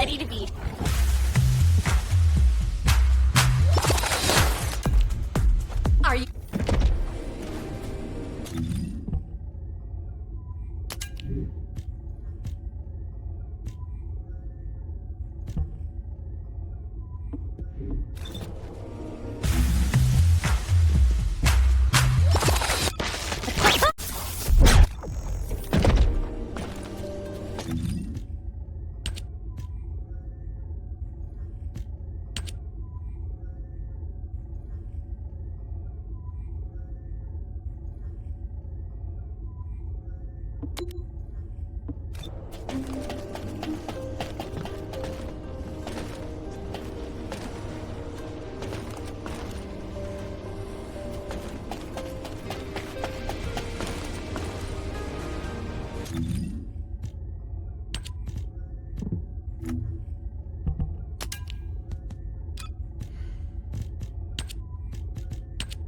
ready to be... Are you...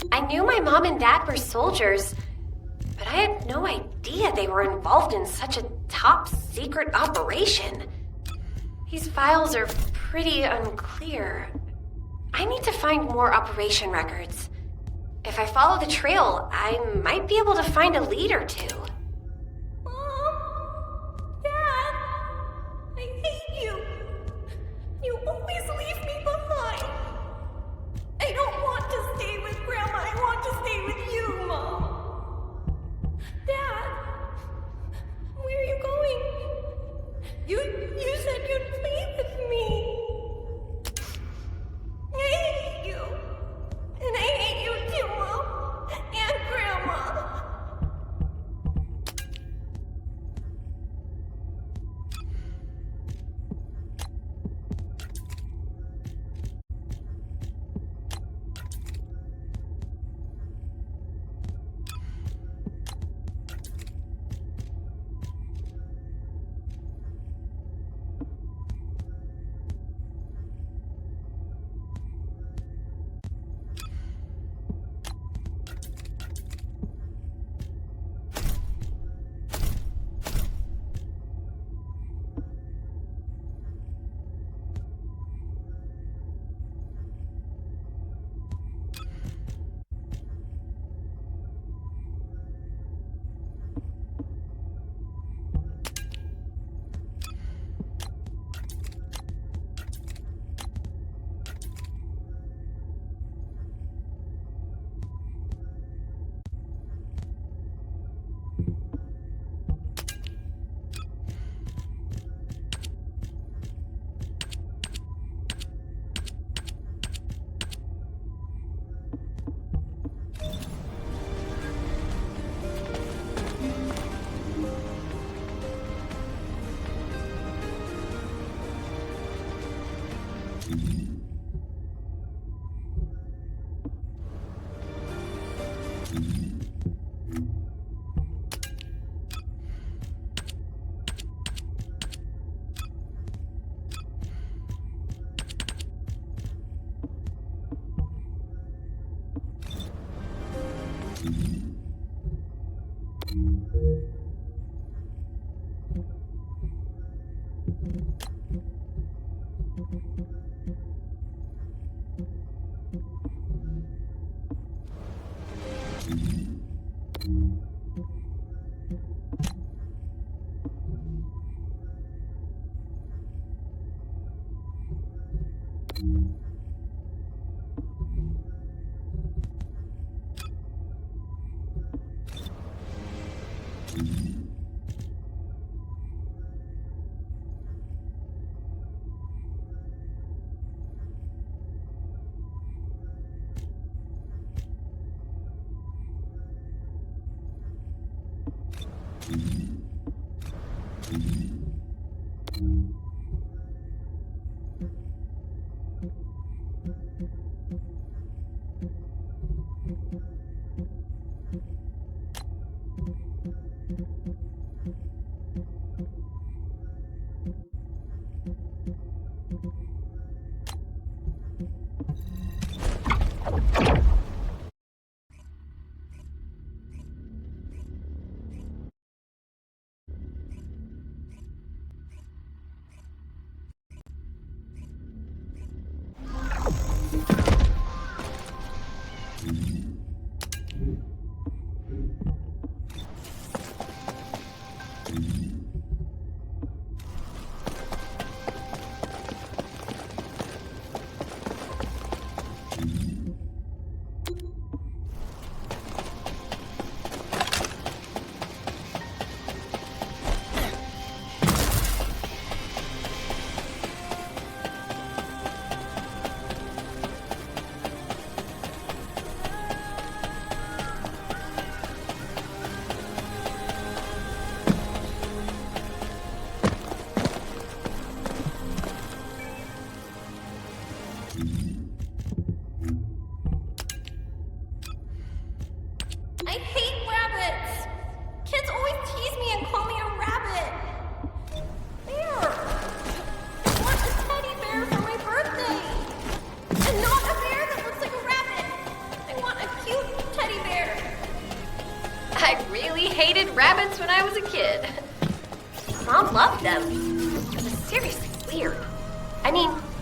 I knew my mom and dad were soldiers, but I had no idea they were involved in such a top-secret operation. These files are pretty unclear. I need to find more operation records. If I follow the trail, I might be able to find a lead or two. Mom! Dad! I hate you! You always leave me behind! I don't want to stay with Grandma, I want to stay with you, Mom! Dad! Where are you going? You said you'd play with me! I hate you! And I hate you too, Mom! And Grandma!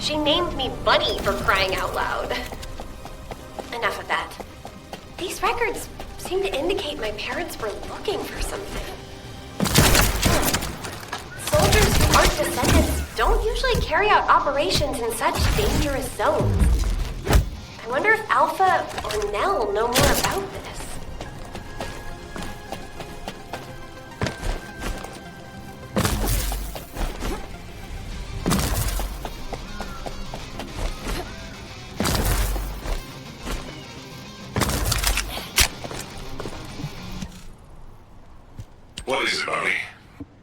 She named me Bunny for crying out loud. Enough of that. These records seem to indicate my parents were looking for something. Soldiers who aren't descendants don't usually carry out operations in such dangerous zones. I wonder if Alpha or Nell know more about this. What is it, Bonnie?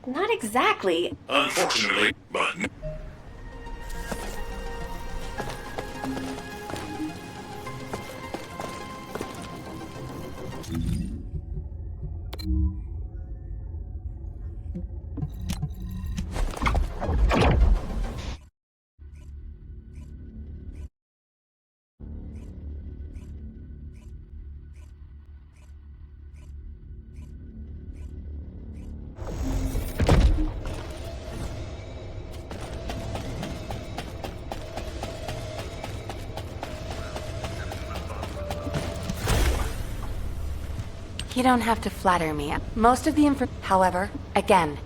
Not exactly. Unfortunately, but... You don't have to flatter me. Most of the info, however, again.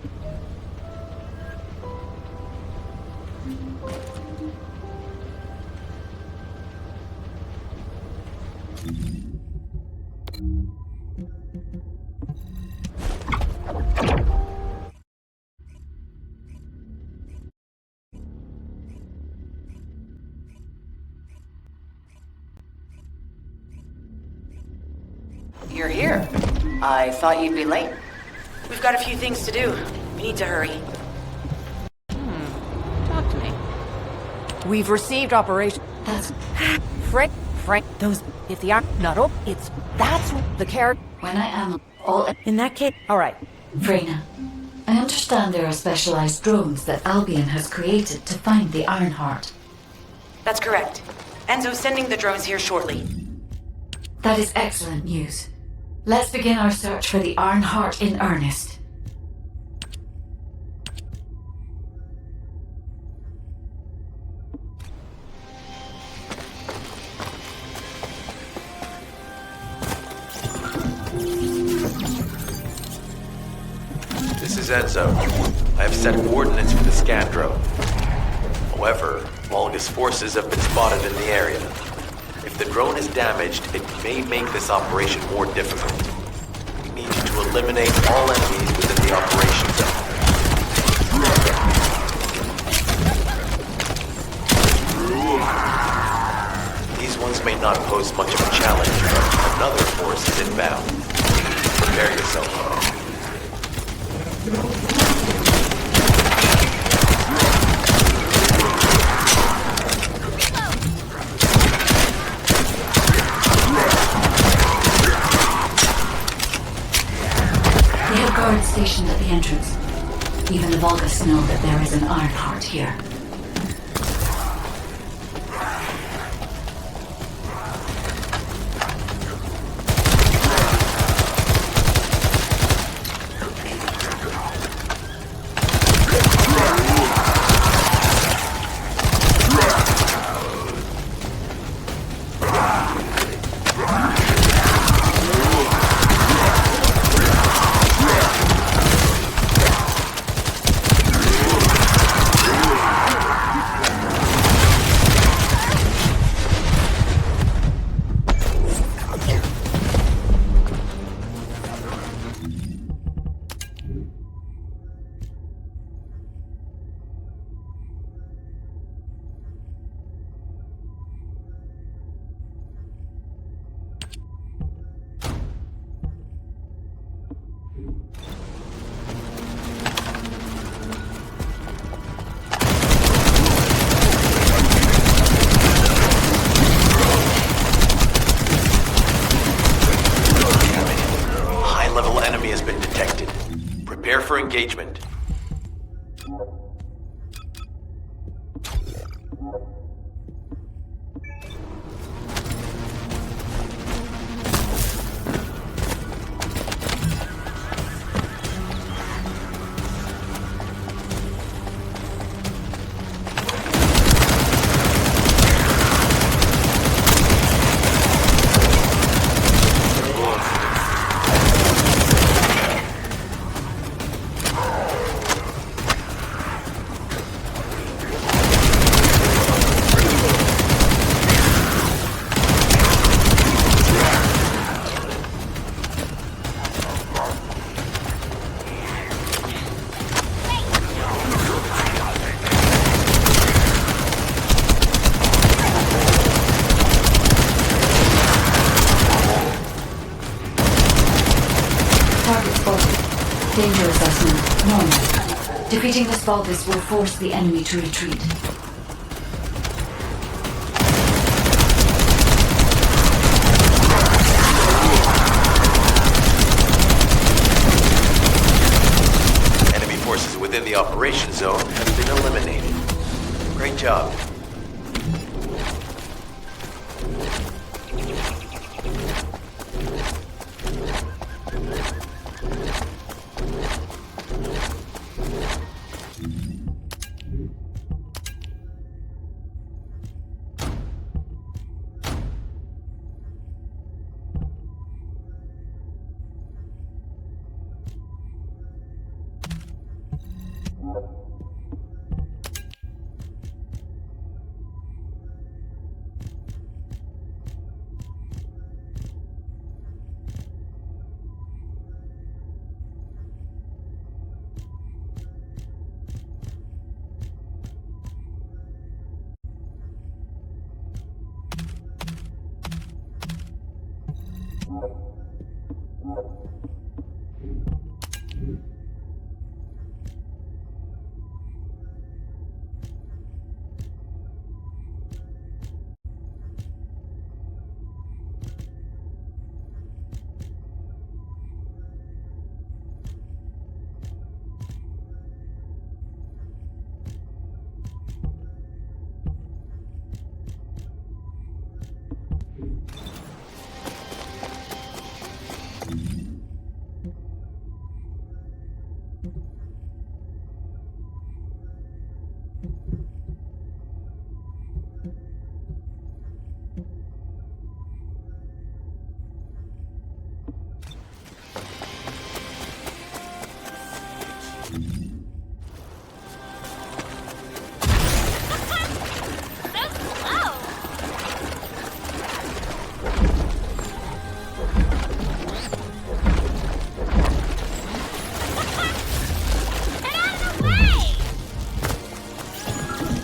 You're here. I thought you'd be late. We've got a few things to do. We need to hurry. Talk to me. We've received operation. That's Frank, those. If the arm not open, that's the carrot. when I am all In that case, all right. Freyna. I understand there are specialized drones that Albion has created to find the Ironheart. That's correct. Enzo's sending the drones here shortly. That is excellent news. Let's begin our search for the Ironheart in earnest. This is Enzo. I have set coordinates for the scan drone. However, Volga's forces have been spotted in the area. If the drone is damaged, it may make this operation more difficult. We need you to eliminate all enemies within the operation zone. These ones may not pose much of a challenge, but another force is inbound. Prepare yourself. They have guards stationed at the entrance. Even the Volgas know that there is an Ironheart here. For engagement. Danger assessment, normal. Defeating this Vulgus will force the enemy to retreat. Enemy forces within the operation zone have been eliminated. Great job.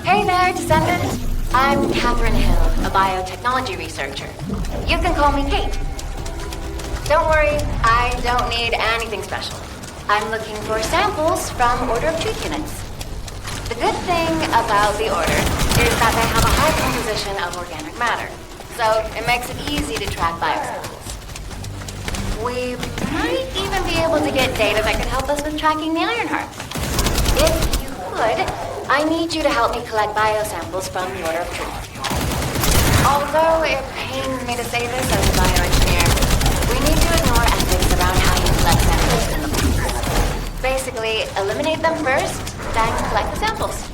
Hey there, Descendant. I'm Catherine Hill, a biotechnology researcher. You can call me Kate. Don't worry, I don't need anything special. I'm looking for samples from Order of Truth units. The good thing about the Order is that they have a high composition of organic matter, so it makes it easy to track biosamples. We might even be able to get data that could help us with tracking the Ironheart. If you could, I need you to help me collect biosamples from the Order of Truth. Although it pains me to say this as a bioengineer, we need to ignore ethics around how you collect samples in the past. Basically, eliminate them first, then collect the samples.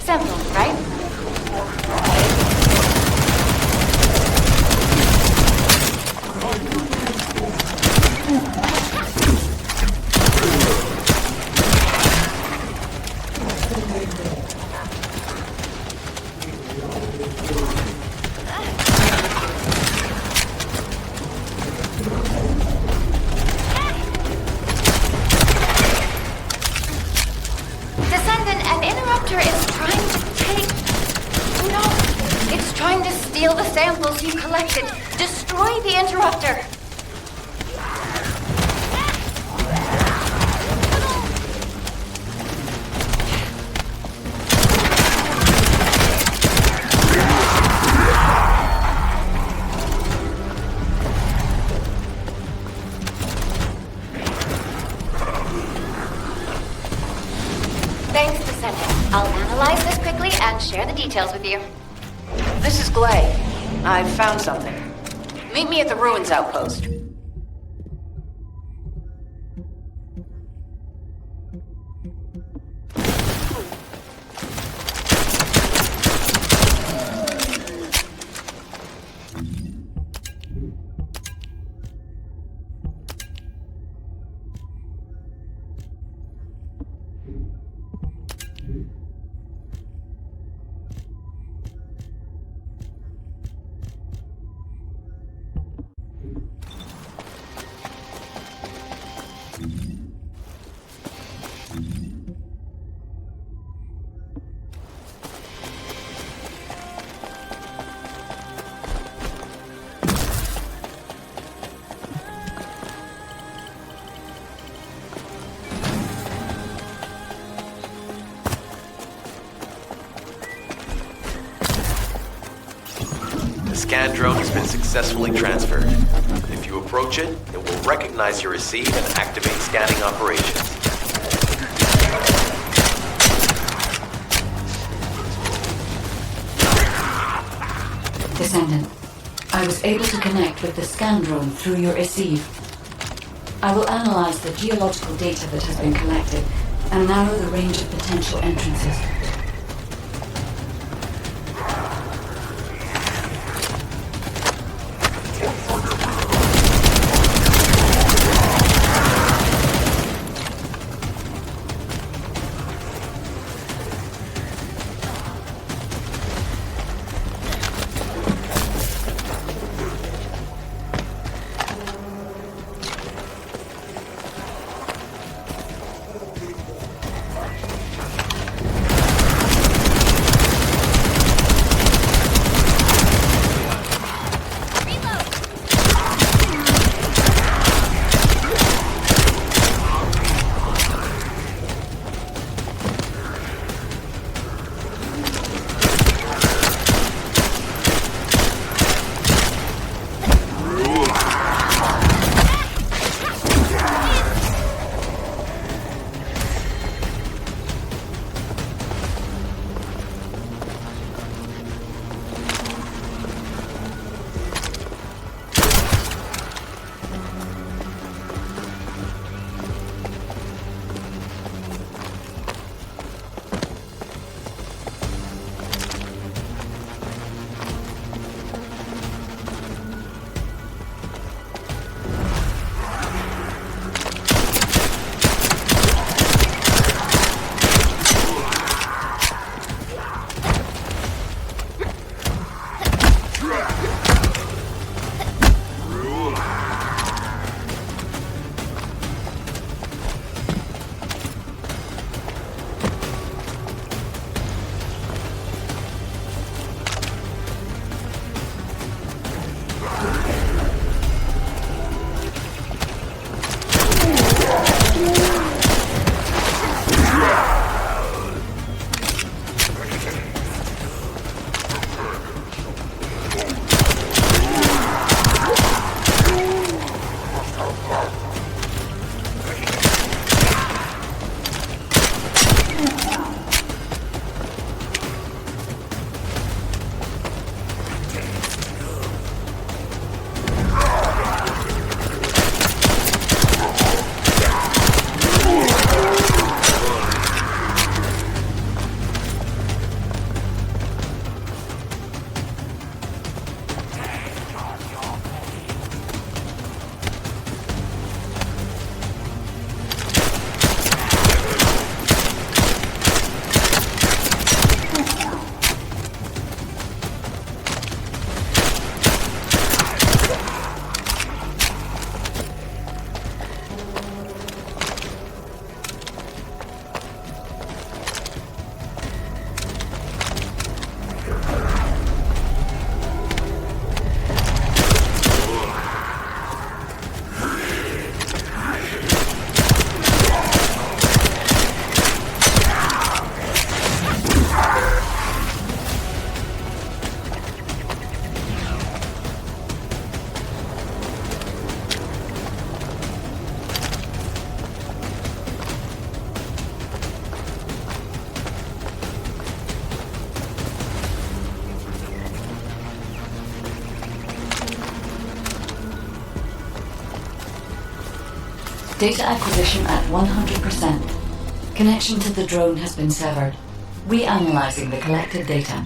Simple, right? Steal the samples you collected. Destroy the interrupter. Thanks, Descendant. I'll analyze this quickly and share the details with you. This is Glay. I've found something. Meet me at the Ruins Outpost. scan drone has been successfully transferred. If you approach it, it will recognize your receipt and activate scanning operations. Descendant, I was able to connect with the scan drone through your receive. I will analyze the geological data that has been collected and narrow the range of potential entrances. Data acquisition at 100%. Connection to the drone has been severed. Reanalyzing the collected data.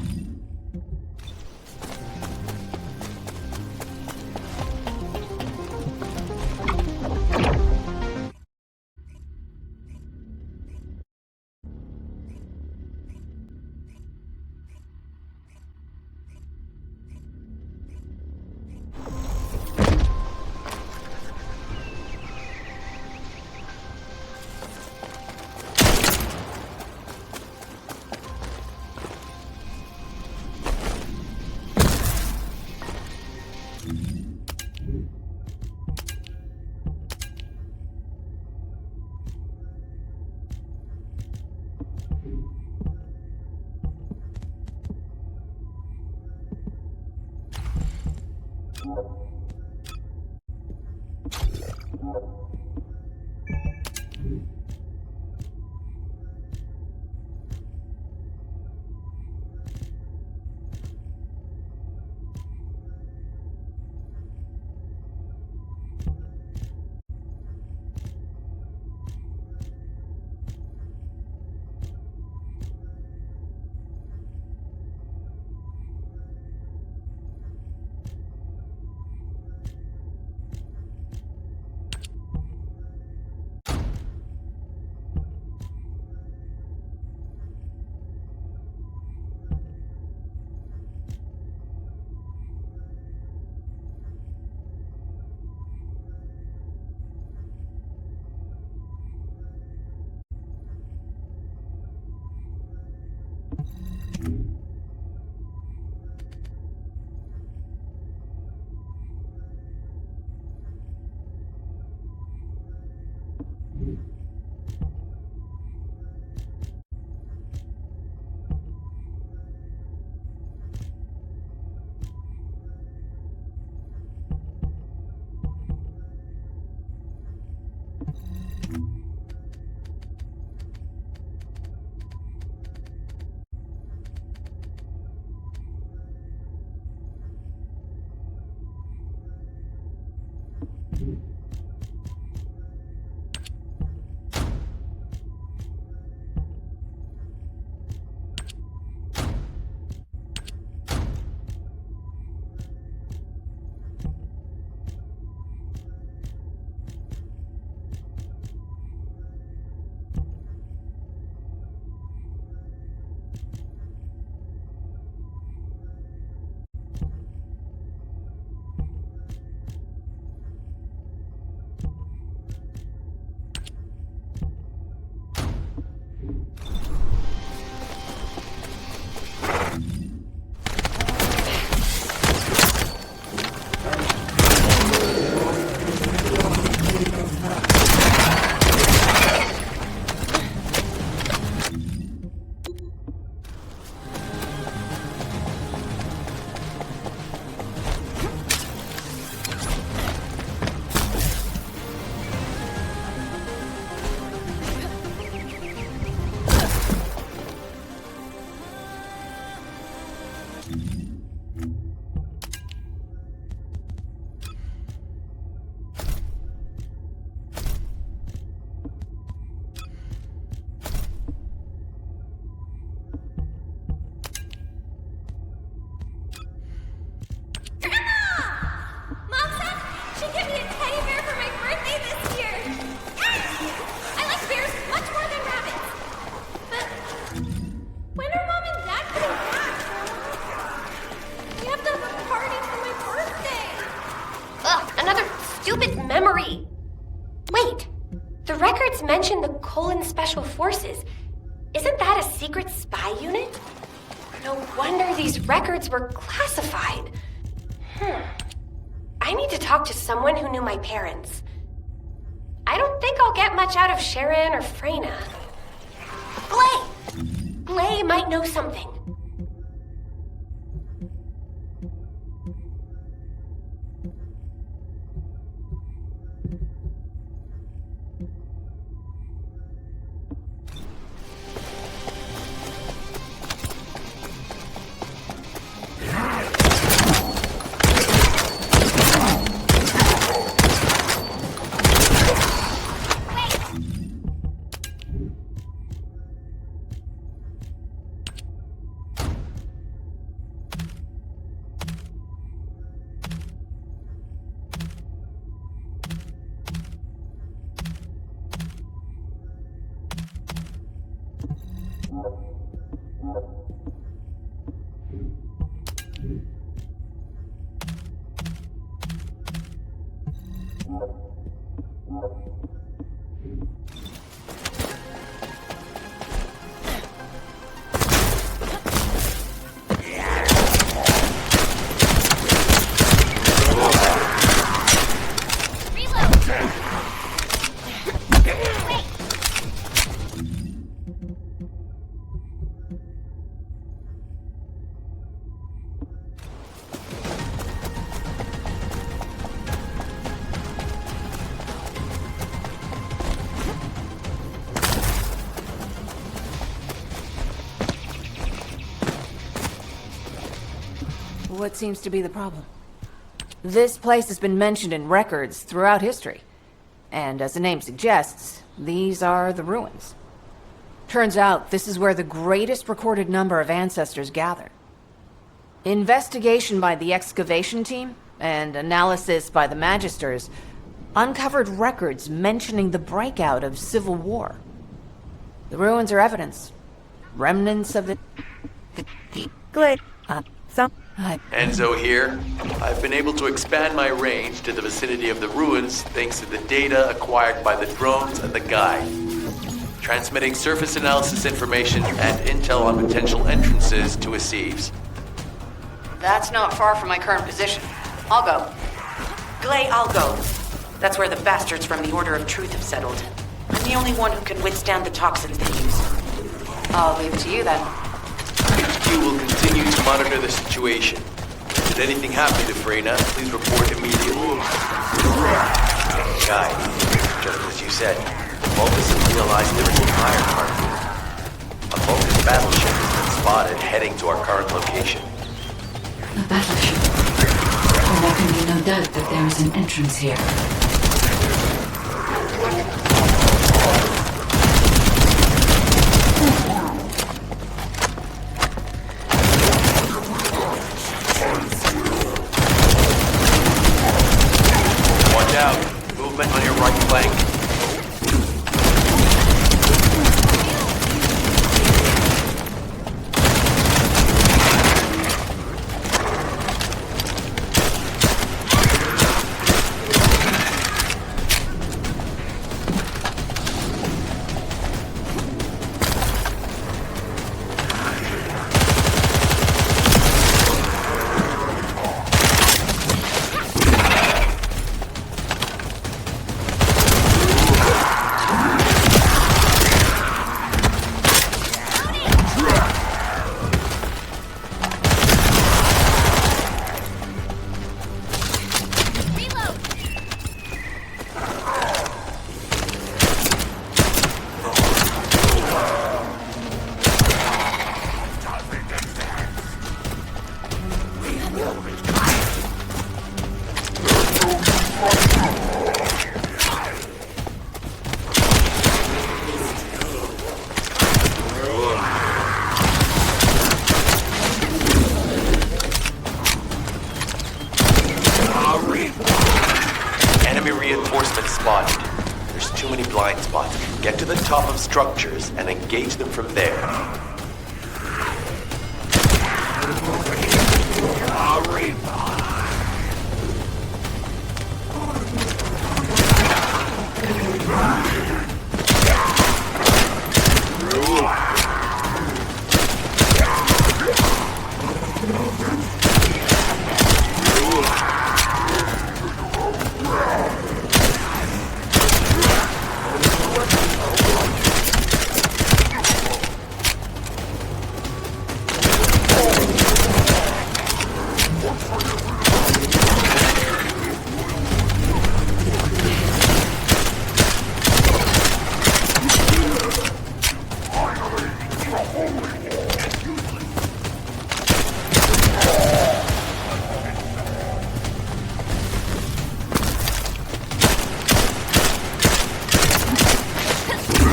Mom said she'd give me a teddy bear for my birthday this year. I like bears much more than rabbits. But when are Mom and Dad coming back? We have to have a party for my birthday. Ugh, another stupid memory. Wait, the records mention the Colon Special Forces. Isn't that a secret spy unit? No wonder these records were classified. I need to talk to someone who knew my parents. I don't think I'll get much out of Sharon or Freyna. Glay! Glay might know something. What seems to be the problem? This place has been mentioned in records throughout history. And as the name suggests, these are the ruins. Turns out this is where the greatest recorded number of ancestors gather. Investigation by the excavation team and analysis by the magisters uncovered records mentioning the breakout of civil war. The ruins are evidence. Remnants of the... Enzo here. I've been able to expand my range to the vicinity of the ruins thanks to the data acquired by the drones and the guide. Transmitting surface analysis information and intel on potential entrances to Asieves. That's not far from my current position. I'll go. Glay, I'll go. That's where the bastards from the Order of Truth have settled. I'm the only one who can withstand the toxins they use. I'll leave it to you then. HQ will continue to monitor the situation. Should anything happen to Freyna, please report immediately. Guy, just as you said, Vulcus has realized there is a fire target. A Vulcus battleship has been spotted heading to our current location. A battleship. Well, there can be no doubt that there is an entrance here. Watch out. Movement on your right flank. blind spots. Get to the top of structures and engage them from there.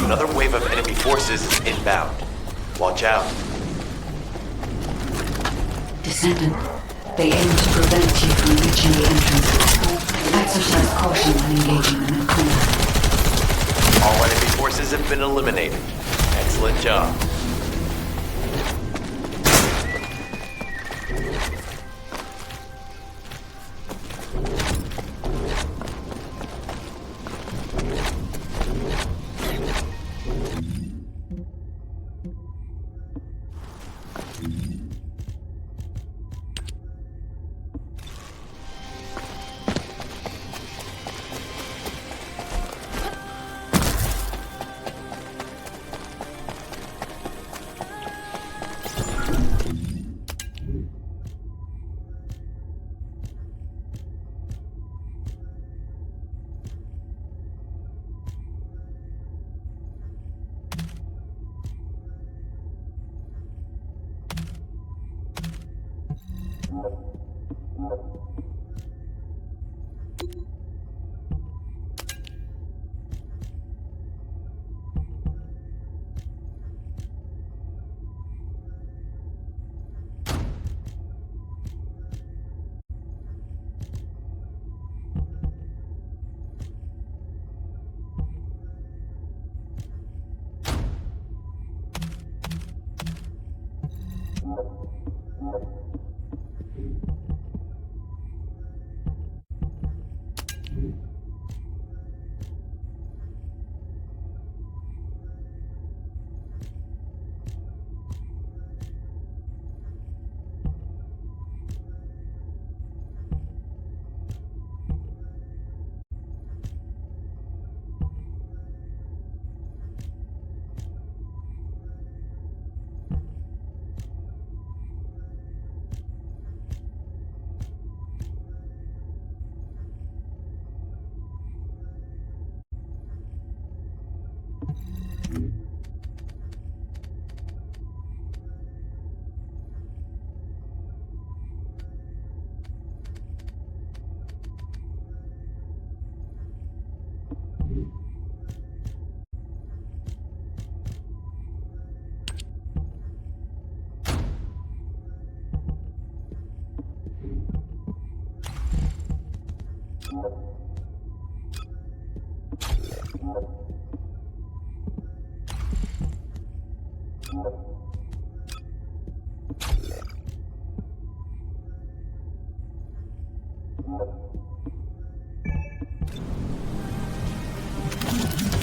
Another wave of enemy forces is inbound. Watch out. Descendant, they aim to prevent you from reaching the entrance. Exercise caution when engaging them in combat. All enemy forces have been eliminated. Excellent job.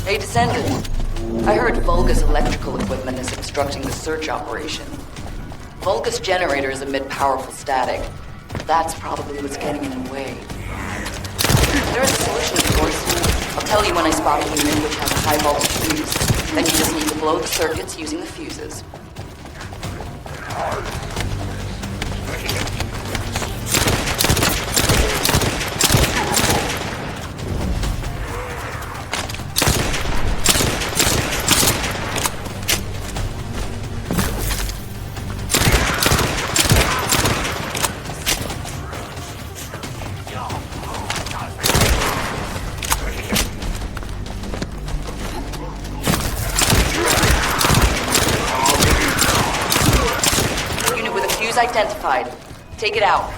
Hey, Descendant. I heard Volga's electrical equipment is obstructing the search operation. Volga's generators emit powerful static. That's probably what's getting in the way. There is a solution, of course. I'll tell you when I spot a unit which has a high voltage fuse. Then you just need to blow the circuits using the fuses. Identified. Take it out.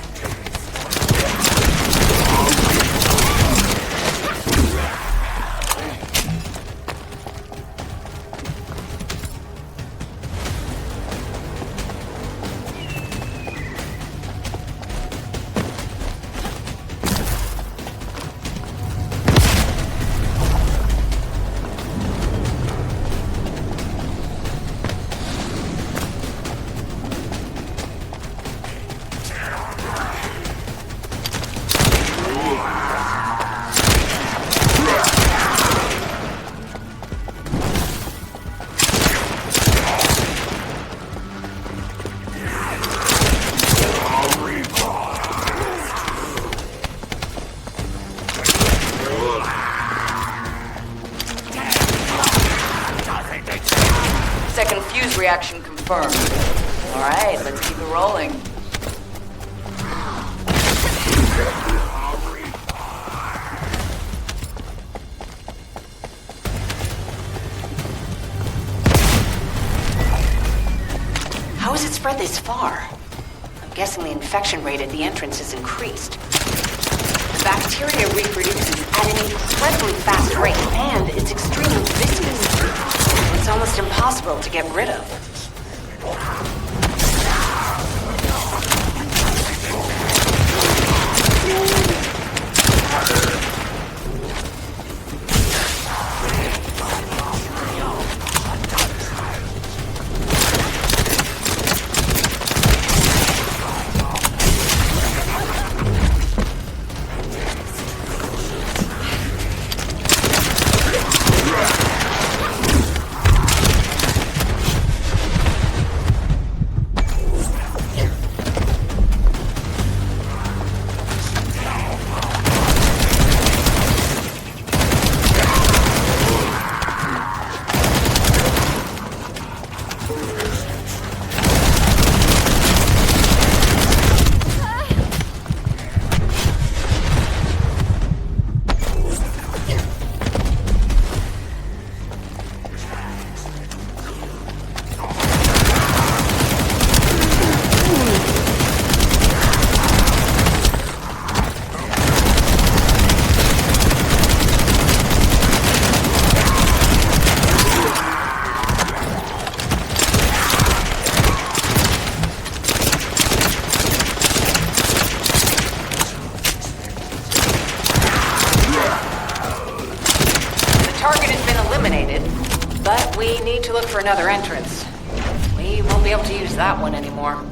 confirmed. Alright, let's keep it rolling. How has it spread this far? I'm guessing the infection rate at the entrance has increased. The bacteria reproduces at an incredibly fast rate, and it's extremely viscous. It's almost impossible to get rid of. But we need to look for another entrance. We won't be able to use that one anymore.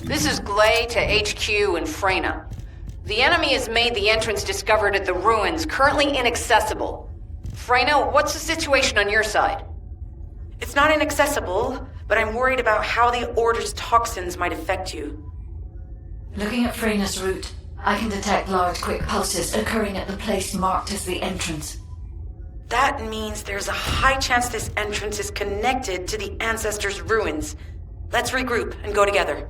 This is Glay to HQ in Freyna. The enemy has made the entrance discovered at the ruins currently inaccessible. Freyna, what's the situation on your side? It's not inaccessible, but I'm worried about how the Order's toxins might affect you. Looking at Freyna's route, I can detect large quick pulses occurring at the place marked as the entrance. That means there's a high chance this entrance is connected to the Ancestors' ruins. Let's regroup and go together.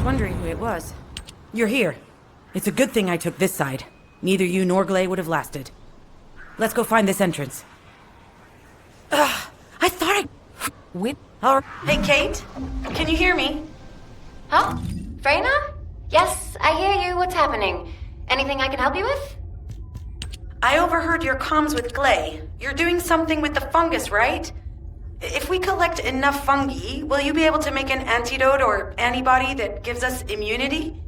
Wondering who it was. You're here. It's a good thing I took this side. Neither you nor Glay would have lasted. Let's go find this entrance. I thought Hey, Kate? Can you hear me? Huh? Freyna? Yes, I hear you. What's happening? Anything I can help you with? I overheard your comms with Glay. You're doing something with the fungus, right? If we collect enough fungi, will you be able to make an antidote or antibody that gives us immunity?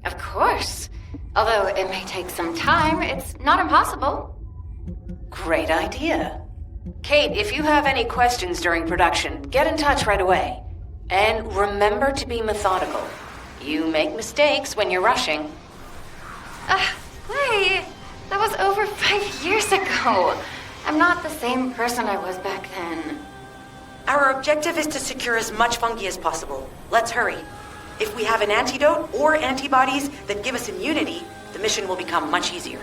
Of course. Although it may take some time, it's not impossible. Great idea. Kate, if you have any questions during production, get in touch right away. And remember to be methodical. You make mistakes when you're rushing. Wait, that was over 5 years ago. I'm not the same person I was back then. Our objective is to secure as much fungi as possible. Let's hurry. If we have an antidote or antibodies that give us immunity, the mission will become much easier.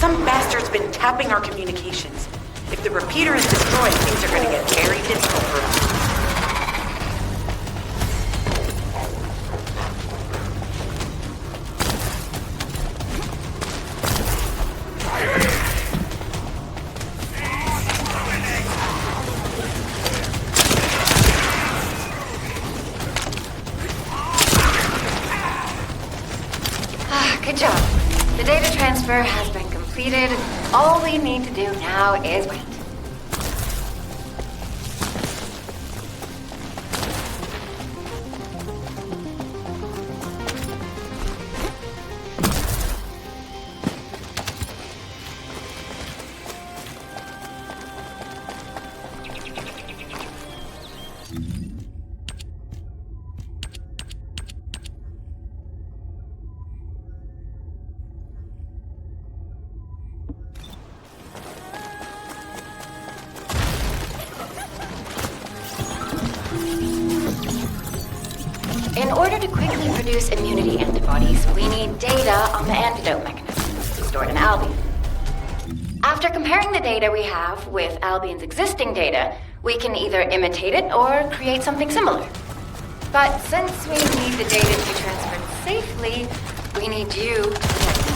Some bastard's been tapping our communications. If the repeater is destroyed, things are going to get very difficult for us. Good job. The data transfer has been completed. All we need to do now is wait. In order to quickly produce immunity antibodies, we need data on the antidote mechanism stored in Albion. After comparing the data we have with Albion's existing data, we can either imitate it or create something similar. But since we need the data to be transferred safely, we need you to protect it.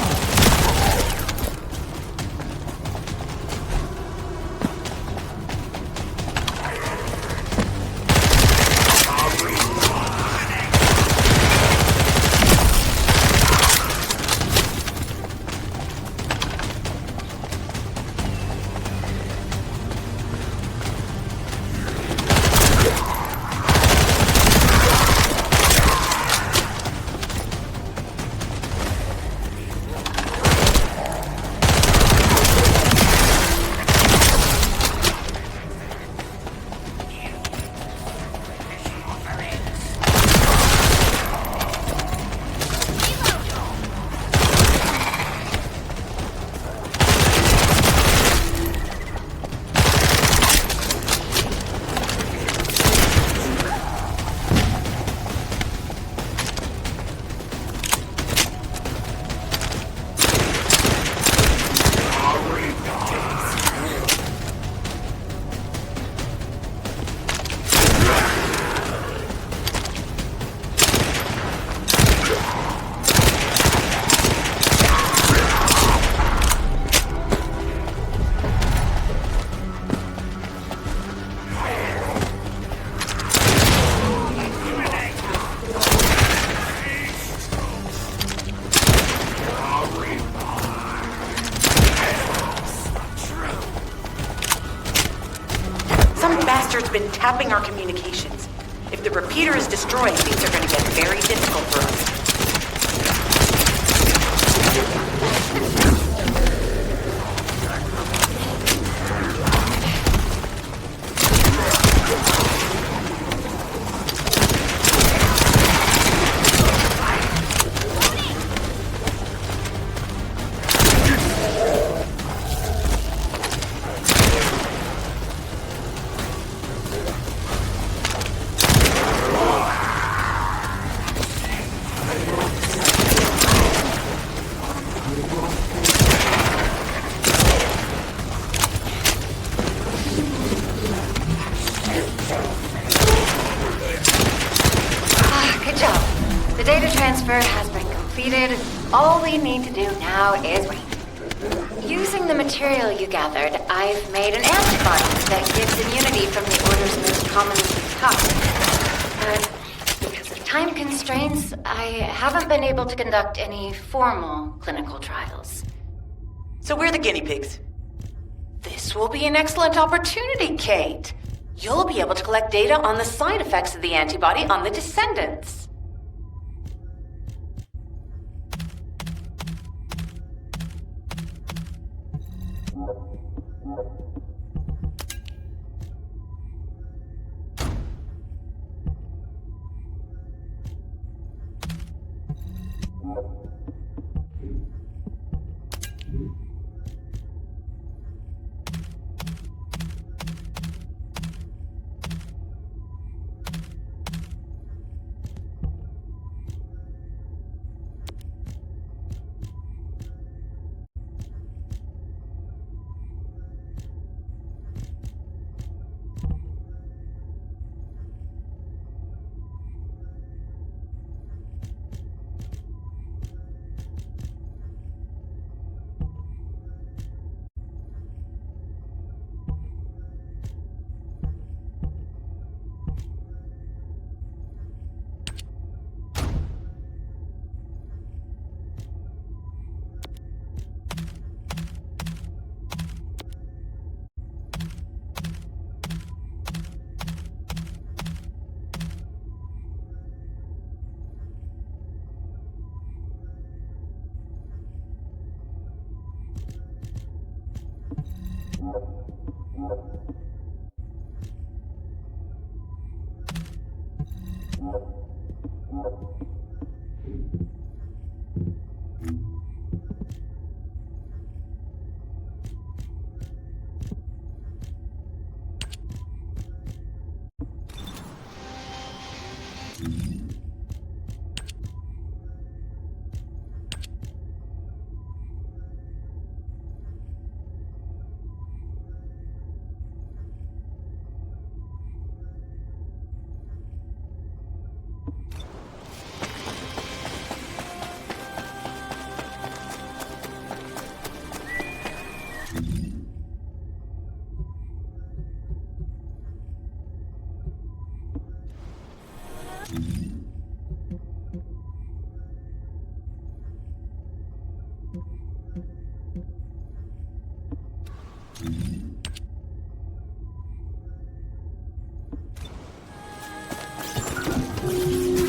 Been tapping our communications. If the repeater is destroyed, things are going to get very difficult for us. Has been completed. All we need to do now is wait. Using the material you gathered, I've made an antibody that gives immunity from the Order's most common toxin. But because of time constraints, I haven't been able to conduct any formal clinical trials. So we're the guinea pigs. This will be an excellent opportunity, Kate. You'll be able to collect data on the side effects of the antibody on the Descendants.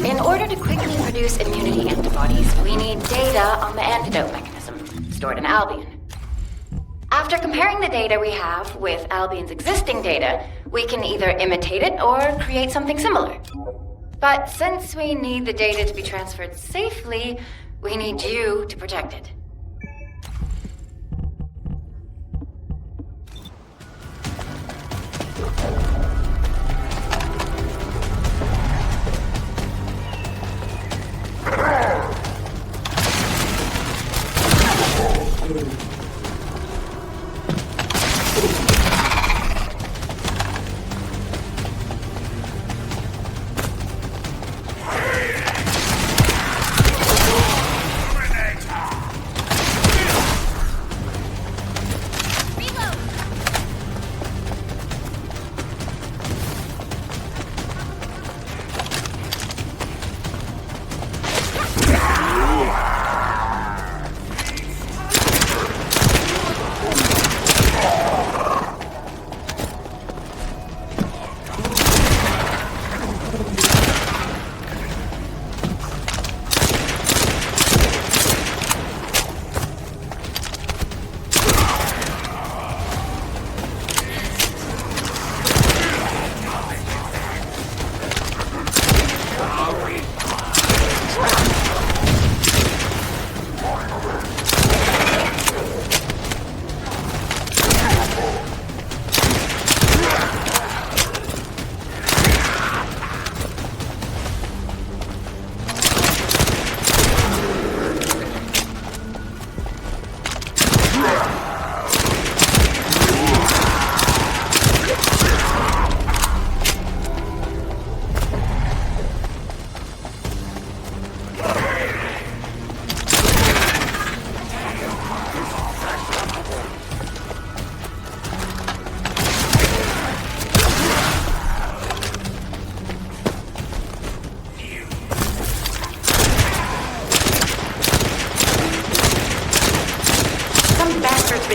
In order to quickly produce immunity antibodies, we need data on the antidote mechanism, stored in Albion. After comparing the data we have with Albion's existing data, we can either imitate it or create something similar. But since we need the data to be transferred safely, we need you to protect it.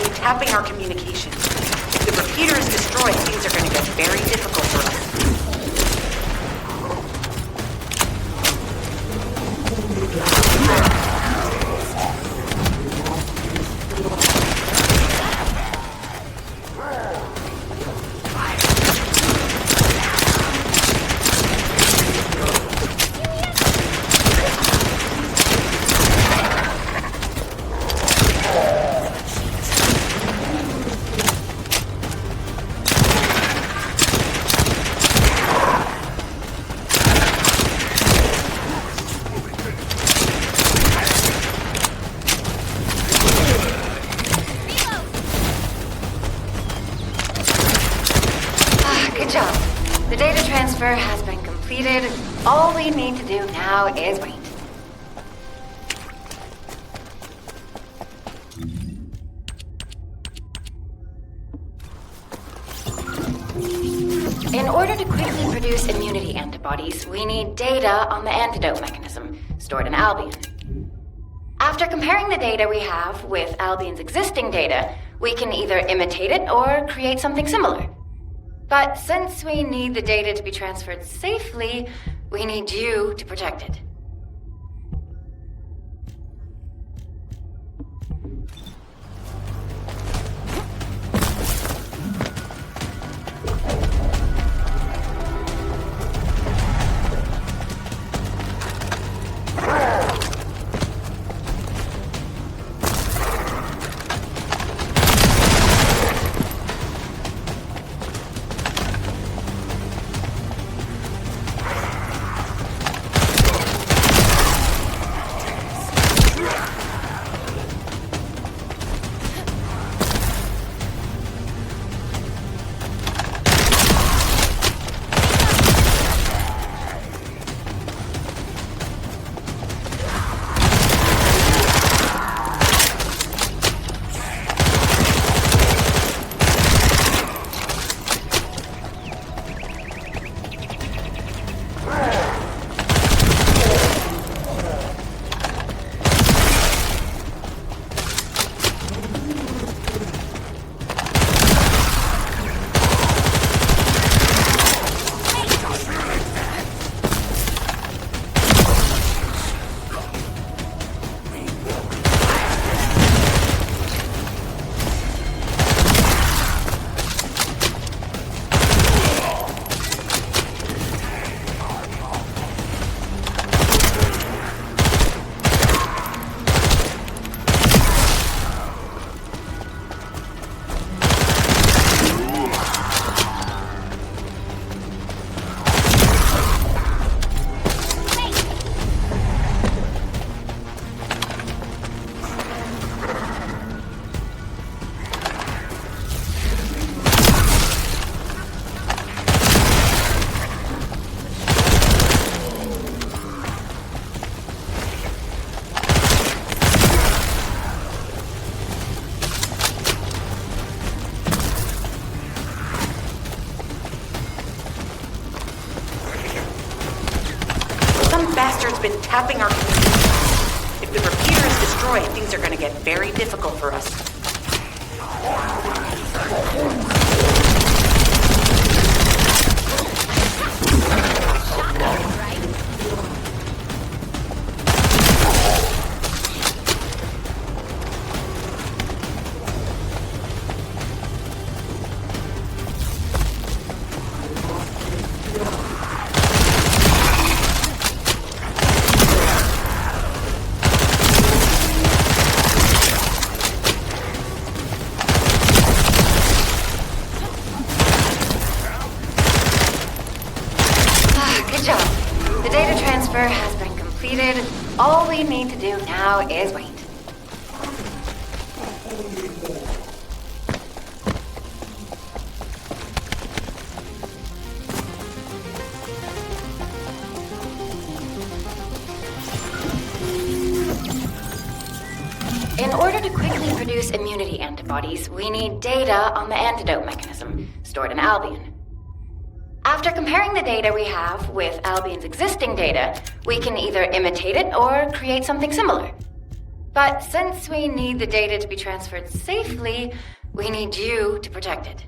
been tapping our communications. If the repeater is destroyed, things are going to get very difficult for us. Good job. The data transfer has been completed. All we need to do now is wait. In order to quickly produce immunity antibodies, we need data on the antidote mechanism stored in Albion. After comparing the data we have with Albion's existing data, we can either imitate it or create something similar. But since we need the data to be transferred safely, we need you to protect it. Bastard's been tapping our communications. If the repeater is destroyed, things are going to get very difficult for us. Has been completed. All we need to do now is wait. In order to quickly produce immunity antibodies, we need data on the antidote mechanism stored in Albion. After comparing the data we have with Albion's existing data, we can either imitate it or create something similar. But since we need the data to be transferred safely, we need you to protect it.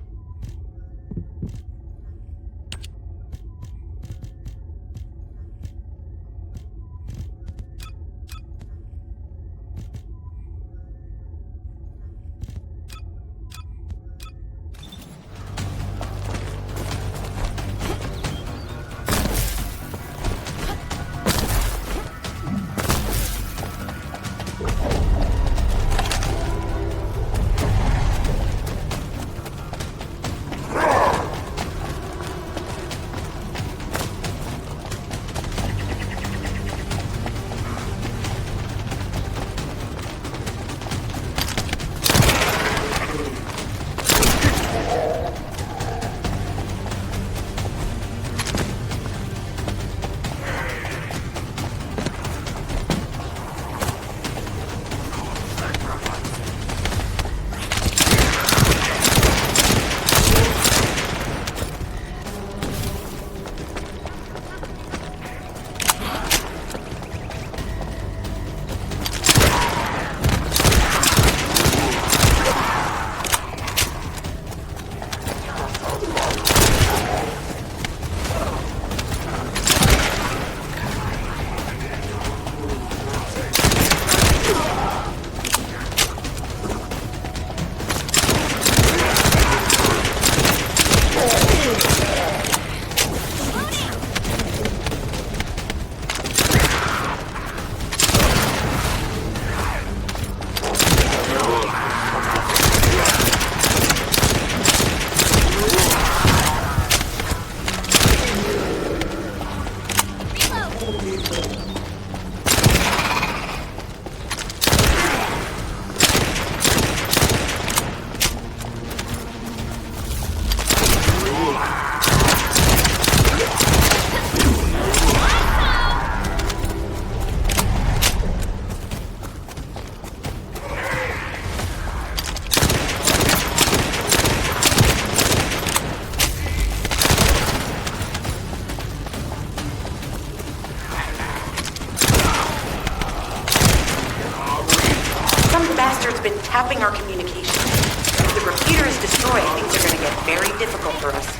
Tapping our communication. If the repeater is destroyed, things are gonna get very difficult for us.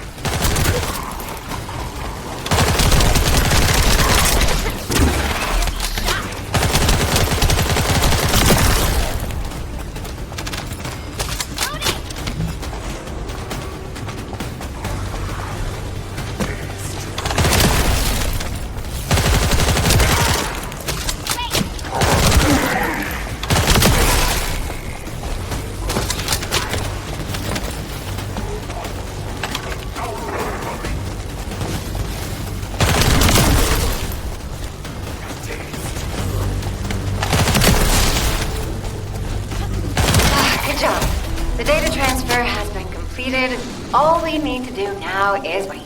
All we need to do now is wait.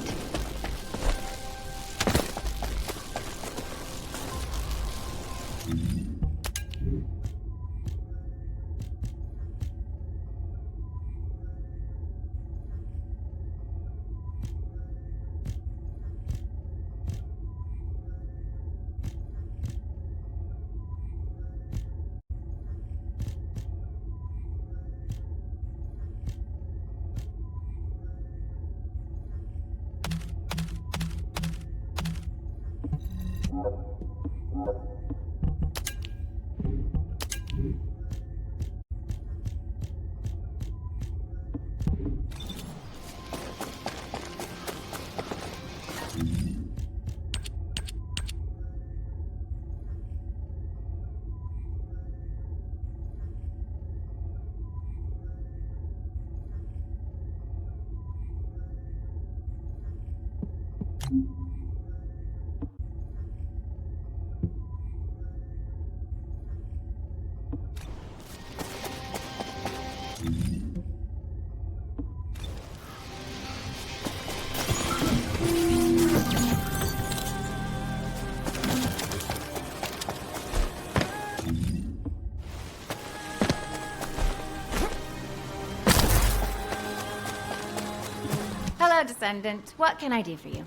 Hello, Descendant. What can I do for you?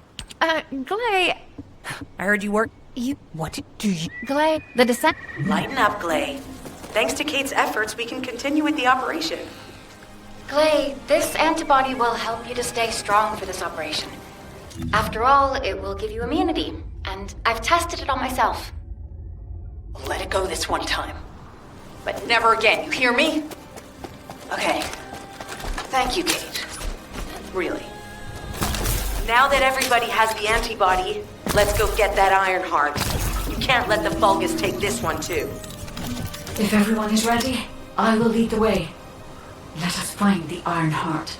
Glay... I heard you work. You... What do you... Glay, the Descendant... Lighten up, Glay. Thanks to Kate's efforts, we can continue with the operation. Glay, this antibody will help you to stay strong for this operation. After all, it will give you immunity, and I've tested it on myself. Let it go this one time. But never again, you hear me? Okay. Thank you, Kate. Really. Now that everybody has the antibody, let's go get that iron heart. You can't let the Vulgus take this one, too. If everyone is ready, I will lead the way. Let us find the Iron Heart.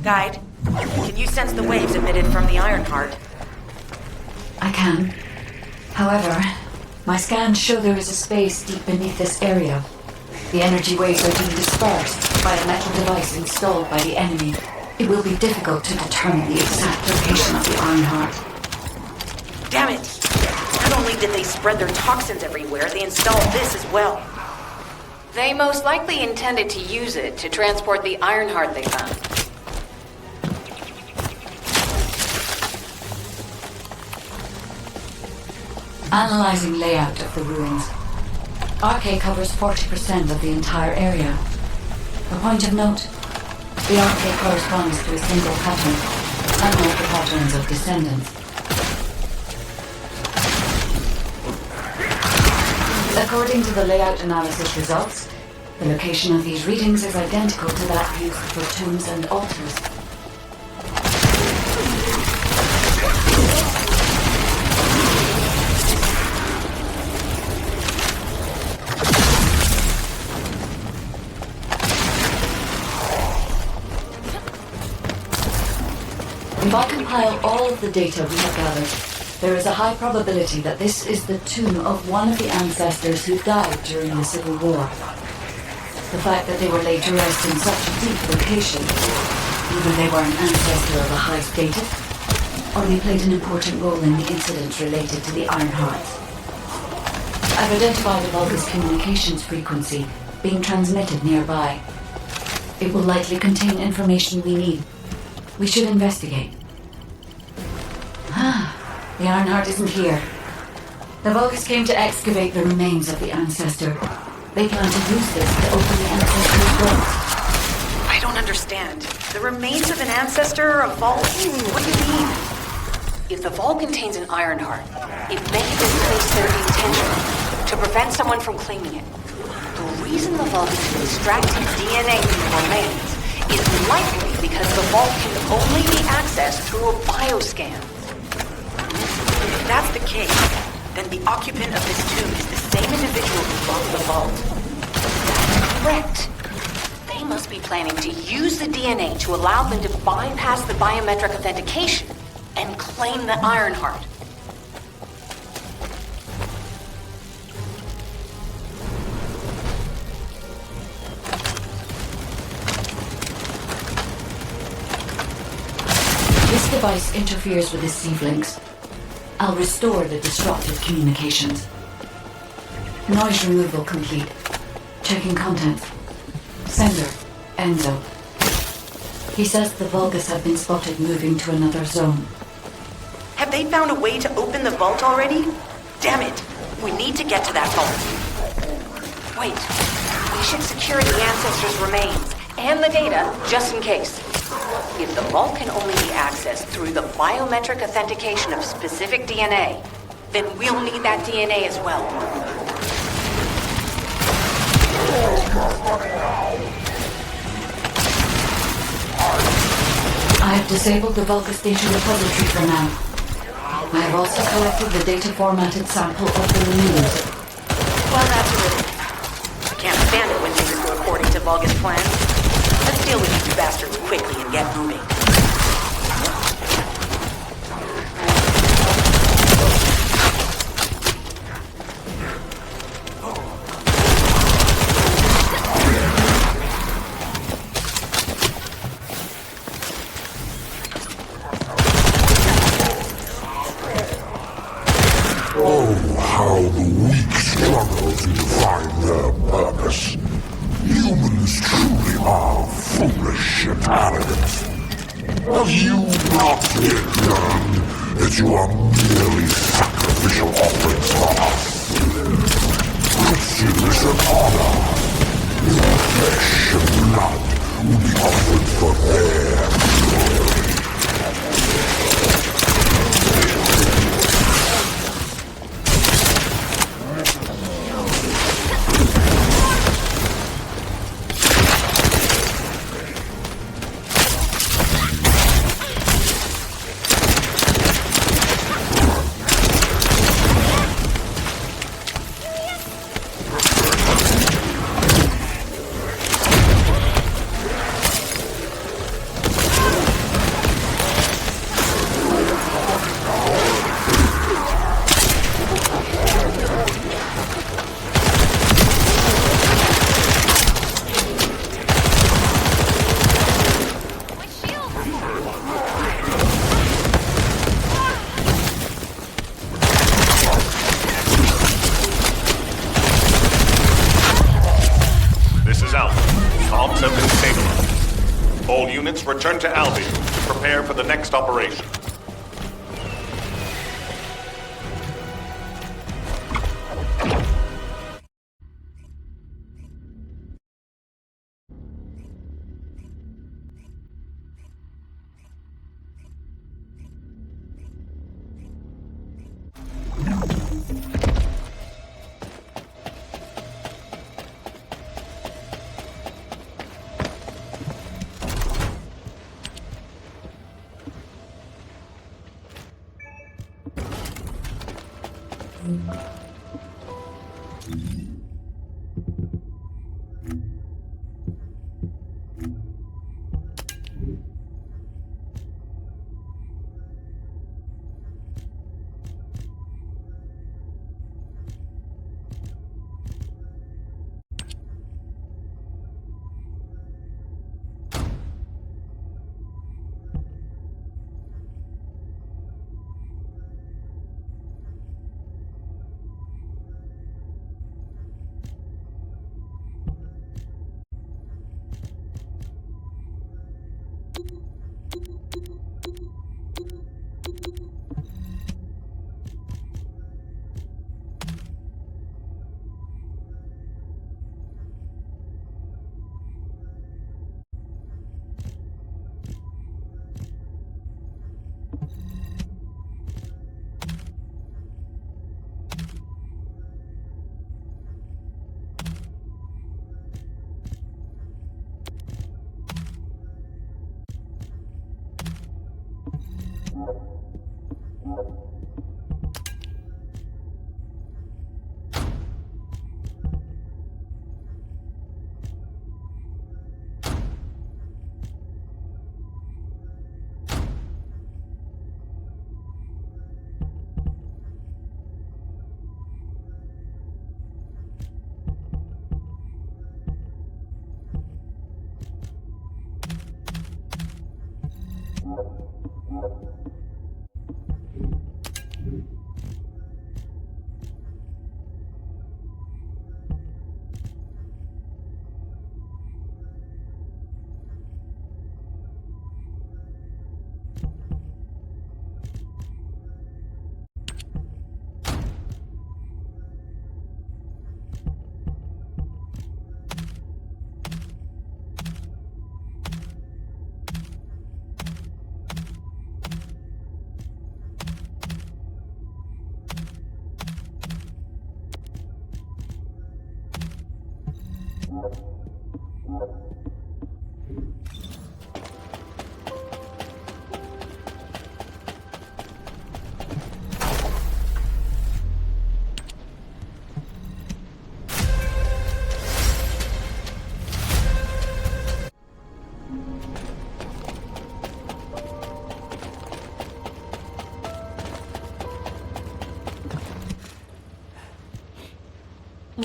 Guide, can you sense the waves emitted from the Iron Heart? I can. However, my scans show there is a space deep beneath this area. The energy waves are being dispersed by a metal device installed by the enemy. It will be difficult to determine the exact location of the Iron Heart. Damn it! Not only did they spread their toxins everywhere, they installed this as well. They most likely intended to use it to transport the Iron Heart they found. Analyzing layout of the ruins. RK covers 40% of the entire area. A point of note, the RK corresponds to a single pattern, unlike the patterns of Descendants. According to the layout analysis results, the location of these readings is identical to that used for tombs and altars. If I compile all of the data we have gathered, there is a high probability that this is the tomb of one of the ancestors who died during the Civil War. The fact that they were laid to rest in such a deep location, either they were an ancestor of a high status, or they played an important role in the incidents related to the Iron Hearts. I've identified a Vulgus communications frequency being transmitted nearby. It will likely contain information we need. We should investigate. The Iron Heart isn't here. The Vulgus came to excavate the remains of the ancestor. They plan to use this to open the ancestor's vault. I don't understand. The remains of an ancestor or a vault? What do you mean? If the vault contains an Iron Heart, it may have been placed there intentionally to prevent someone from claiming it. The reason the Vulgus is extracting DNA from the remains is likely because the vault can only be accessed through a bioscan. If that's the case, then the occupant of this tomb is the same individual who robbed the vault. That's correct. They must be planning to use the DNA to allow them to bypass the biometric authentication and claim the Iron Heart. This device interferes with the sieve links. I'll restore the disrupted communications. Noise removal complete. Checking contents. Sender, Enzo. He says the Vulgus have been spotted moving to another zone. Have they found a way to open the vault already? Damn it! We need to get to that vault. Wait. We should secure the ancestors' remains and the data just in case. If the vault can only be accessed through the biometric authentication of specific DNA, then we'll need that DNA as well. have disabled the Vulgus data repository for now. I have also collected the data formatted sample of the remains. Well, that's a relief. I can't stand it when things go according to Vulgus plans. Let's deal with these bastards quickly and get moving. Oh, how the weak struggle to find their purpose. Humans truly are foolish and arrogant. Have you not yet learned that you are merely sacrificial offerings for us? Consider this an honor. Your flesh and blood will be offered for their glory. Return to Albi to prepare for the next operation.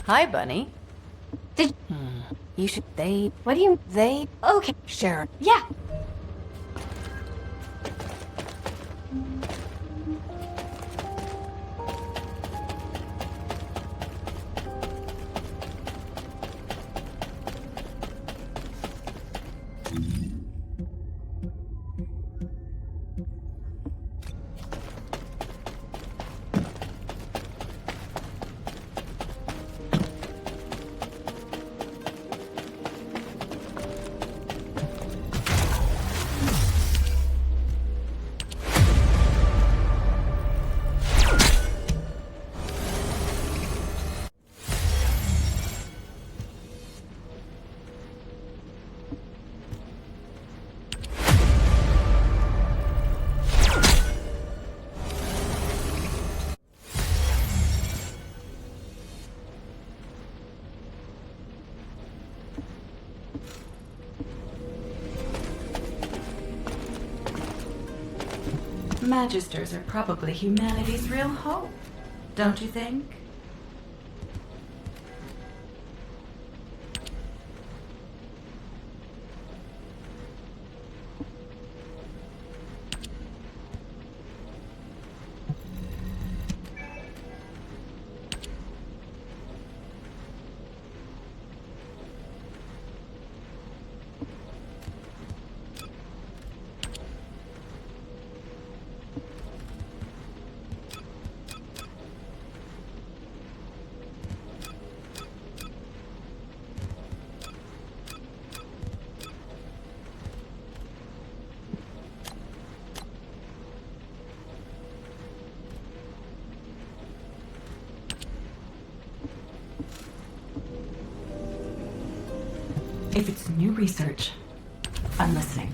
Hi, Bunny. Did... You should... They... What do you... They... Okay. Sharon. Yeah. Magisters are probably humanity's real hope, don't you think? If it's new research, I'm listening.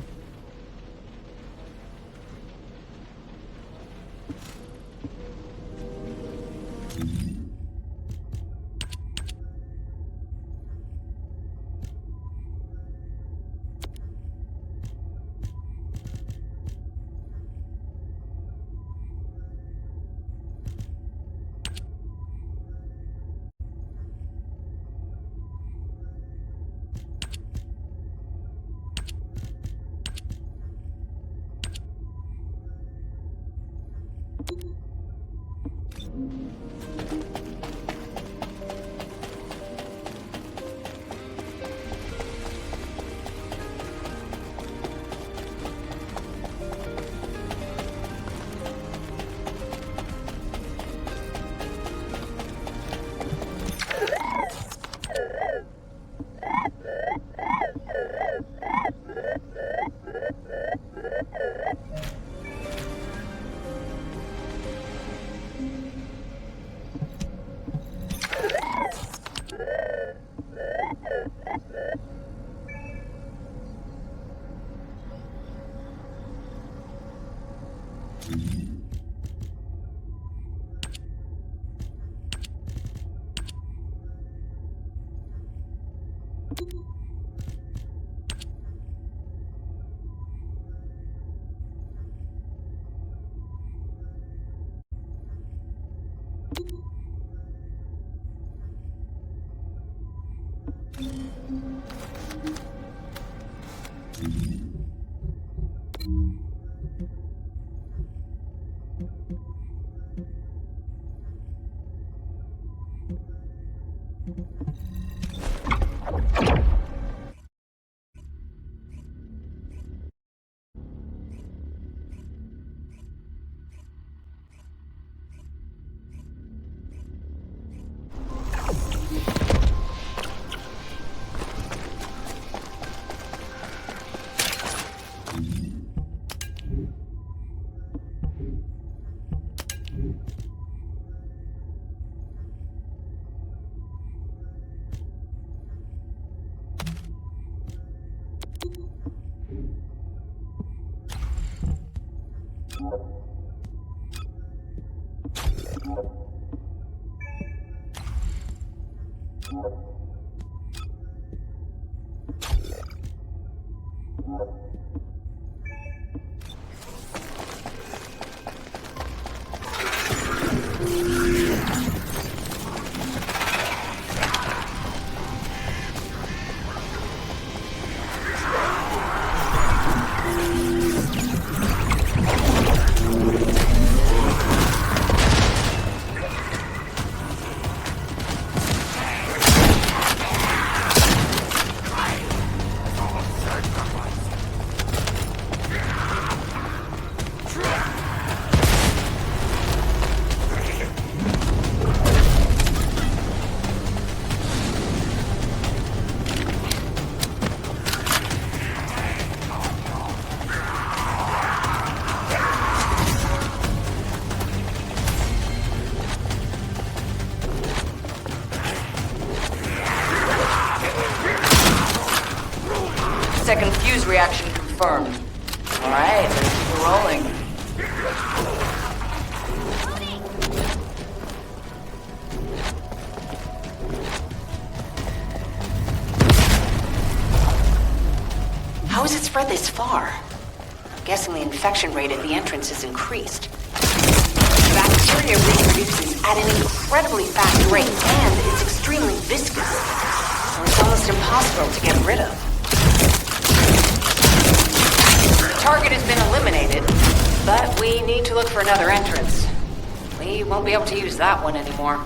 Second fuse reaction confirmed. Alright, let's keep it rolling. How has it spread this far? I'm guessing the infection rate at the entrance has increased. Bacteria reproduces at an incredibly fast rate, and it's extremely viscous, so it's almost impossible to get rid of. The target has been eliminated, but we need to look for another entrance. We won't be able to use that one anymore.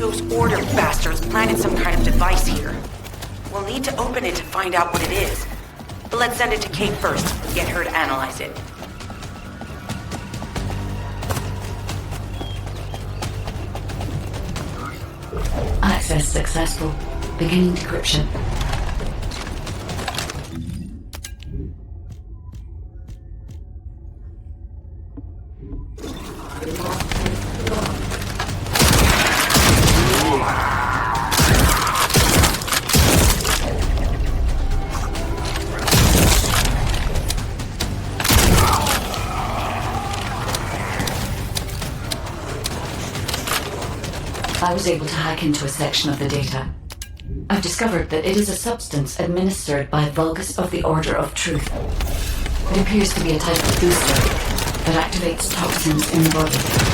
Those order bastards planted some kind of device here. We'll need to open it to find out what it is. But let's send it to Kate first, get her to analyze it. Access successful. Beginning decryption. I was able to hack into a section of the data. I've discovered that it is a substance administered by Vulgus of the Order of Truth. It appears to be a type of booster that activates toxins in the body.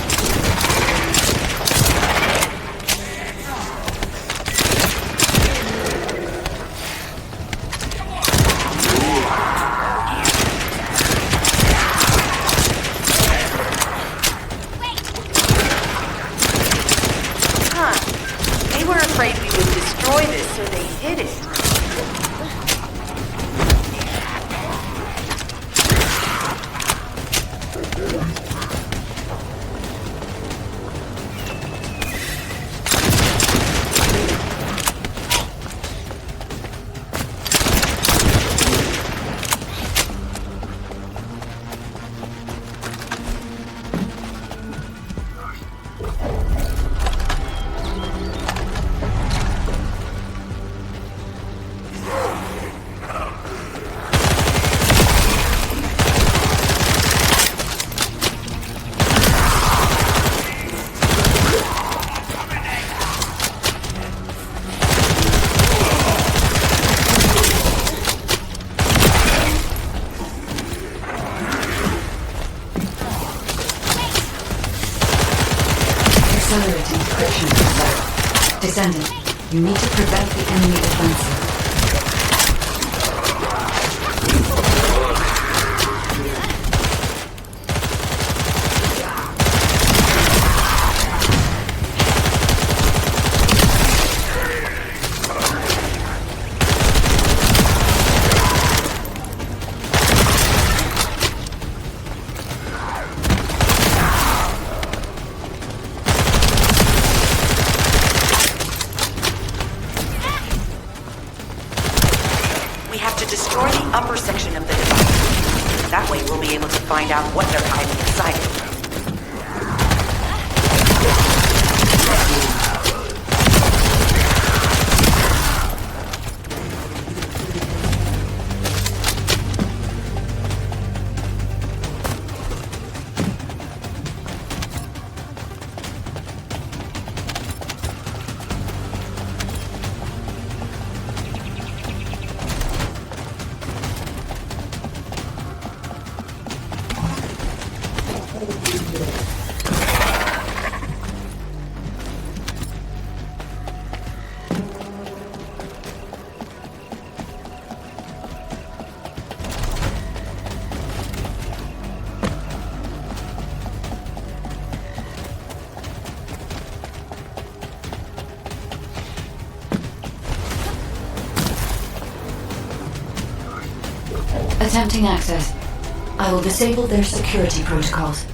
accelerating decryption process. Descendant, you need to prevent the enemy advancing. Upper section of the device. That way we'll be able to find out what they're hiding inside it. Attempting access. I will disable their security protocols.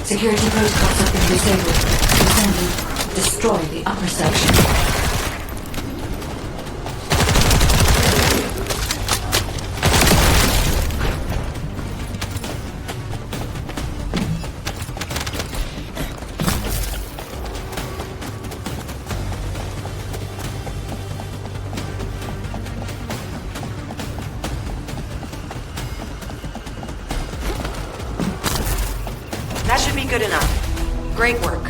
Security protocols have been disabled. Descendant, destroy the upper section. That should be good enough. Great work.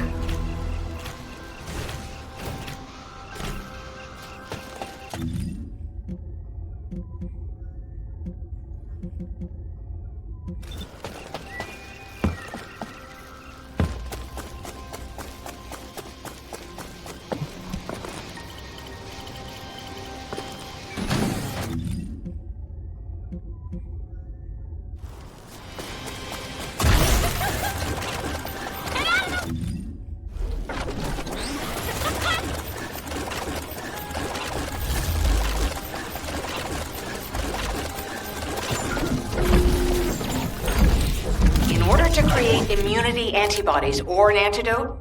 To create immunity antibodies or an antidote,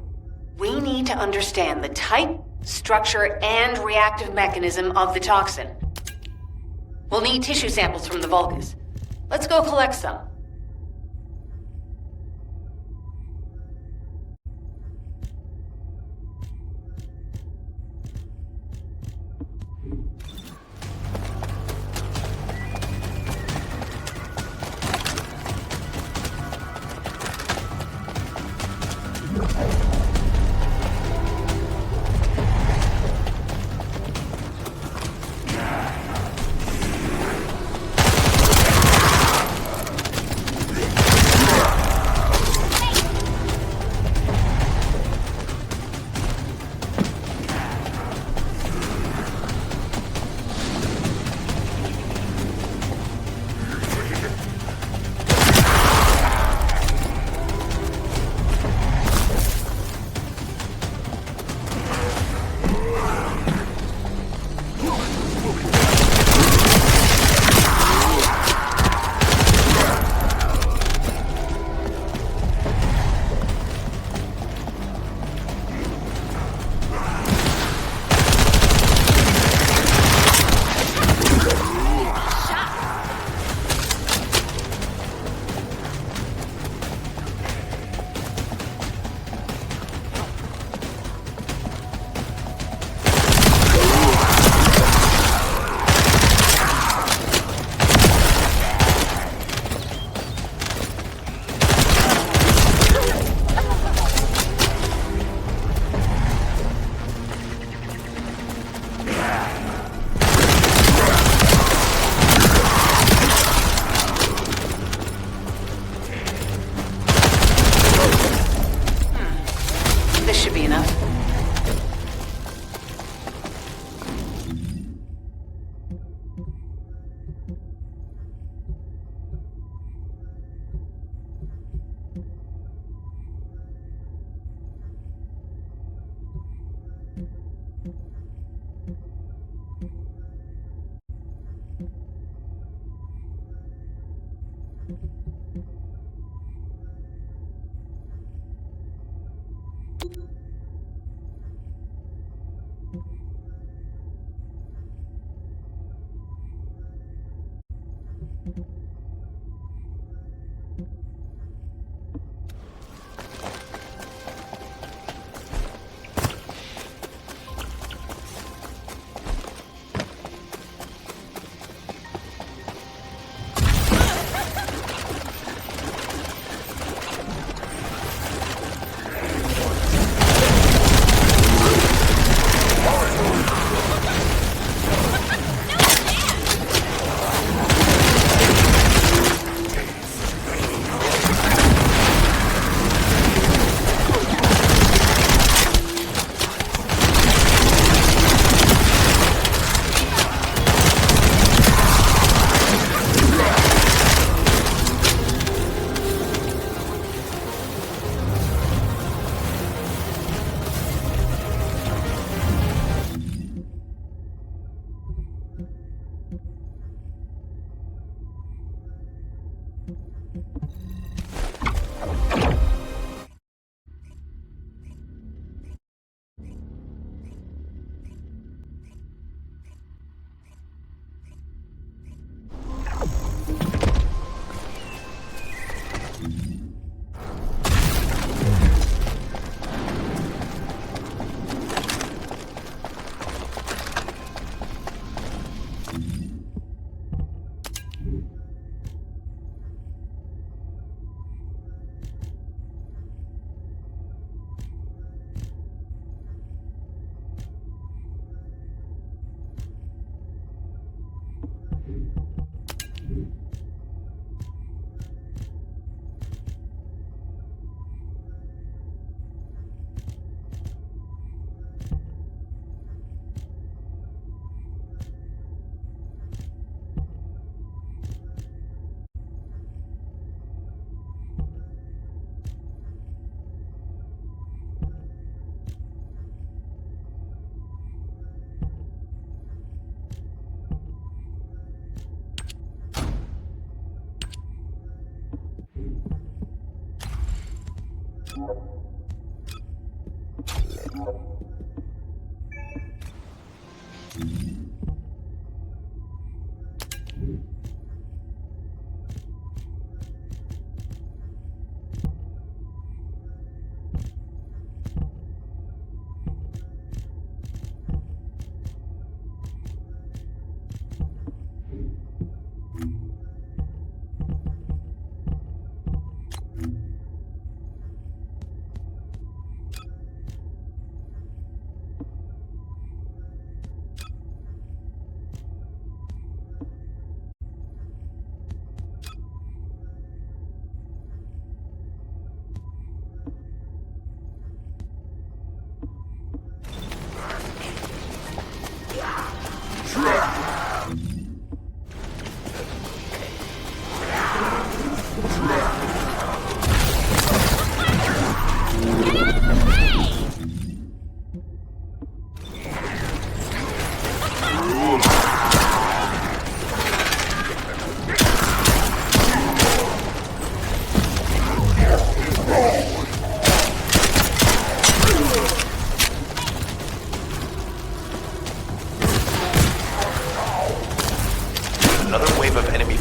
we need to understand the type, structure, and reactive mechanism of the toxin. We'll need tissue samples from the Vulgus. Let's go collect some.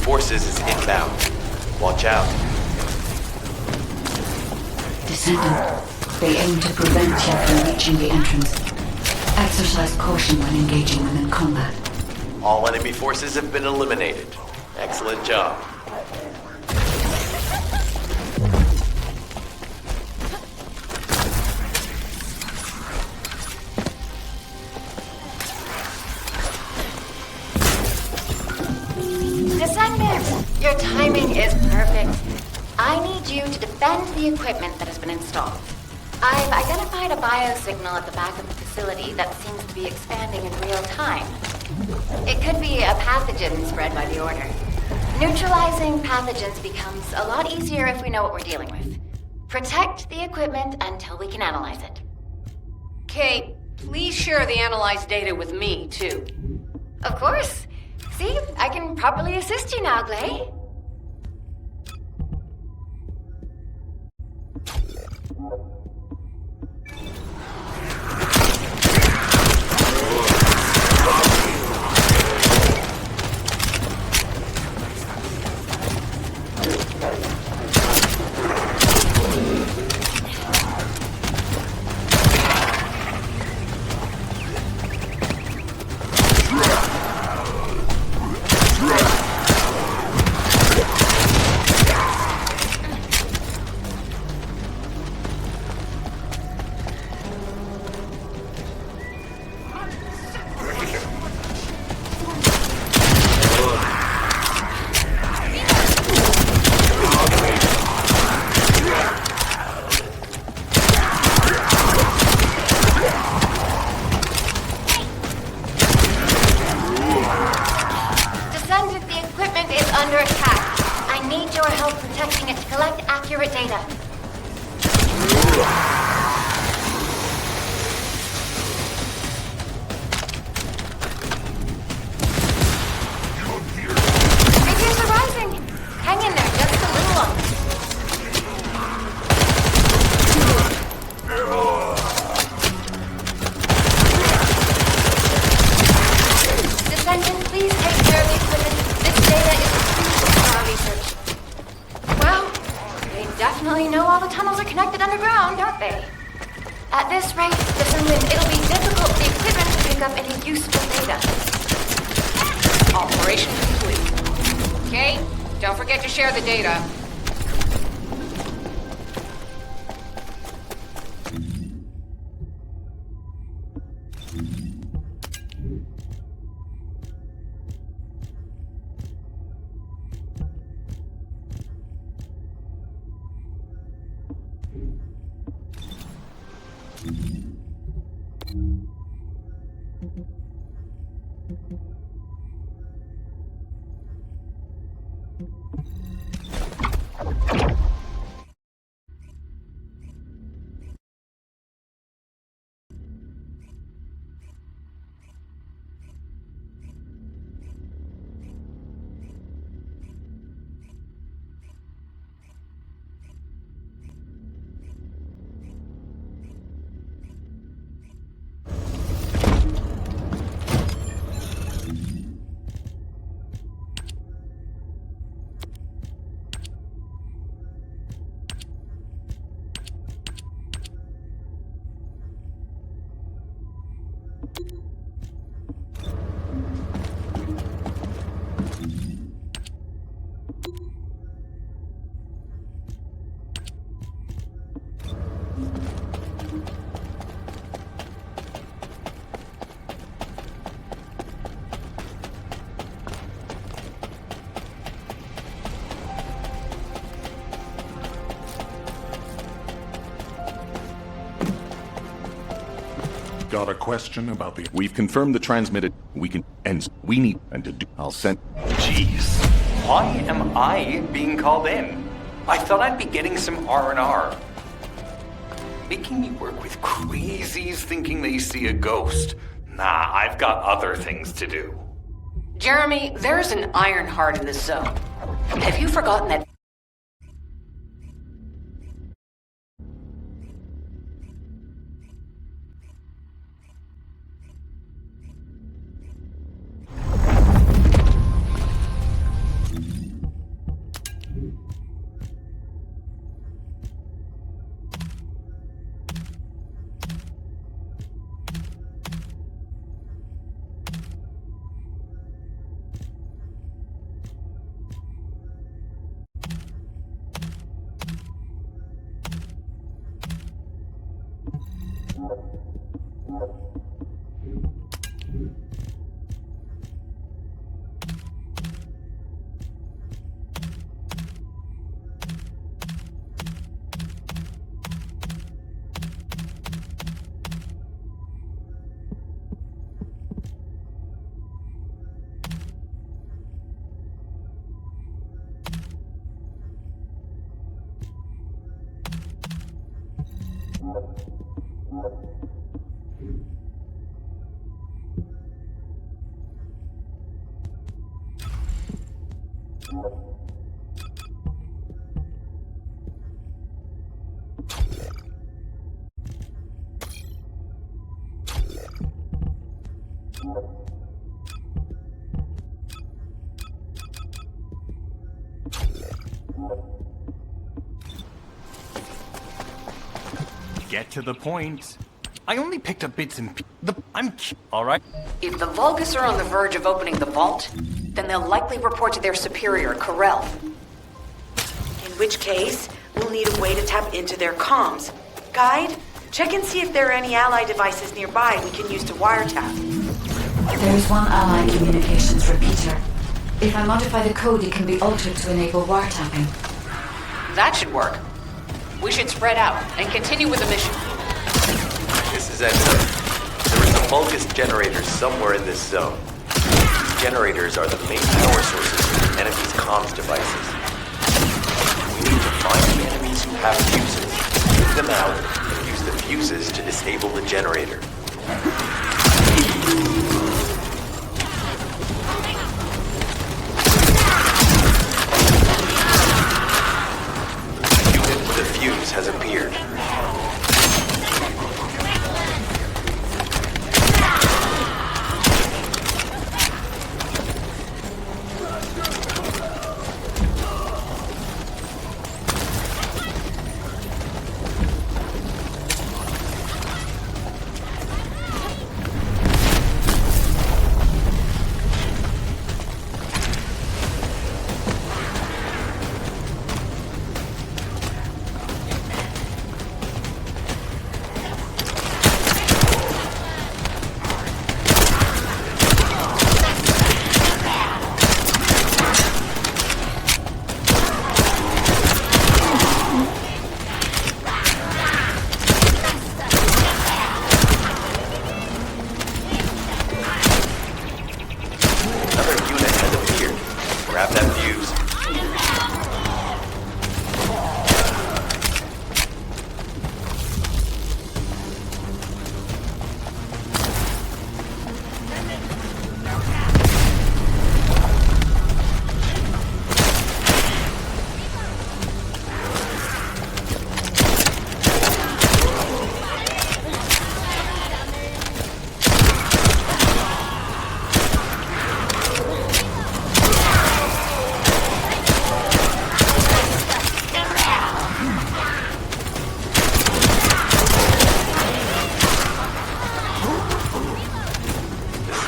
forces is inbound. Watch out. Descendant. They aim to prevent you from reaching the entrance. Exercise caution when engaging them in combat. All enemy forces have been eliminated. Excellent job. Descendant, your timing is perfect. I need you to defend the equipment that has been installed. I've identified a biosignal at the back of the facility that seems to be expanding in real time. It could be a pathogen spread by the Order. Neutralizing pathogens becomes a lot easier if we know what we're dealing with. Protect the equipment until we can analyze it. Kate, please share the analyzed data with me, too. Of course. See, I can properly assist you now, Glay. under attack. I need your help protecting it to collect accurate data. Reviews are rising. Hang in there just a little longer. Descendant, please take care of the equipment. This data is crucial for our research. Well, they definitely know all the tunnels are connected underground, don't they? At this rate, Descendant, it'll be difficult for the equipment to pick up any useful data. Operation complete. Okay, don't forget to share the data. Got a question about the... We've confirmed the transmitted. We can... And we need... And to do... I'll send... Jeez. Why am I being called in? I thought I'd be getting some R&R. Making me work with crazies thinking they see a ghost. Nah, I've got other things to do. Jeremy, there's an iron heart in this zone. Have you forgotten that? Get to the point. I only picked up bits and all right? If the Vulgus are on the verge of opening the vault, then they'll likely report to their superior, Corel. In which case, we'll need a way to tap into their comms. Guide, check and see if there are any ally devices nearby we can use to wiretap. There is one ally communications repeater. If I modify the code, it can be altered to enable wiretapping. That should work. We should spread out and continue with the mission. This is Enzo. There are some Vulgus generators somewhere in this zone. These generators are the main power sources for the enemies' comms devices. We need to find the enemies who have fuses, take them out, and use the fuses to disable the generator. A unit with a fuse has appeared. Grab that fuse.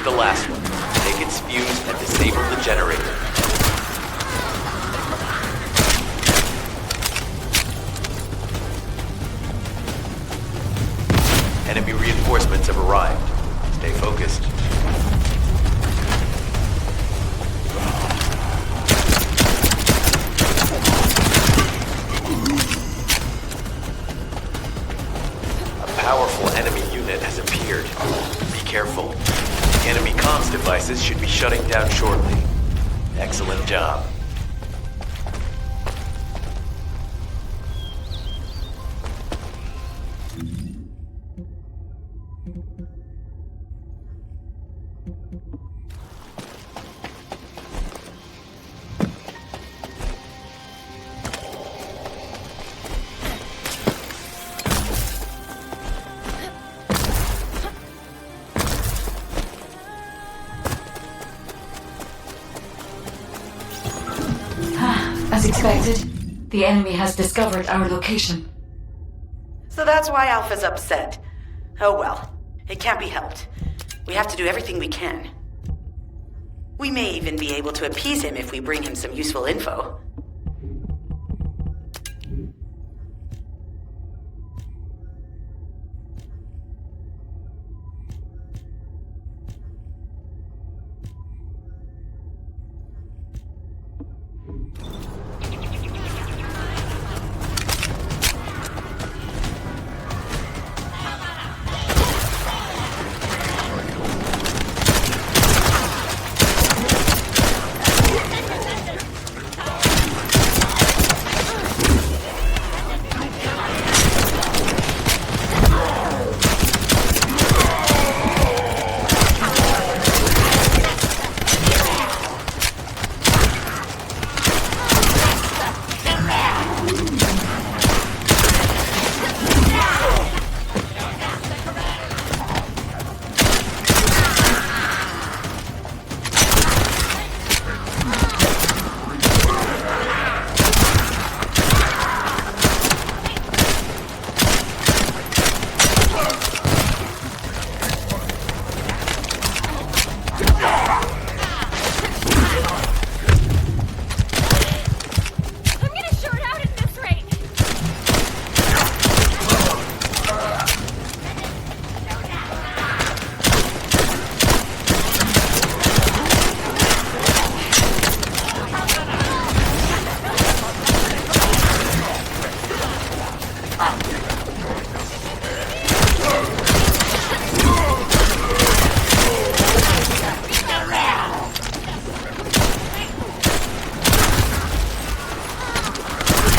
The last one. Take its fuse and disable the generator. Enemy reinforcements have arrived. Stay focused. A powerful enemy unit has appeared. Be careful. Enemy comms devices should be shutting down shortly. Excellent job. As expected, the enemy has discovered our location. So that's why Alpha's upset. Oh well, it can't be helped. We have to do everything we can. We may even be able to appease him if we bring him some useful info.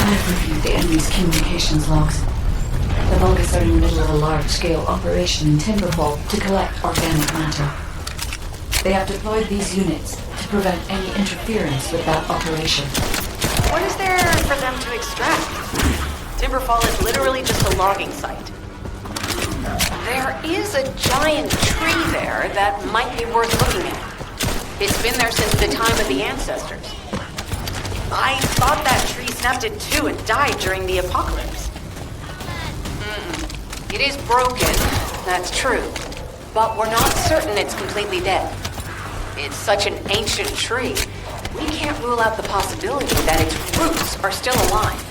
I've reviewed the enemy's communications logs. The Vulgus are in the middle of a large-scale operation in Timberfall to collect organic matter. They have deployed these units to prevent any interference with that operation. What is there for them to extract? Timberfall is literally just a logging site. There is a giant tree there that might be worth looking at. It's been there since the time of the ancestors. I thought that tree snapped in two and died during the apocalypse. It is broken, that's true. But we're not certain it's completely dead. It's such an ancient tree, we can't rule out the possibility that its roots are still alive.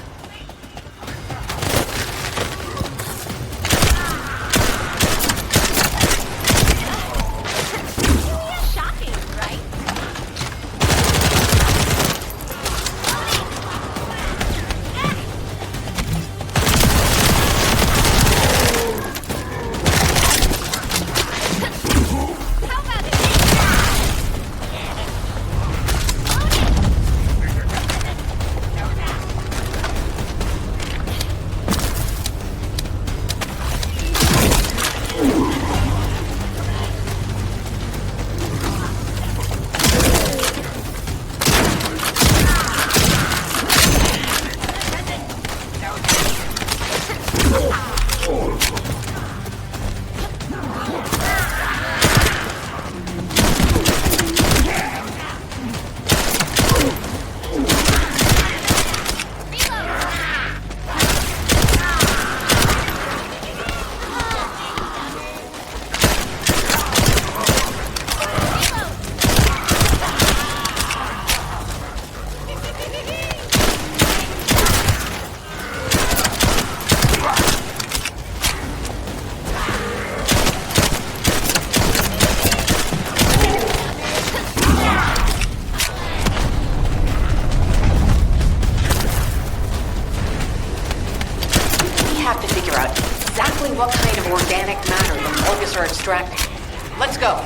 What kind of organic matter the Vulgus are extracting. Let's go.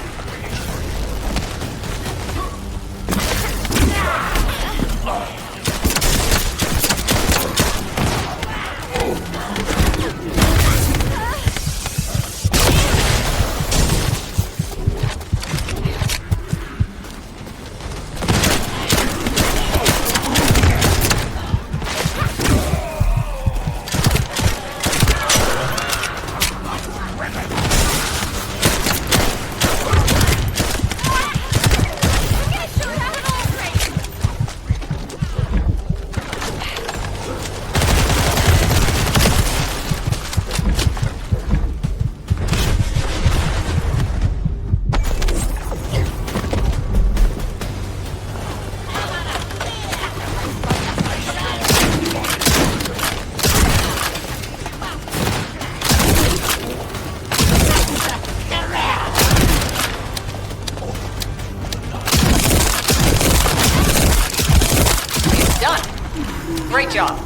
Great job.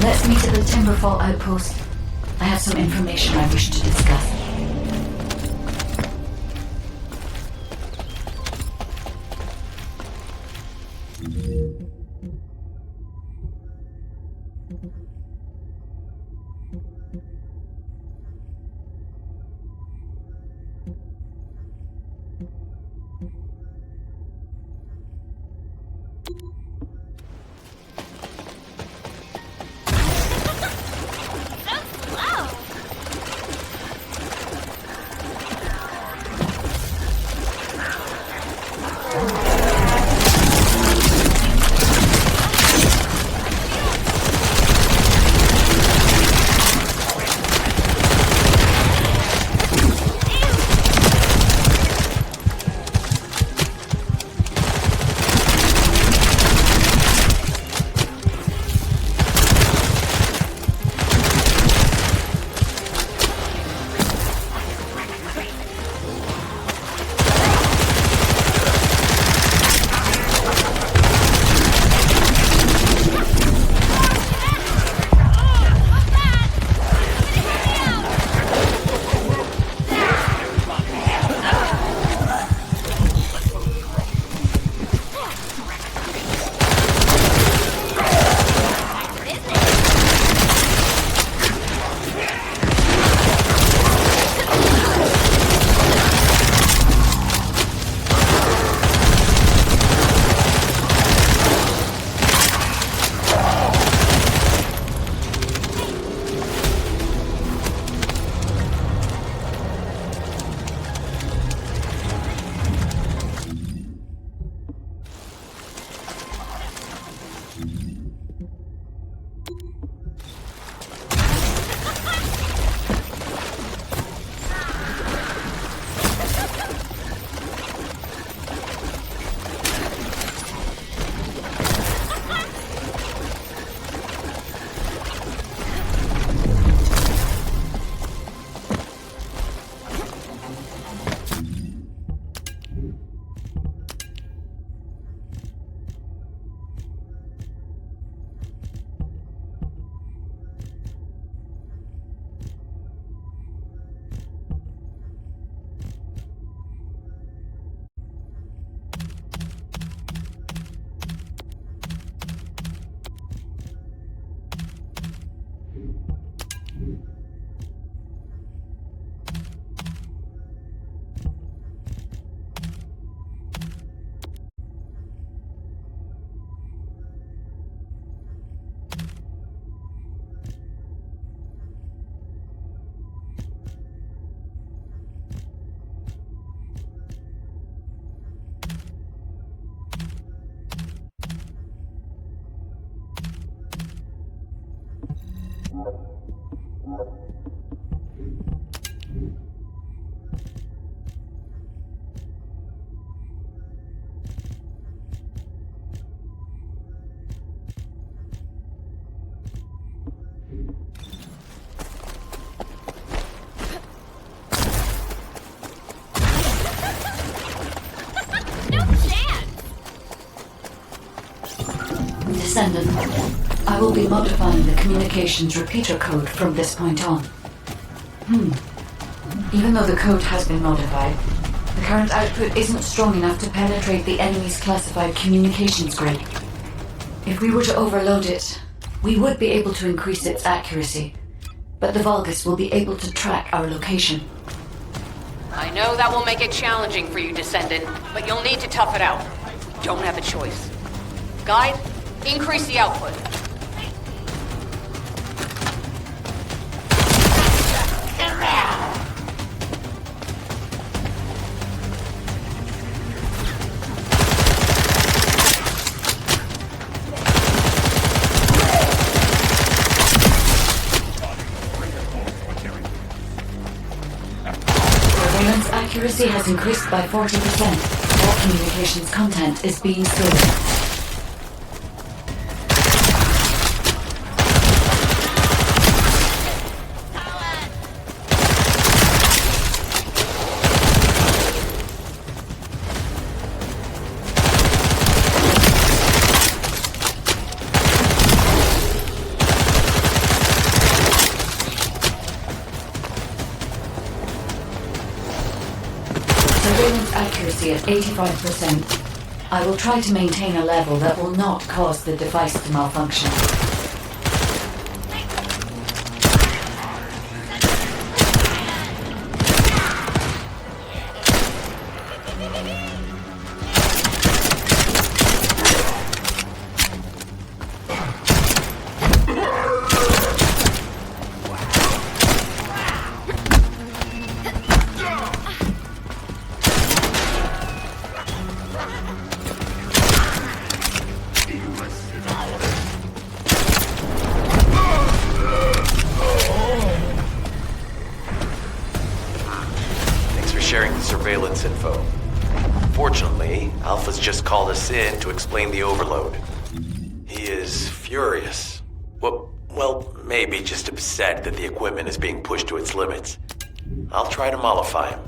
Let's meet at the Timberfall outpost. I have some information I wish to discuss. Descendant, I will be modifying the communications repeater code from this point on. Even though the code has been modified, the current output isn't strong enough to penetrate the enemy's classified communications grid. If we were to overload it, we would be able to increase its accuracy, but the Vulgus will be able to track our location. I know that will make it challenging for you, Descendant, but you'll need to tough it out. You don't have a choice. Guide, increase the output. Surveillance accuracy has increased by 40%. All communications content is being stored. Surveillance accuracy at 85%. I will try to maintain a level that will not cause the device to malfunction. Sharing the surveillance info. Fortunately, Alpha's just called us in to explain the overload. He is furious. Well, maybe just upset that the equipment is being pushed to its limits. I'll try to mollify him.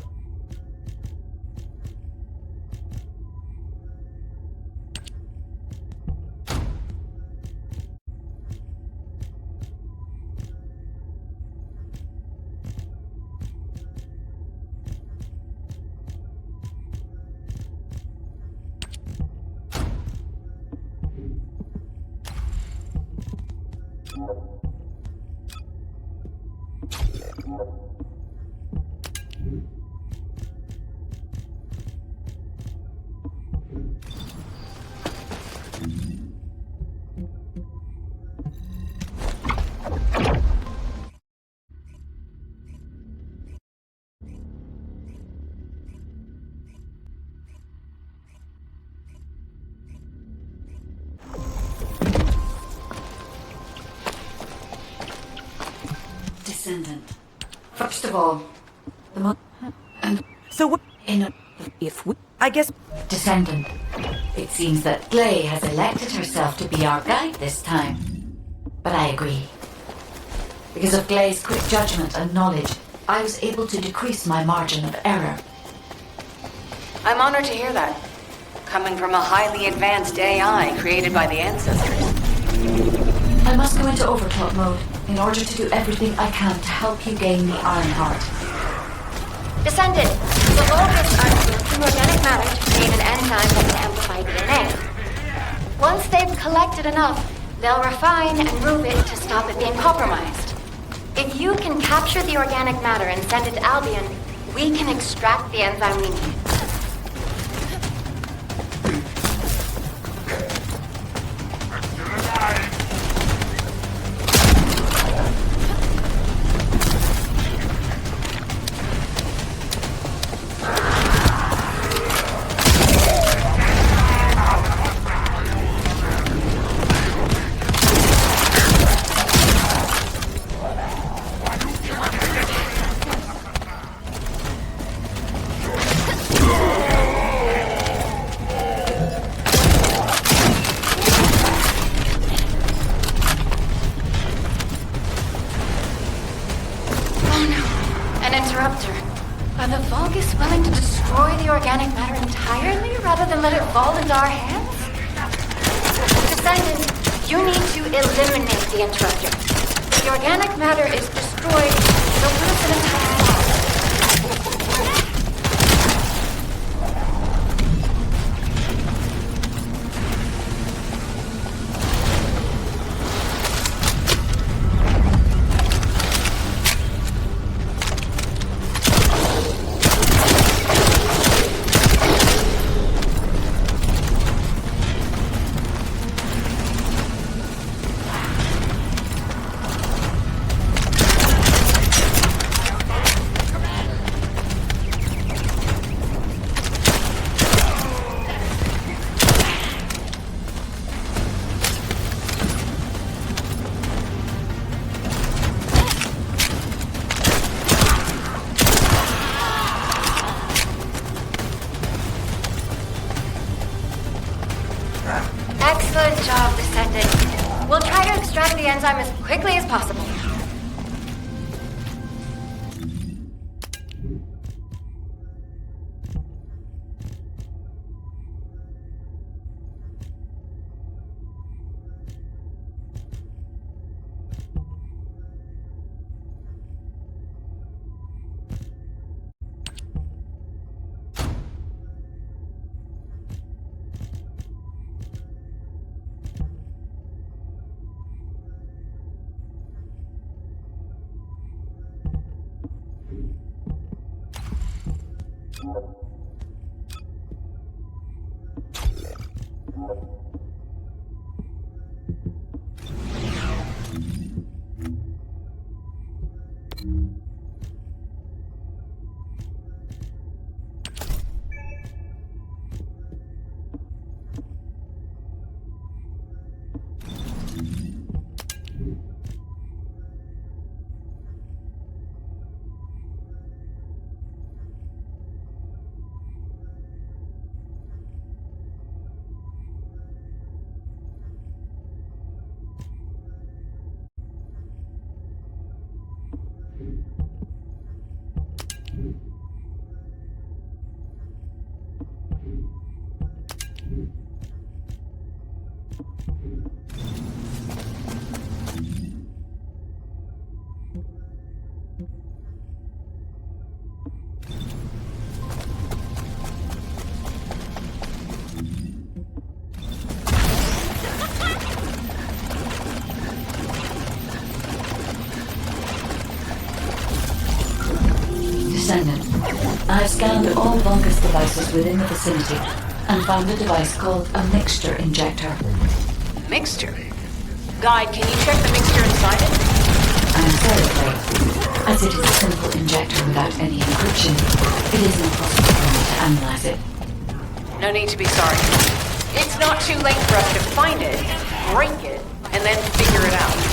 Descendant. First of all, So what? If we... I guess... Descendant. It seems that Glay has elected herself to be our guide this time. But I agree. Because of Glay's quick judgment and knowledge, I was able to decrease my margin of error. I'm honored to hear that. Coming from a highly advanced AI created by the ancestors. I must go into overclock mode in order to do everything I can to help you gain the Iron Heart. Descendant, the Vulgus are using organic matter to create an enzyme that can amplify DNA. Once they've collected enough, they'll refine and move it to stop it being compromised. If you can capture the organic matter and send it to Albion, we can extract the enzyme we need. destroy the organic matter entirely rather than let it fall into our hands? Descendant, you need to eliminate the interruptor. If the organic matter is destroyed, the president will fall. Excellent job, Descendant. We'll try to extract the enzyme as quickly as possible. Descendant, I've scanned all Vulgus devices within the vicinity and found a device called a mixture injector. Mixture? Guide, can you check the mixture inside it? I'm sorry, Clay. As it is a simple injector without any encryption, it is impossible for me to analyze it. No need to be sorry. It's not too late for us to find it, break it, and then figure it out.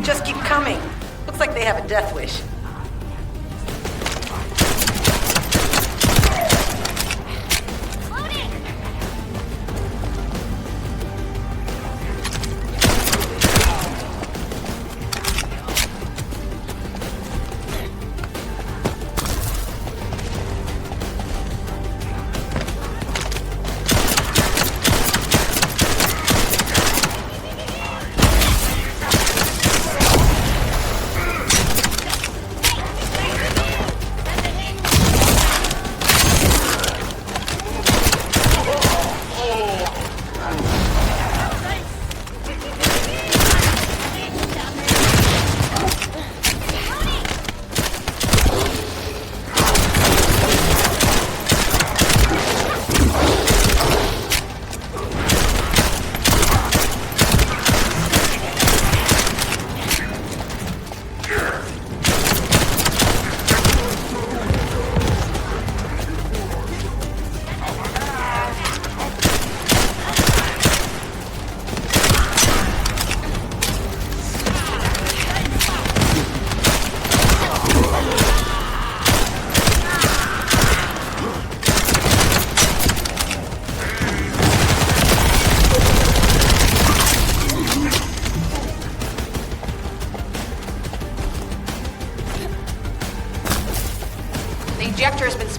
Just keep coming. Looks like they have a death wish.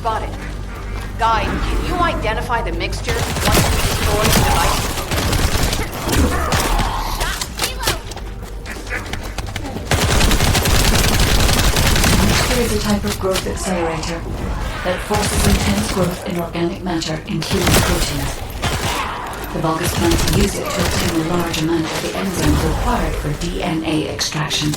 spotted. Guide, can you identify the mixture once we destroy the device? Mixture is a type of growth accelerator that forces intense growth in organic matter, including proteins. The Vulgus plan to use it to obtain a large amount of the enzymes required for DNA extraction.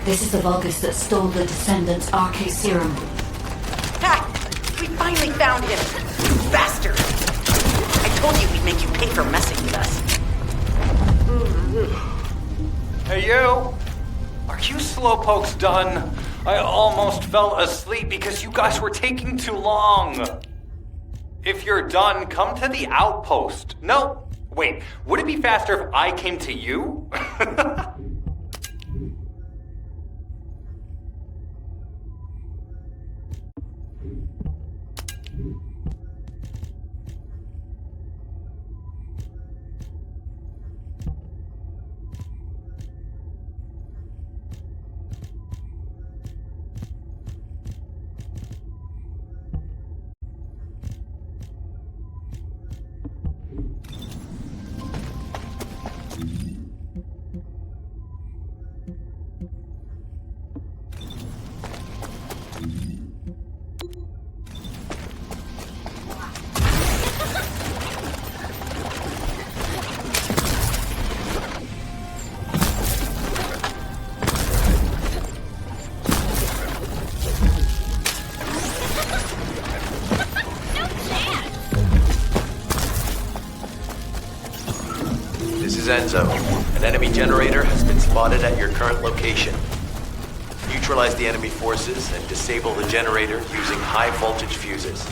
This is the Vulgus that stole the Descendant's RK serum. Ha! We finally found him! Bastard! I told you we'd make you pay for messing with us. Hey, you! Are you slowpokes done? I almost fell asleep because you guys were taking too long. If you're done, come to the outpost. No, wait, would it be faster if I came to you? Enzo. An enemy generator has been spotted at your current location. Neutralize the enemy forces and disable the generator using high voltage fuses.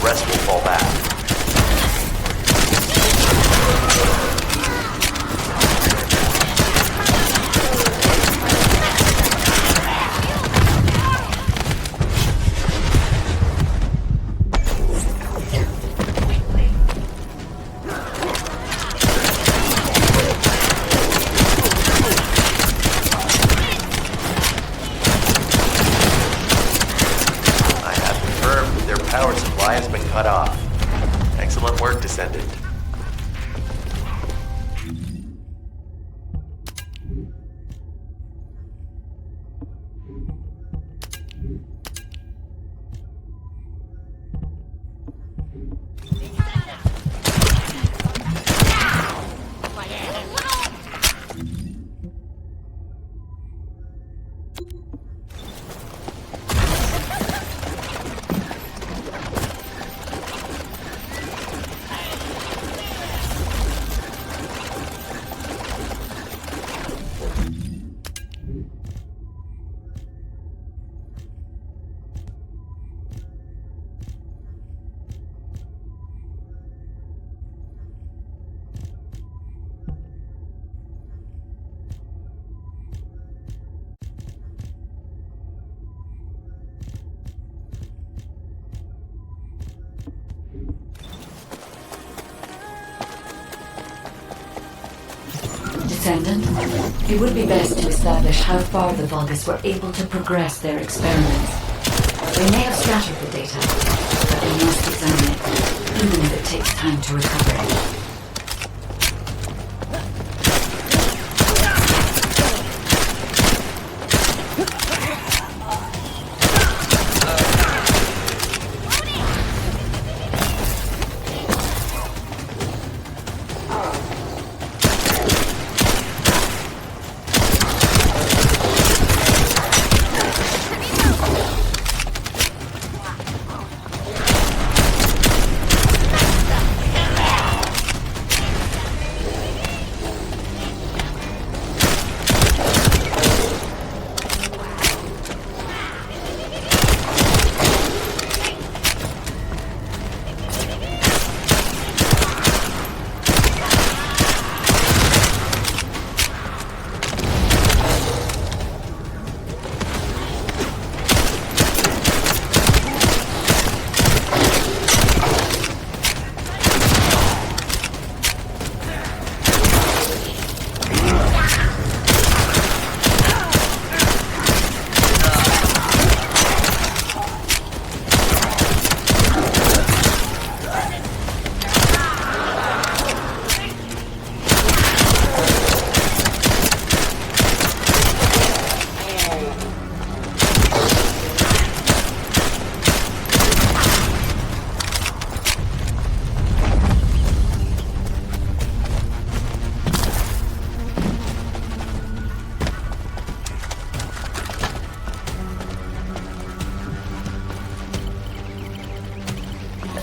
rest will fall back. Power supply has been cut off. Excellent work, Descendant. Descendant, it would be best to establish how far the Vulgus were able to progress their experiments. They may have scattered the data, but they must examine it, even if it takes time to recover it.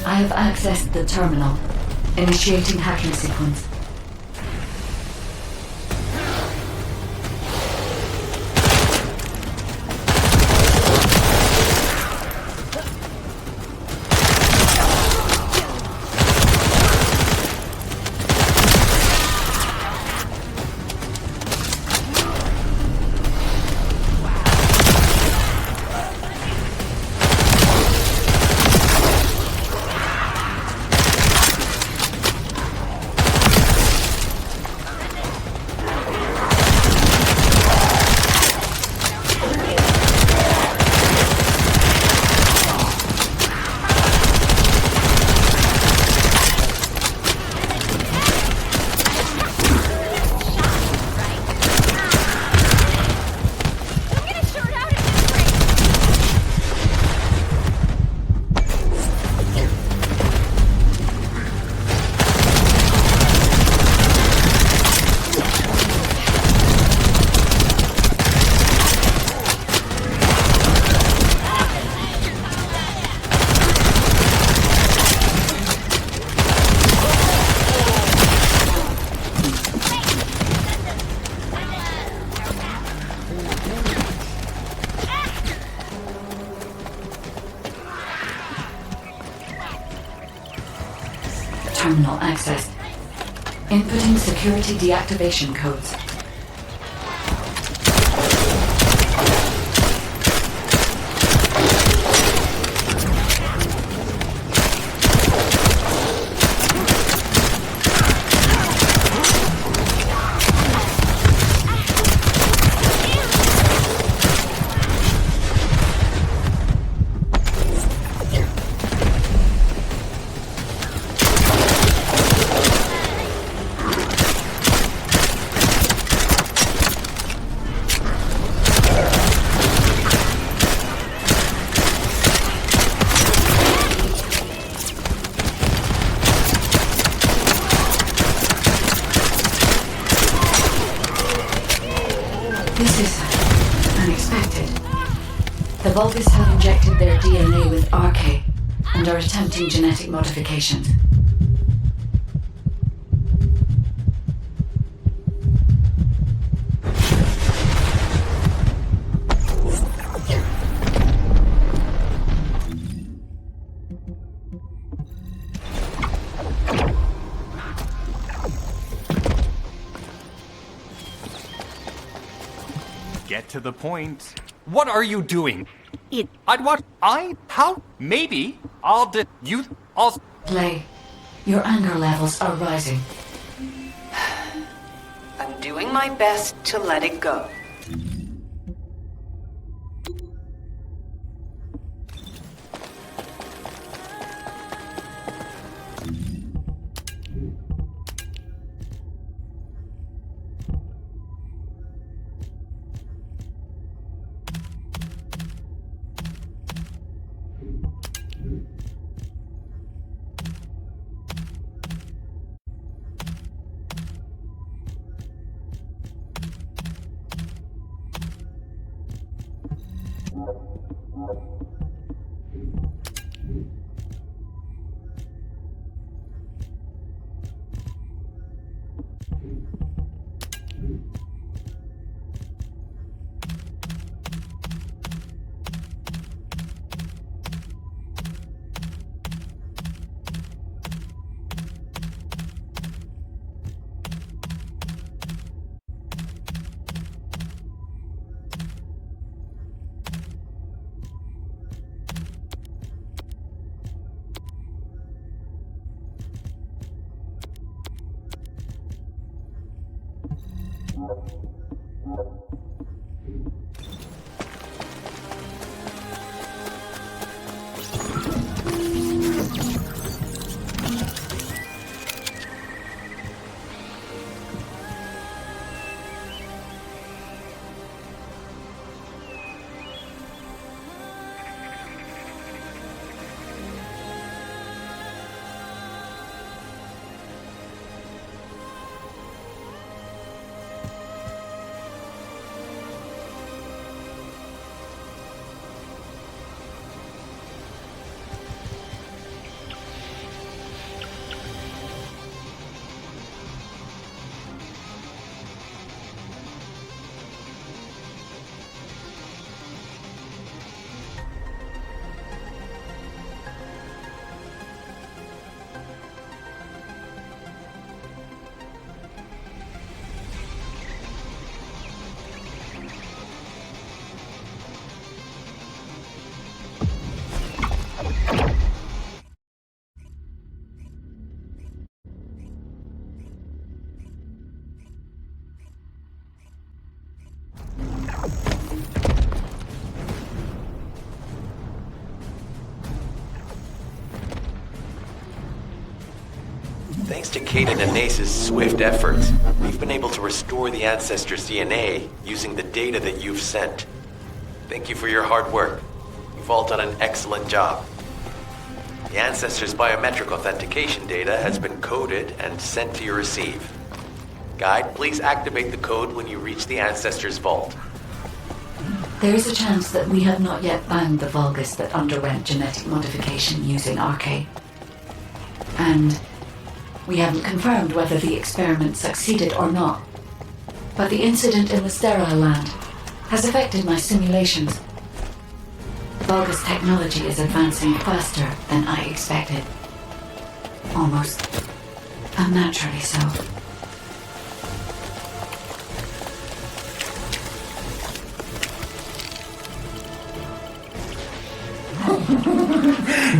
I have accessed the terminal. Initiating hacking sequence. terminal accessed. Inputting security deactivation codes. This is unexpected. The Vulgus have injected their DNA with RK and are attempting genetic modifications. Get to the point. What are you doing? How? Maybe. I'll... Lay, your anger levels are rising. I'm doing my best to let it go. Thanks to Kaden and Nace's swift efforts, we've been able to restore the Ancestors' DNA using the data that you've sent. Thank you for your hard work. You've all done an excellent job. The Ancestors' biometric authentication data has been coded and sent to your receive. Guide, please activate the code when you reach the Ancestors' vault. There is a chance that we have not yet found the Vulgus that underwent genetic modification using RK. And we haven't confirmed whether the experiment succeeded or not. But the incident in the sterile land has affected my simulations. Vulgus technology is advancing faster than I expected. Almost Unnaturally so.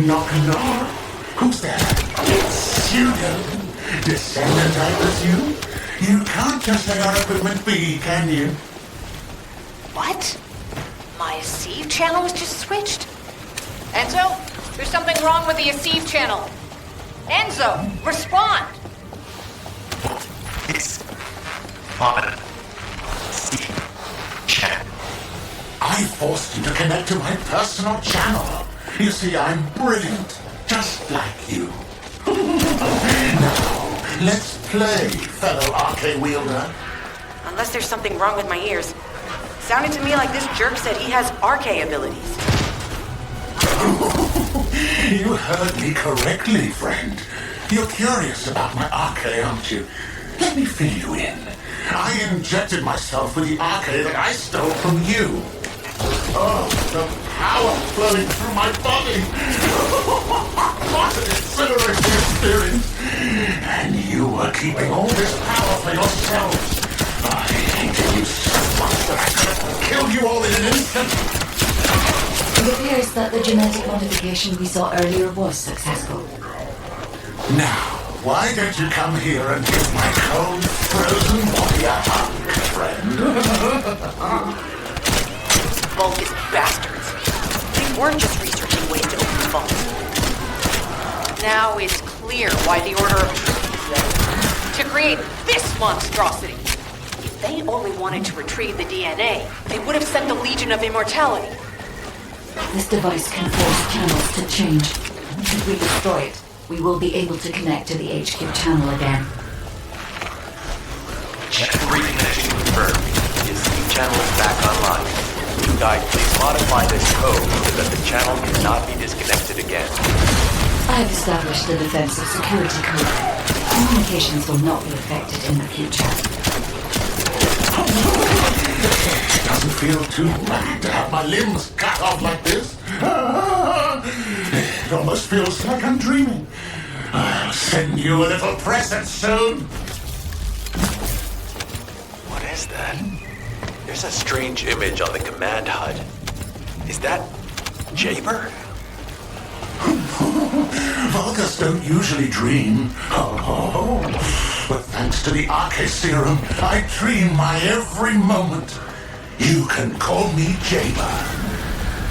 Knock, knock. Who's there? It's Pseudo. Descendant, I presume? You can't just let our equipment be, can you? What? My Aceve channel was just switched? Enzo, there's something wrong with the Aceve channel. Enzo, respond! It's on channel. I forced you to connect to my personal channel. You see, I'm brilliant, just like you. Now, let's play, fellow RK wielder. Unless there's something wrong with my ears. Sounded to me like this jerk said he has RK abilities. You heard me correctly, friend. You're curious about my RK, aren't you? Let me fill you in. I injected myself with the RK that I stole from you. Oh, the power flowing through my body. What an exhilarating experience. And you were keeping all this power for yourselves. I hated you so much that I could have killed you all in an instant. It appears that the genetic modification we saw earlier was successful. Now, why don't you come here and give my cold, frozen body a hug, friend? Vulgus bastards. They weren't just researching ways to open the vault. Now it's clear why the Order of Truth is there. To create this monstrosity. If they only wanted to retrieve the DNA, they would have sent the Legion of Immortality. This device can force channels to change. If we destroy it, we will be able to connect to the HQ channel again. Reconnection confirmed. The Aceve channel is back online. Guide, please modify this code so that the channel cannot be disconnected again. I have established a defensive security code. Communications will not be affected in the future. It doesn't feel too bad to have my limbs cut off like this. It almost feels like I'm dreaming. I'll send you a little present soon. What is that? There's a strange image on the command HUD. Is that Jaber? Vulgus don't usually dream. Oh, but thanks to the RK serum, I dream my every moment. You can call me Jaber.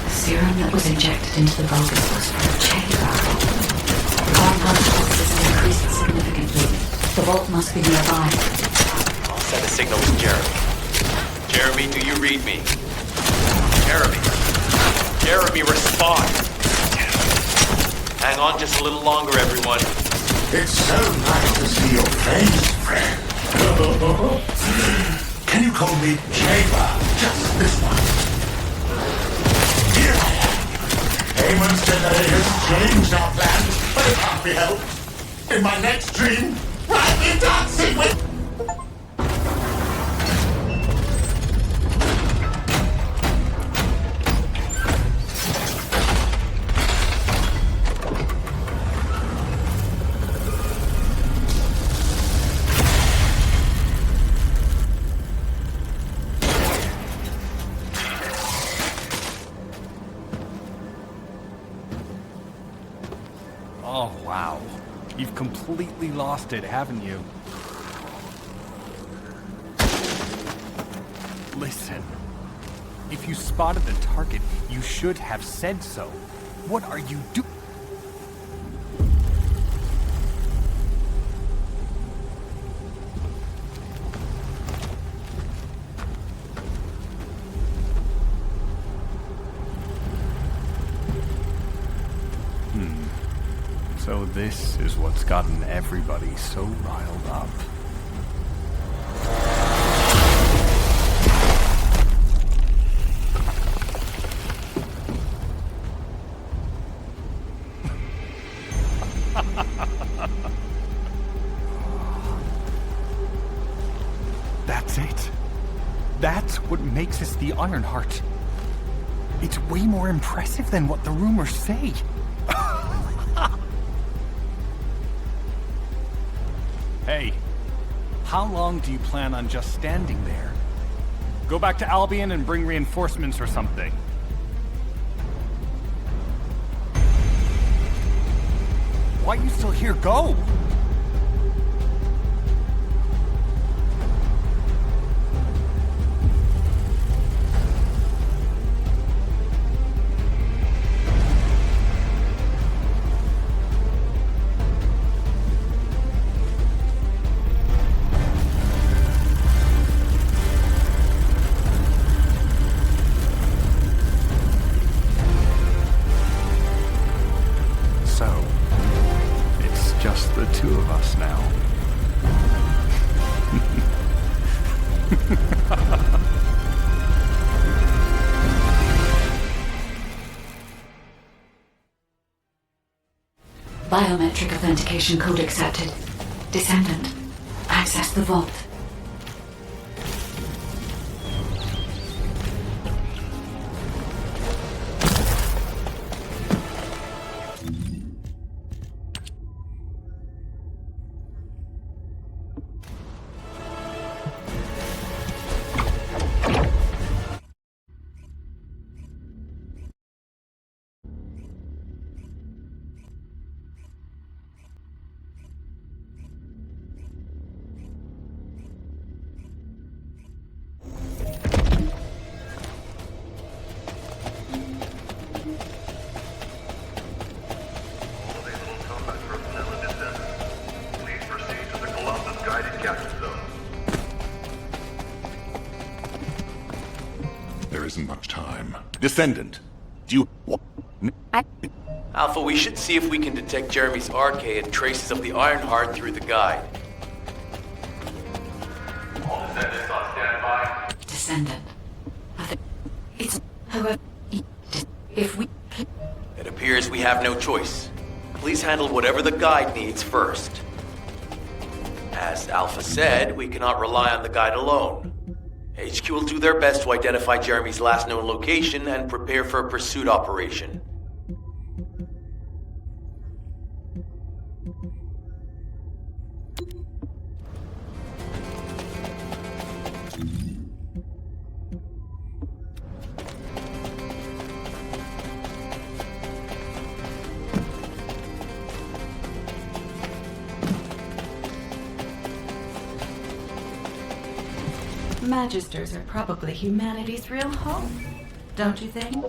The serum that was injected into the Vulgus was from Jaber. Our heart pulse has increased significantly. The vault must be nearby. I'll send a signal to Jeremy. Jeremy, do you read me? Jeremy! Jeremy, respond! Hang on just a little longer, everyone. It's so nice to see your face, friend. Can you call me Jaber? Just this once. Here I am. Eamon's delay has changed our plans, but it can't be helped. In my next dream, I'll be dancing with... Oh, wow. You've completely lost it, haven't you? Listen. If you spotted the target, you should have said so. What are you doing? So this is what's gotten everybody so riled up. That's it. That's what makes us the Ironheart. It's way more impressive than what the rumors say. Hey, how long do you plan on just standing there? Go back to Albion and bring reinforcements or something. Why are you still here? Go! Biometric authentication code accepted. Descendant, access the vault. There isn't much time. Descendant, do you... Alpha, we should see if we can detect Jeremy's RK and traces of the Ironheart through the guide. All Descendants on standby. Descendant. It's... However... If we... It appears we have no choice. Please handle whatever the guide needs first. As Alpha said, we cannot rely on the guide alone. HQ will do their best to identify Jeremy's last known location and prepare for a pursuit operation. Magisters are probably humanity's real home, don't you think?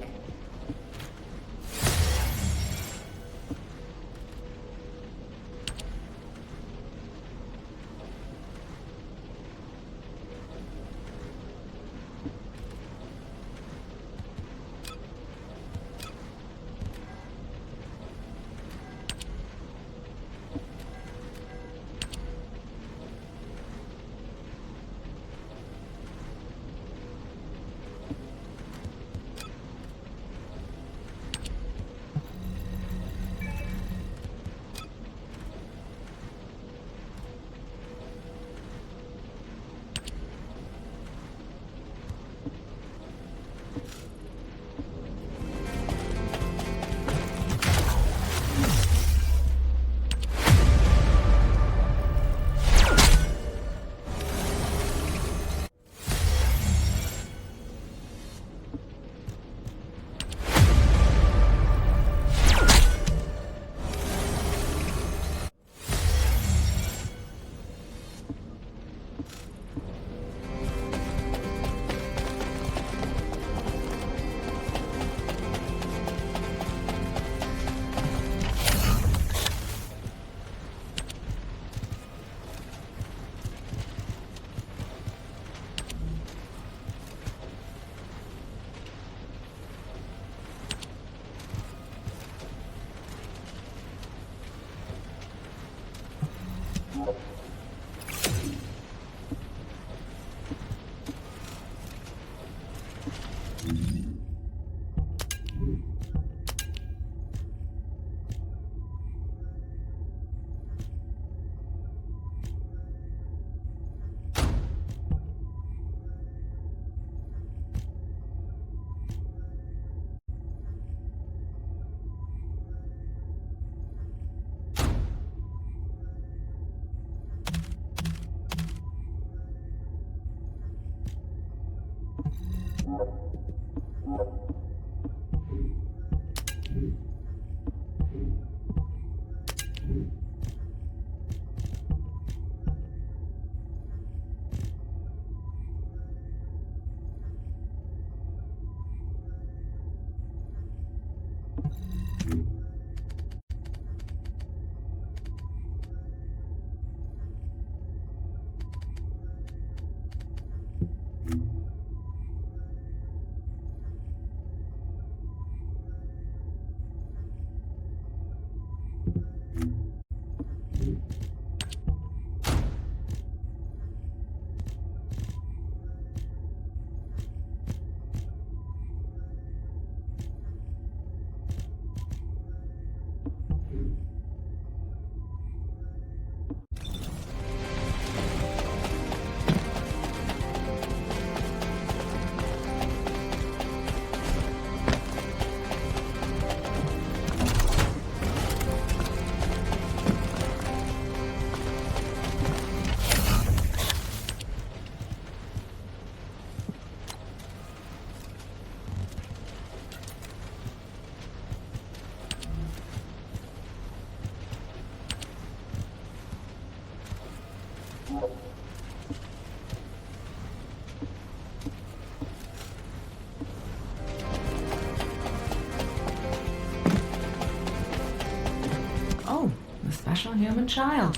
special human child.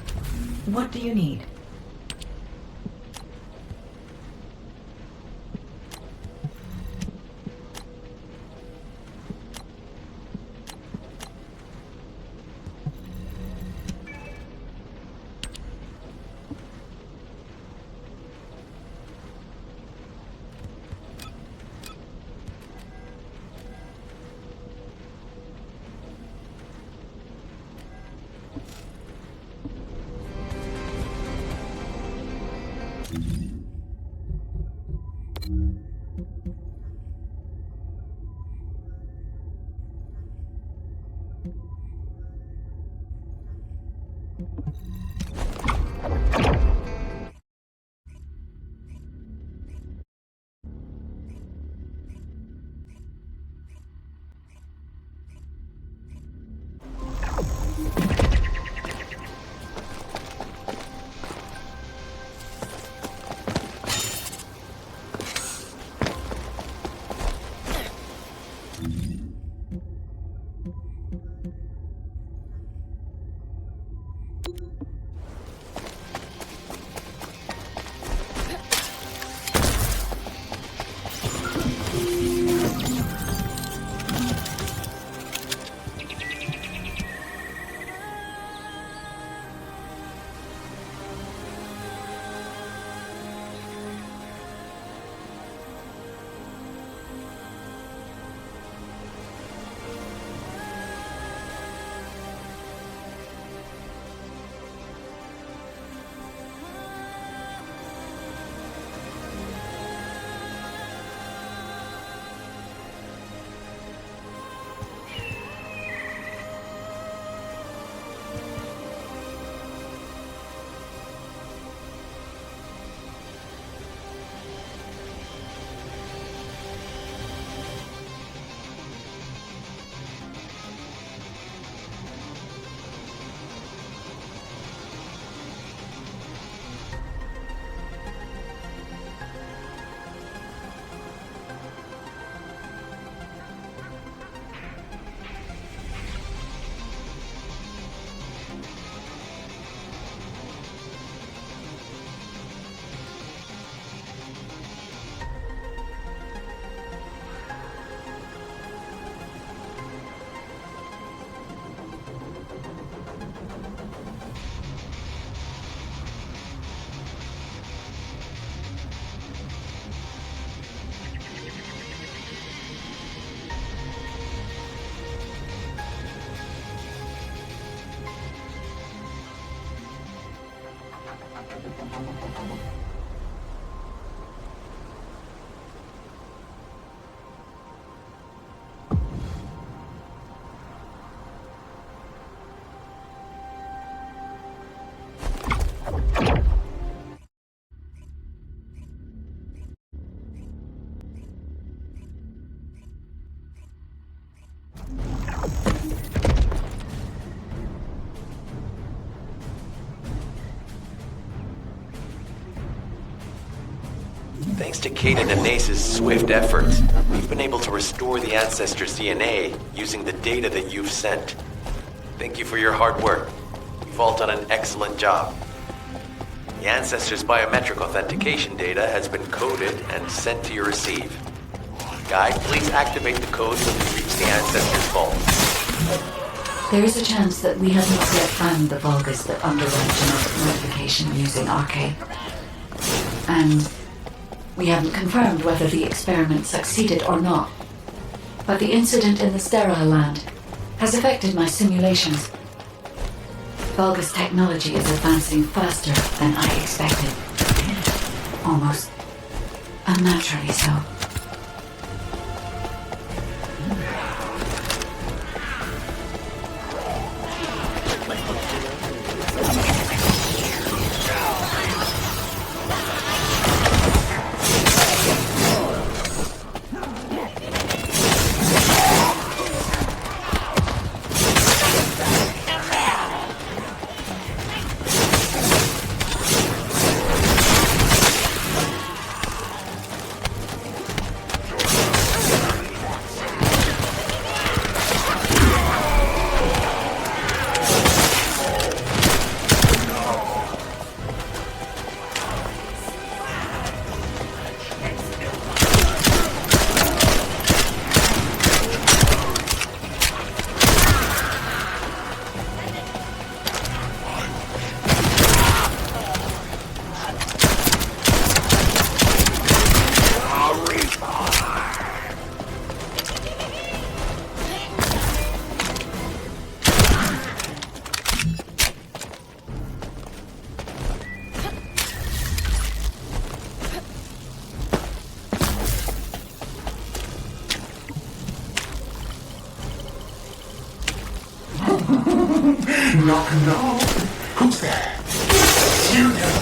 What do you need? Thanks to Kaden and Nace's swift efforts, we've been able to restore the Ancestors' DNA using the data that you've sent. Thank you for your hard work. You've all done an excellent job. The Ancestors' biometric authentication data has been coded and sent to your receive. Guy, please activate the code when you reach the Ancestors' vault. There is a chance that we have not yet found the Vulgus that underwent genetic modification using RK. And we haven't confirmed whether the experiment succeeded or not. But the incident in the sterile land has affected my simulations. Vulgus technology is advancing faster than I expected. Almost unnaturally so. Knock, knock. Who's there? You know.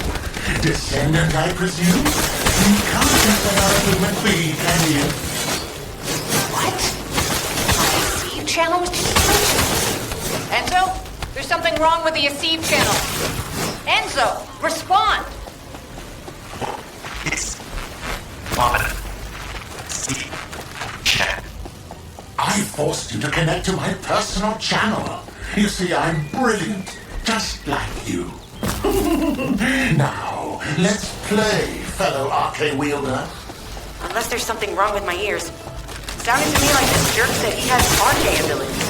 Descendant, I presume? You can't get that argument be, can you? What? My receive channel was just... Enzo, there's something wrong with the receive channel. Enzo, respond! It's... Monitor. See? Chat. I forced you to connect to my personal channel. You see, I'm brilliant, just like you. Now, let's play, fellow RK wielder. Unless there's something wrong with my ears. Sounded to me like this jerk said he has RK abilities.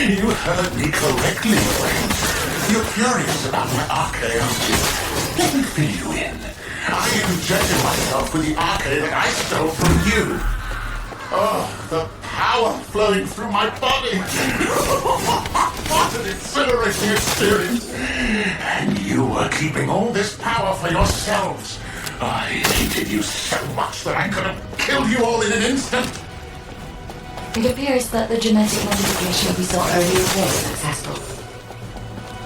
You heard me correctly, friend. You're curious about my arcade, aren't you? Let me fill you in. I injected myself with the arcade that I stole from you. Oh, the power flowing through my body. What an exhilarating experience. And you were keeping all this power for yourselves. I hated you so much that I could have killed you all in an instant. It appears that the genetic modification we saw earlier was successful.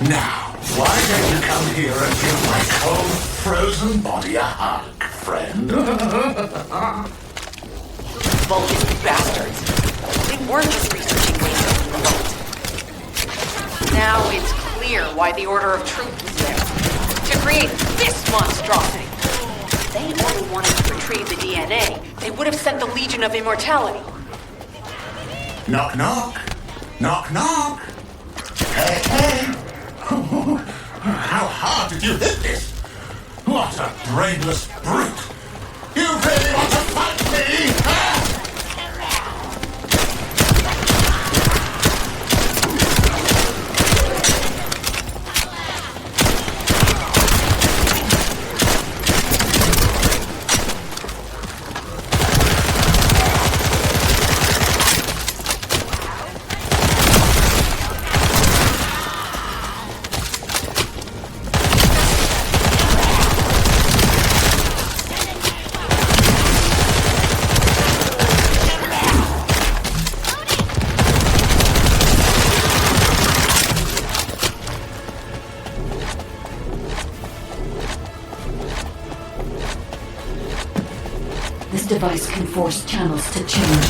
Now, why don't you come here and give my cold, frozen body a hug, friend? Vulcan bastards. They weren't just researching ways to revolt. Now it's clear why the Order of Truth was there. To create this monstrosity. If they only wanted to retrieve the DNA, they would have sent the Legion of Immortality. Knock, knock. Knock, knock. Hey, hey. How hard did you hit this? What a brainless brute. You really want to fight me? Huh? This device can force channels to change.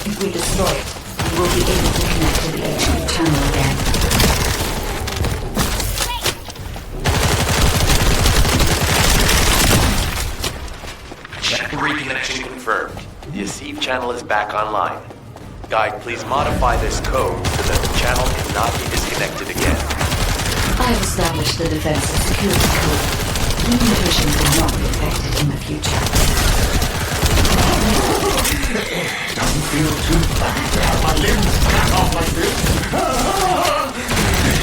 If we destroy it, we will be able to connect to the HQ channel again. Check reconnection confirmed. The Asif channel is back online. Guide, please modify this code so that the channel cannot be disconnected again. I have established the defensive security code. Communications will not be affected in the future. It doesn't feel too bad to have my limbs cut off like this.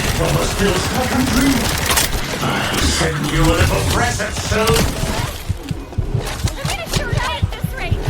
It almost feels like I'm dreaming. I'll send you a little present soon. You're gonna shoot out at this rate!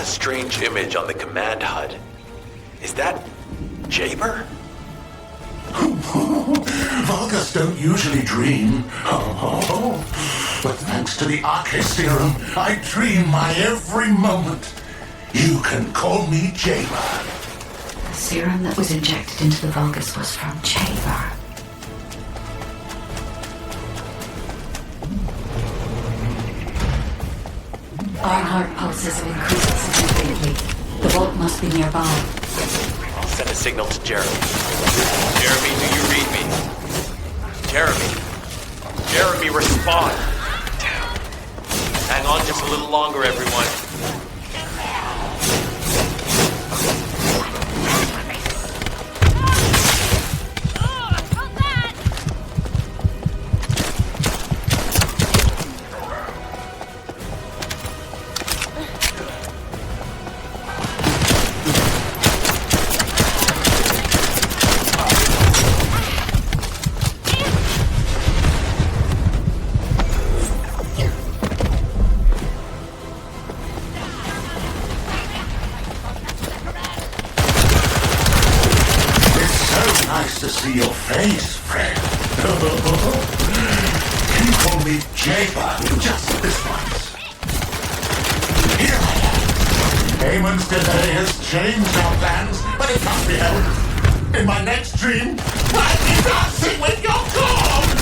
Strange image on the command HUD. Is that Jaber? Vulgars don't usually dream. But thanks to the Arche Serum, I dream my every moment. You can call me Jaber. The serum that was injected into the Vulgus was from Chamber. Ironheart pulses have increased significantly. The vault must be nearby. I'll send a signal to Jeremy. Jeremy, do you read me? Jeremy. Jeremy, respond. Hang on just a little longer, everyone. To see your face, friend. People meet Jaber just this once. Here I am. Haman's delay has changed our plans, but it can't be helped. In my next dream, I'll be dancing with your corn!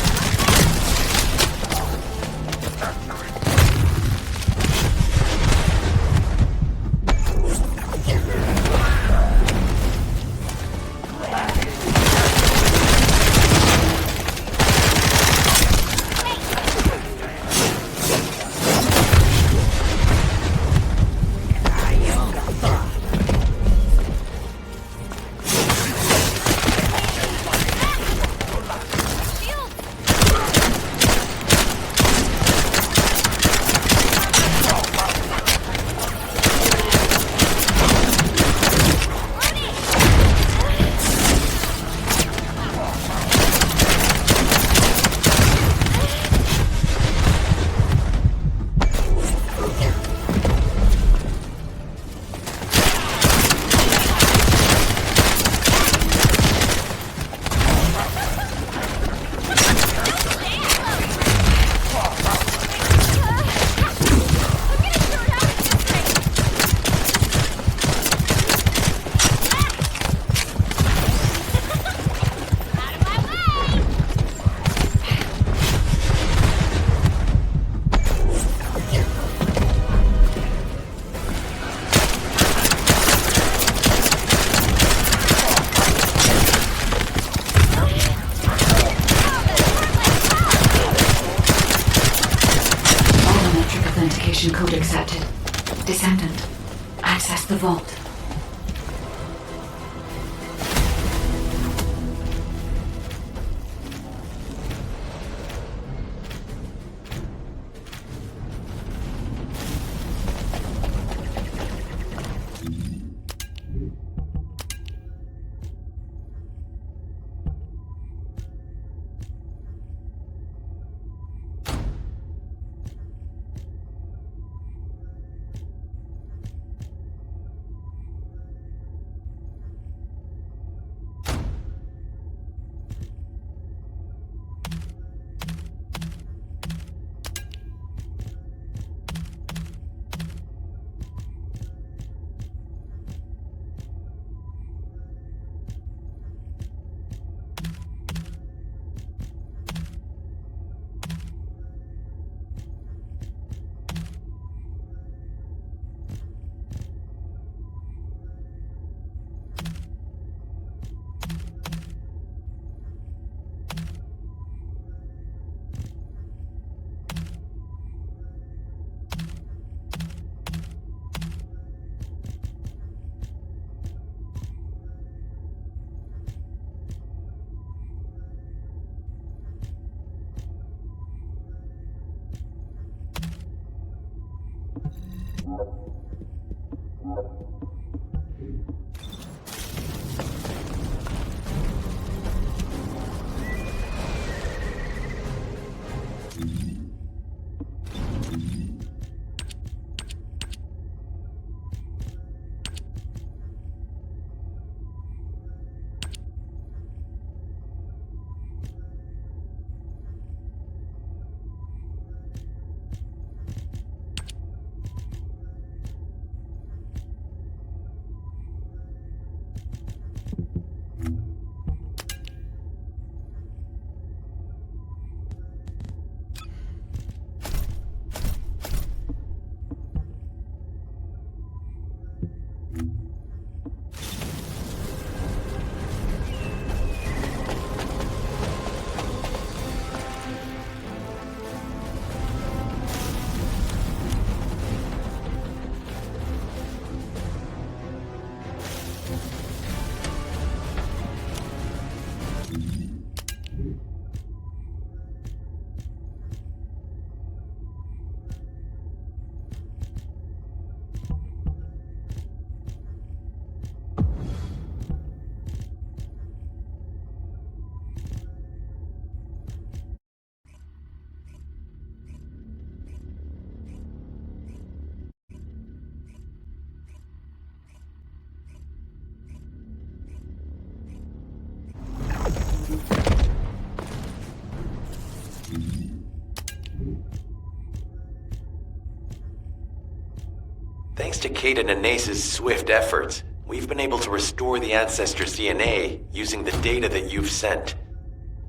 Thanks to Kaden and Nace's swift efforts, we've been able to restore the Ancestors' DNA using the data that you've sent.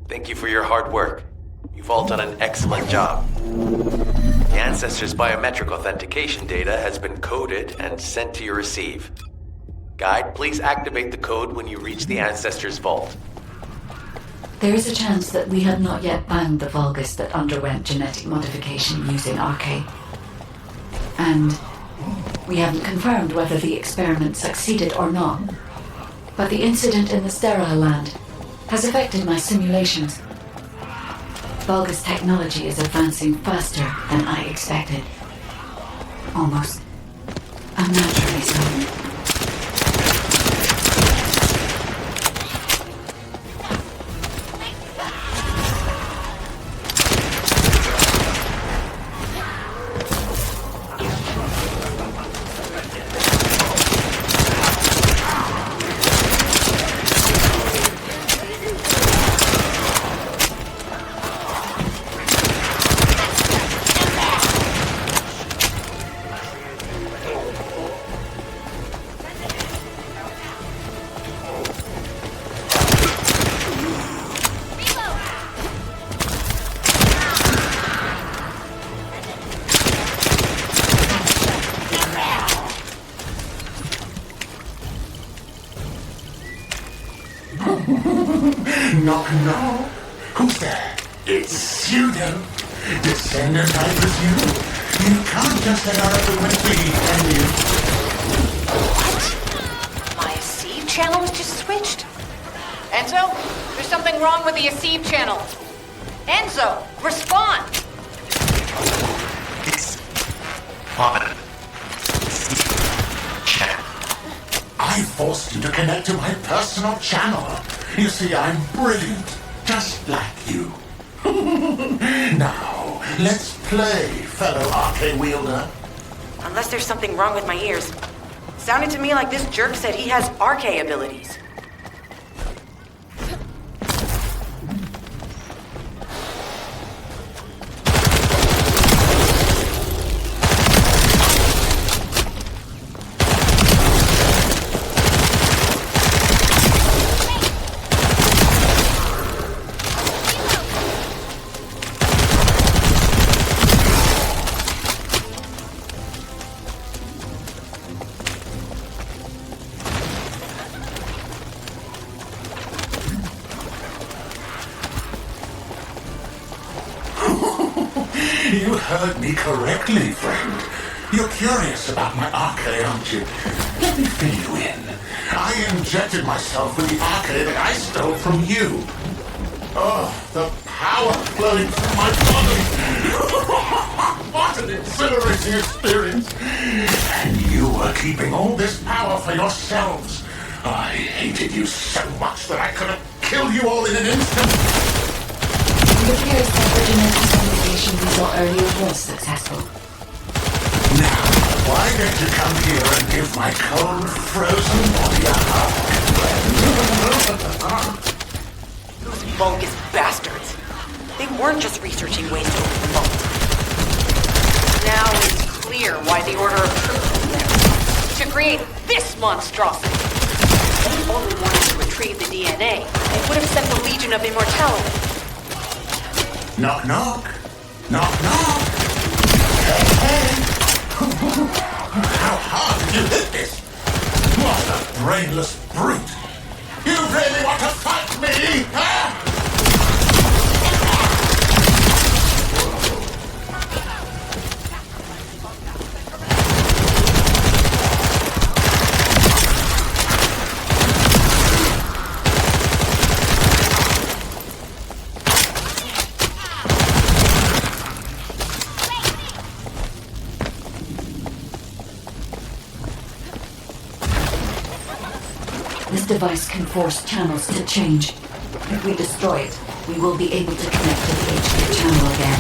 Thank you for your hard work. You've all done an excellent job. The Ancestors' biometric authentication data has been coded and sent to your receive. Guide, please activate the code when you reach the Ancestors' vault. There is a chance that we have not yet found the Vulgus that underwent genetic modification using RK. And we haven't confirmed whether the experiment succeeded or not. But the incident in the sterile land has affected my simulations. Vulgus technology is advancing faster than I expected. Almost unnaturally so. Knock, knock. Who's there? It's Pseudo. Descendant, I presume. You can't just let our open leave, can you? What? My Aceve channel was just switched? Enzo, there's something wrong with the Aceve channel. Enzo, respond! It's on. I forced you to connect to my personal channel. You see, I'm brilliant, just like you. Now, let's play, fellow RK wielder. Unless there's something wrong with my ears. Sounded to me like this jerk said he has RK abilities. You heard me correctly, friend. You're curious about my RK, aren't you? Let me fill you in. I injected myself with the RK that I stole from you. Oh, the power flowing through my body. What an exhilarating experience. And you were keeping all this power for yourselves. I hated you so much that I could have killed you all in an instant. It appears that the genetic modification we saw earlier was successful. Now, why don't you come here and give my cold, frozen body a hug? Those Vulgus bastards. They weren't just researching ways to open the vault. Now it's clear why the Order of Truth was there. To create this monstrosity. If they only wanted to retrieve the DNA, they would have sent the Legion of Immortality. Knock, knock. Knock, knock. Hey, hey. How hard did you hit this? What a brainless brute. You really want to fight me, huh? This device can force channels to change. If we destroy it, we will be able to connect to the HQ channel again.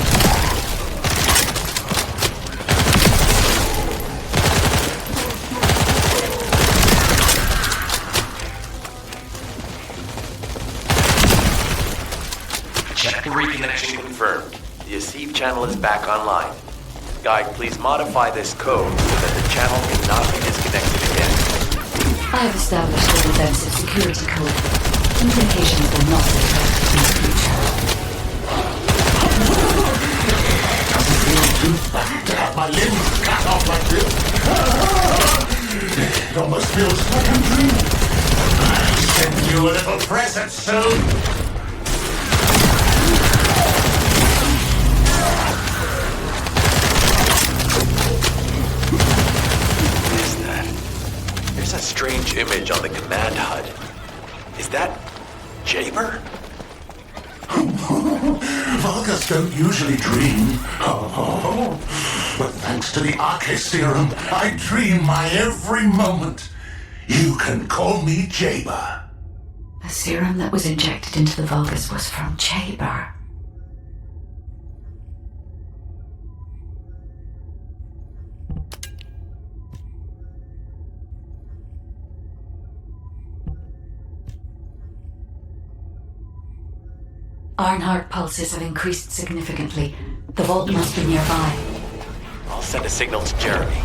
Check the reconnection confirmed. The Aceve channel is back online. Guide, please modify this code so that the channel cannot be disconnected again. I have established a defensive security code. Communications will not be affected in the future. Doesn't feel too bad to have my limbs cut off like this. It almost feels like I'm dreaming. I'll send you a little present soon. There's a strange image on the command HUD. Is that Jaber? Vulgars don't usually dream. Oh, but thanks to the Arche serum, I dream my every moment. You can call me Jaber. The serum that was injected into the Vulgus was from Jaber. Ironheart pulses have increased significantly. The vault must be nearby. I'll send a signal to Jeremy.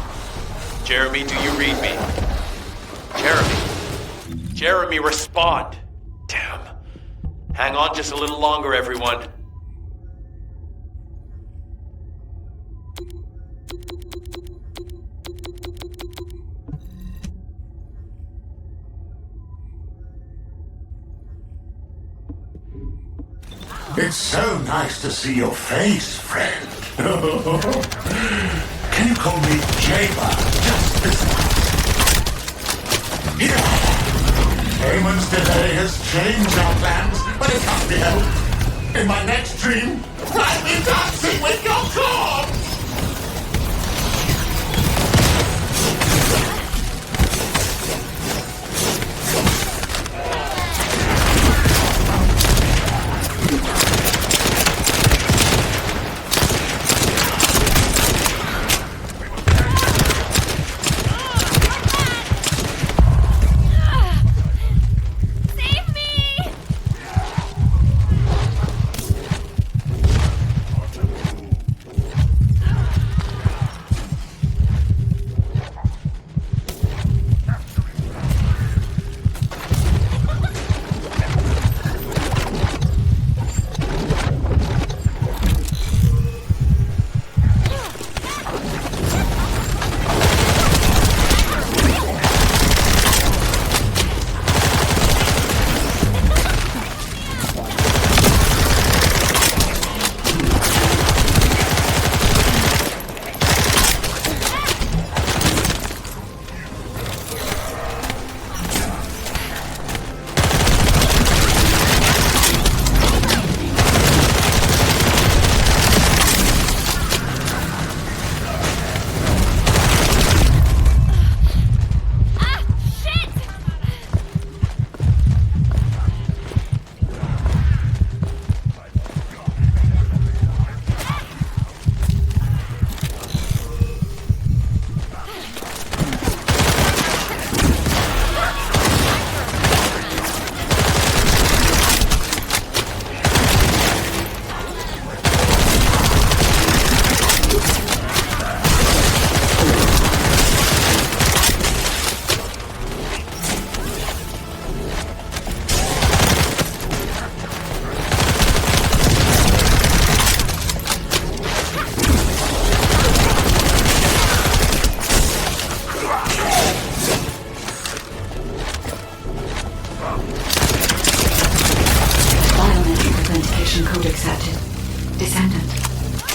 Jeremy, do you read me? Jeremy! Jeremy, respond! Damn. Hang on just a little longer, everyone. It's so nice to see your face, friend. Can you call me Jaber just this once? Here I am. Eamon's delay has changed our plans, but it can't be helped. In my next dream, I'll be dancing with your corpse! Code accepted. Descendant,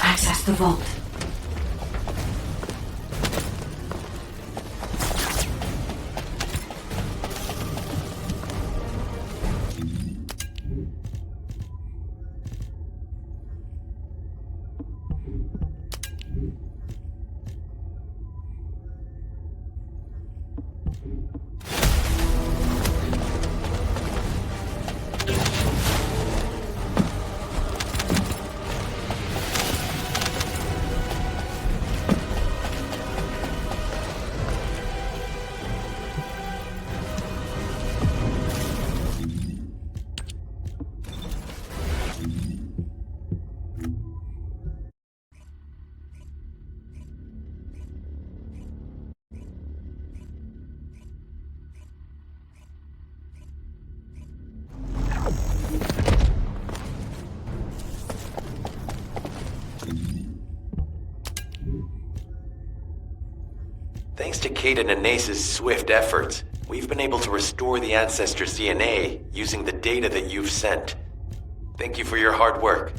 access the vault. Thanks to Caden and Nace's swift efforts, we've been able to restore the Ancestors' DNA using the data that you've sent. Thank you for your hard work.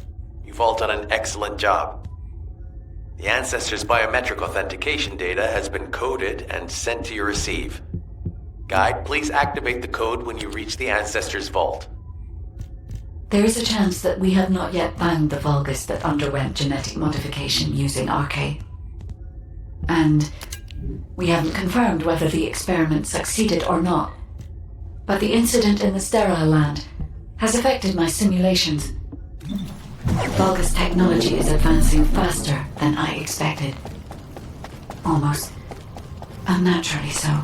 You've all done an excellent job. The Ancestors' biometric authentication data has been coded and sent to your receive. Guide, please activate the code when you reach the Ancestors' vault. There is a chance that we have not yet found the Vulgus that underwent genetic modification using RK. And we haven't confirmed whether the experiment succeeded or not. But the incident in the sterile land has affected my simulations. Vulgus technology is advancing faster than I expected. Almost unnaturally so.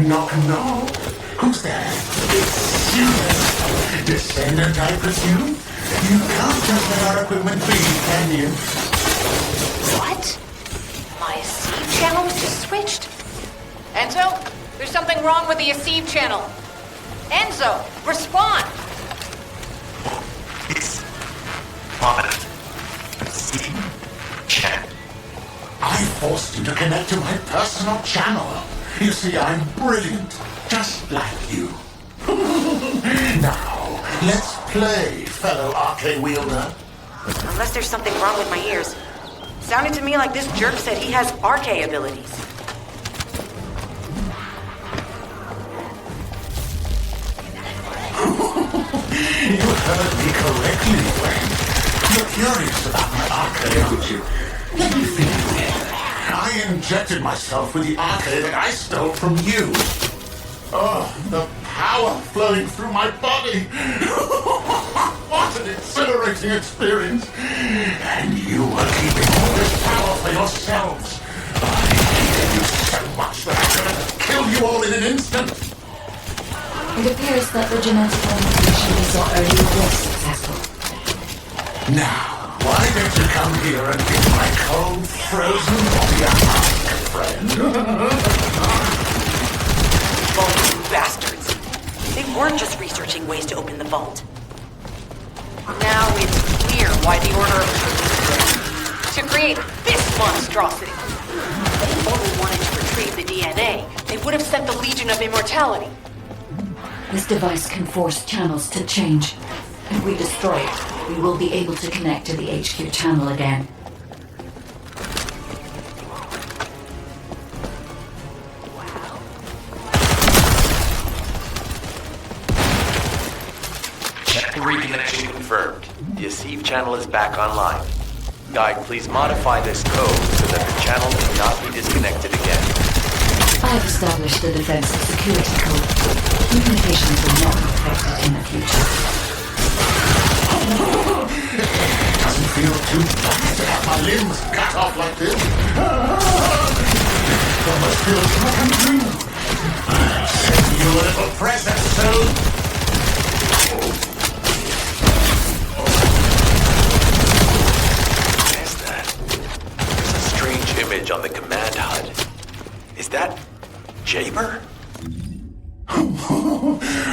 Knock, knock. Who's there? It's you. Descendant, I presume? You can't just let our equipment be, can you? What? My Aceve channel was just switched? Enzo, there's something wrong with the Aceve channel. Enzo, respond! It's Aceve channel. I forced you to connect to my personal channel. You see, I'm brilliant, just like you. Now, let's play, fellow arcade wielder. Unless there's something wrong with my ears. Sounded to me like this jerk said he has RK abilities. You heard me correctly, friend. You're curious about my arcade, aren't you? Let me feel it. I injected myself with the arcade that I stole from you. Oh, the power flowing through my body. What an exhilarating experience. And you were keeping all this power for yourselves. I hated you so much that I could have killed you all in an instant. It appears that the genetic modification we saw earlier was successful. Now, why don't you come here and get my cold, frozen body a hug, friend? Vulgus bastards. They weren't just researching ways to open the vault. Now it's clear why the Order of Truth was to create this monstrosity. If they only wanted to retrieve the DNA, they would have sent the Legion of Immortality. This device can force channels to change. If we destroy it, we will be able to connect to the HQ channel again. Check the reconnection confirmed. The Aceve channel is back online. Guide, please modify this code so that the channel cannot be disconnected again. I have established a defensive security code. Communications will not be affected in the future. It doesn't feel too bad to have my limbs cut off like this. It almost feels like I'm dreaming. I'll send you a little present soon. What is that? There's a strange image on the command HUD. Is that Jaber?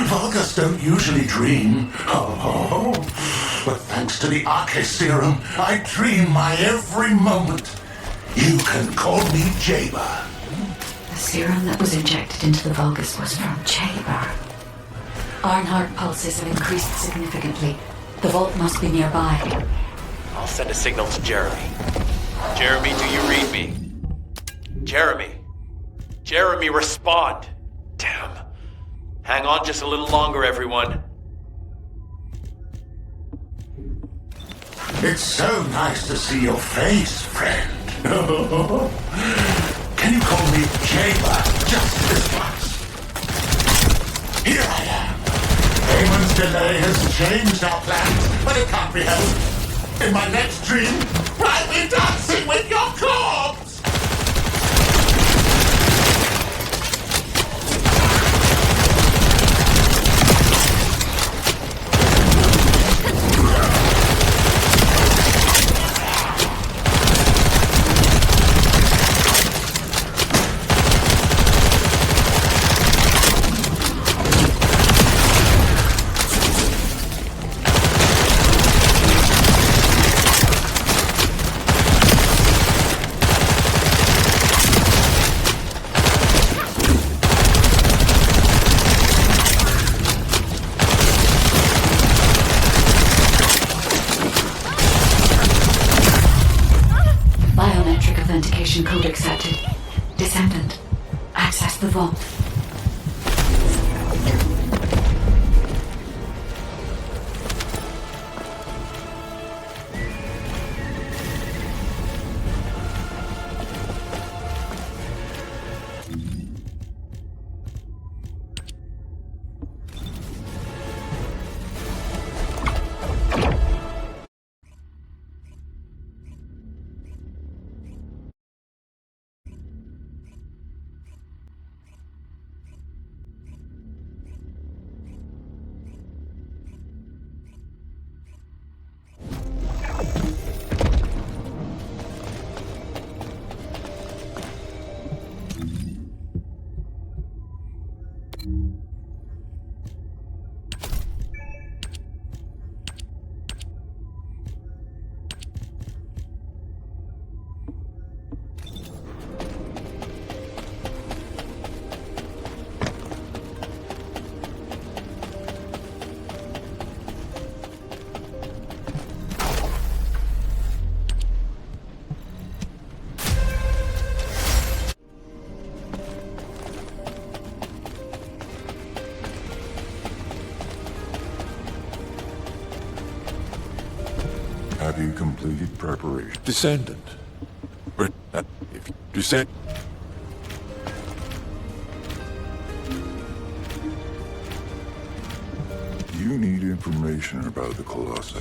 Vulgus don't usually dream. But thanks to the RK serum, I dream my every moment. You can call me Jaber. The serum that was injected into the Vulgus was from Jaber. Ironheart pulses have increased significantly. The vault must be nearby. I'll send a signal to Jeremy. Jeremy, do you read me? Jeremy. Jeremy, respond. Damn. Hang on just a little longer, everyone. It's so nice to see your face, friend. Can you call me Jaber just this once? Here I am. Eamon's delay has changed our plans, but it can't be helped. In my next dream, I'll be dancing with your corpse! Have you completed preparation? Descendant. But if you descend... You need information about the Colossi.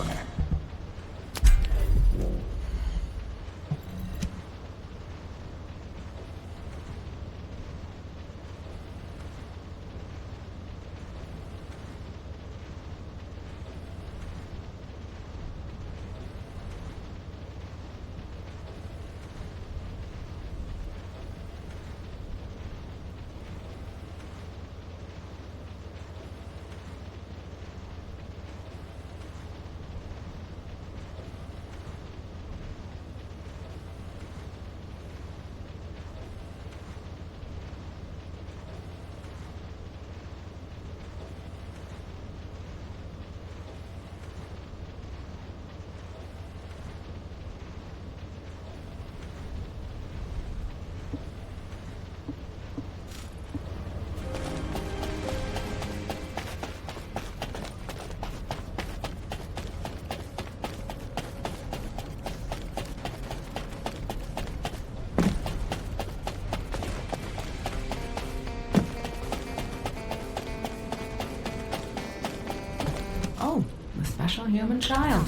Oh, a special human child.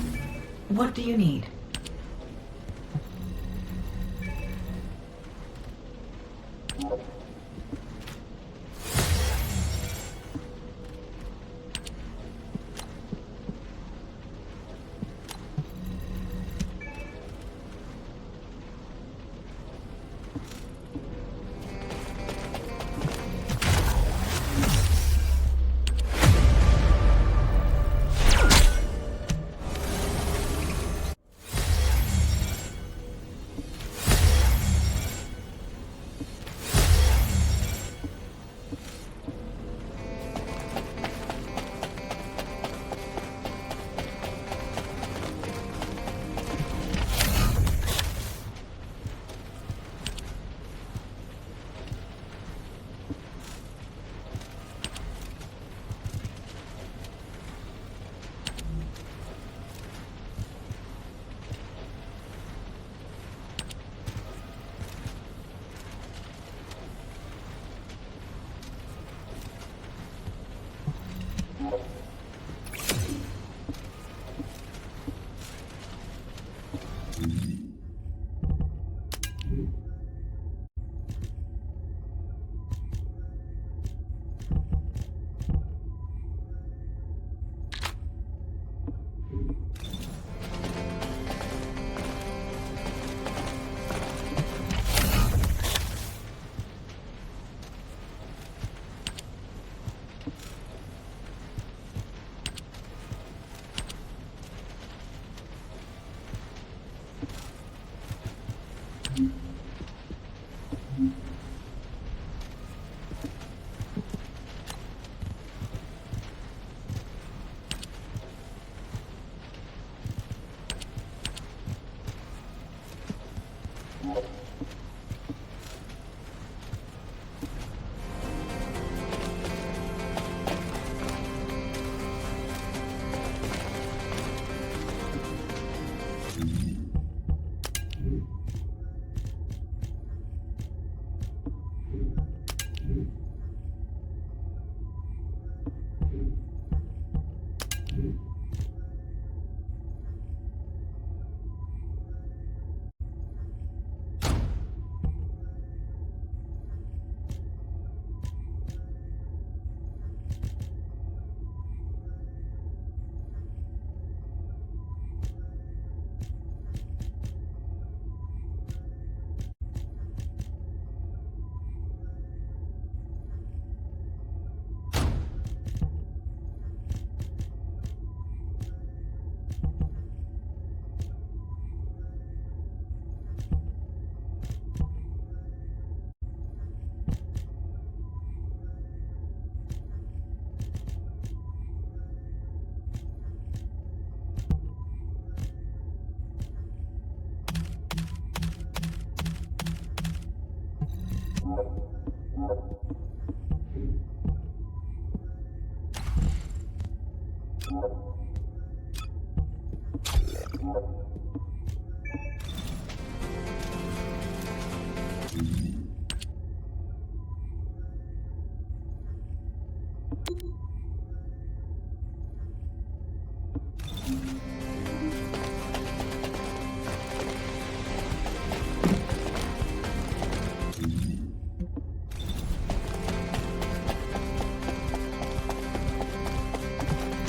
What do you need?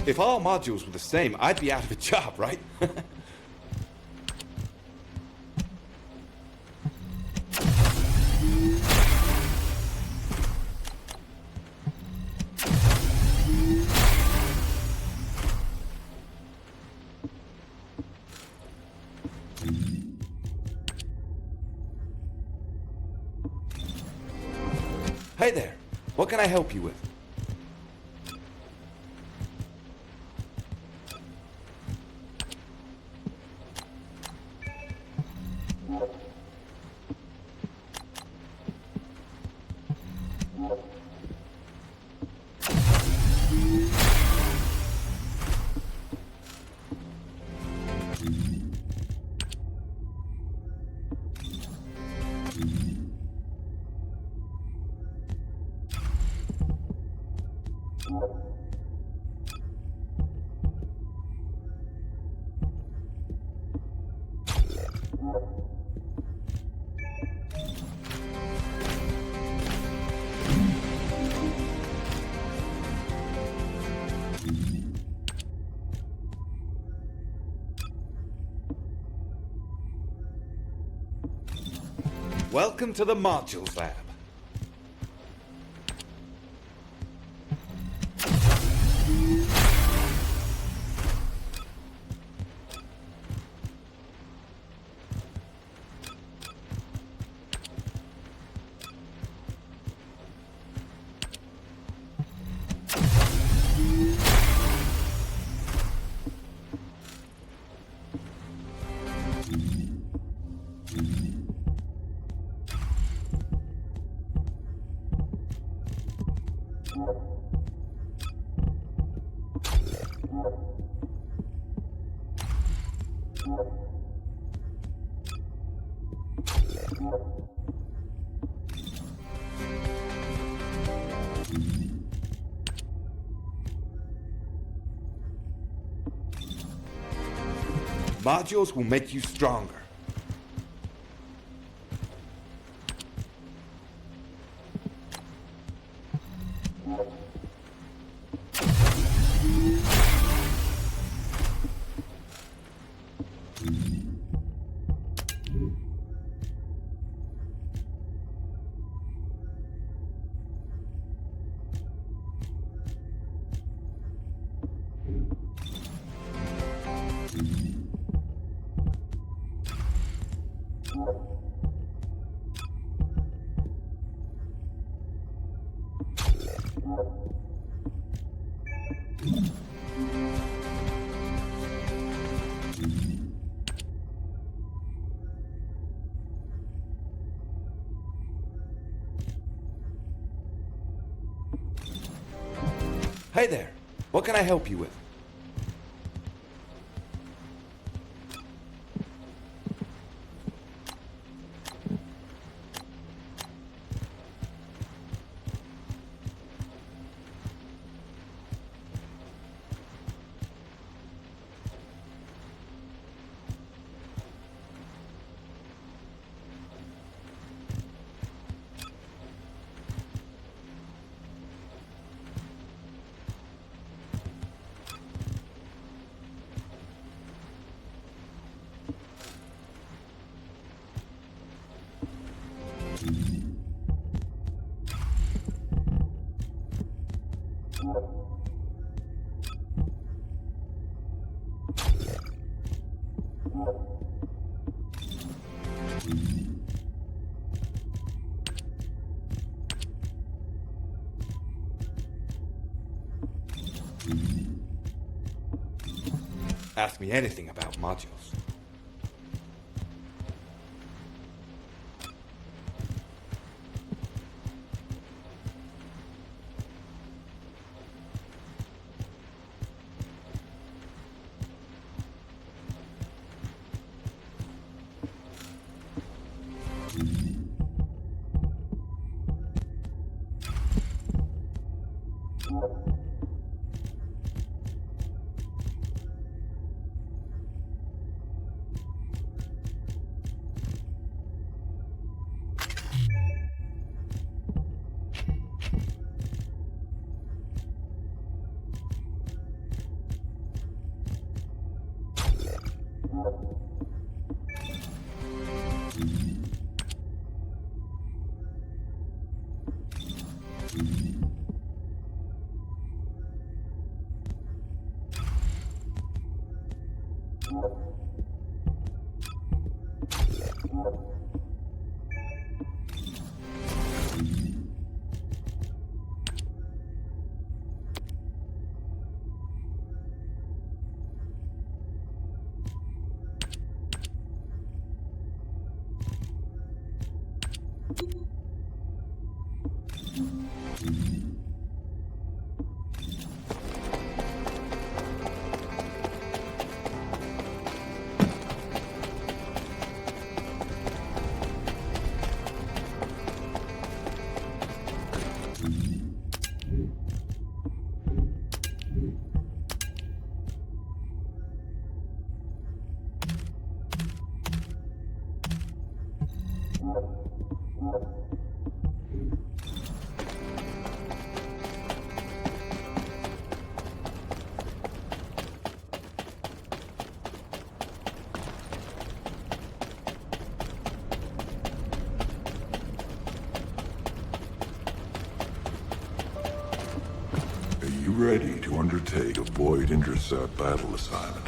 If all modules were the same, I'd be out of a job, right? Hey there, what can I help you with? Welcome to the Modules Lab. Modules will make you stronger. Hey there, what can I help you with? Ask me anything about modules. Ready to undertake a void intercept battle assignment.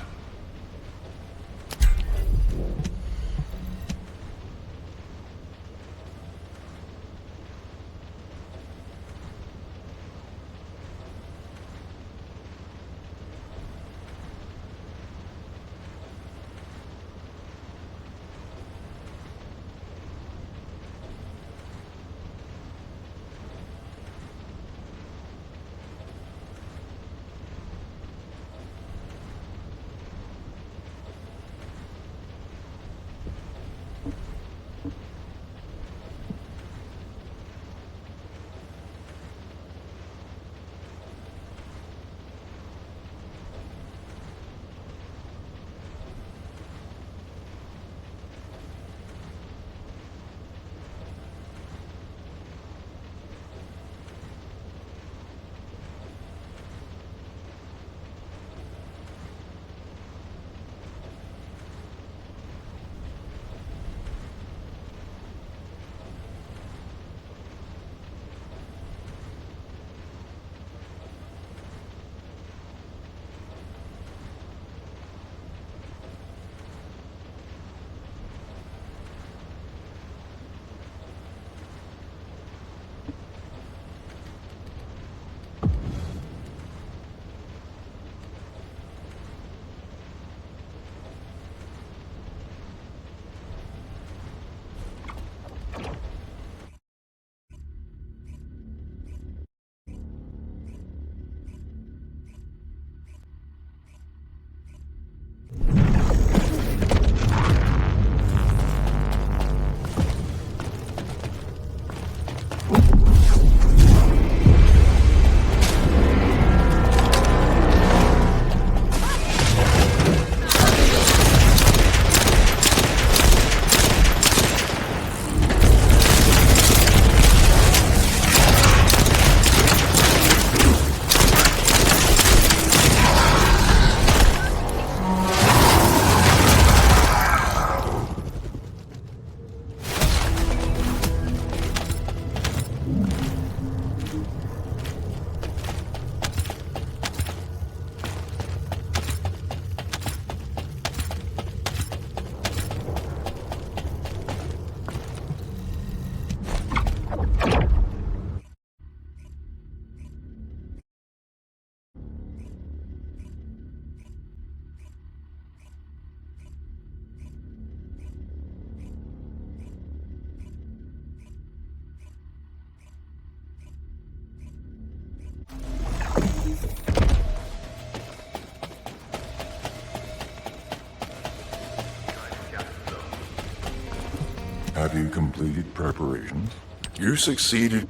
Have you completed preparations? You succeeded.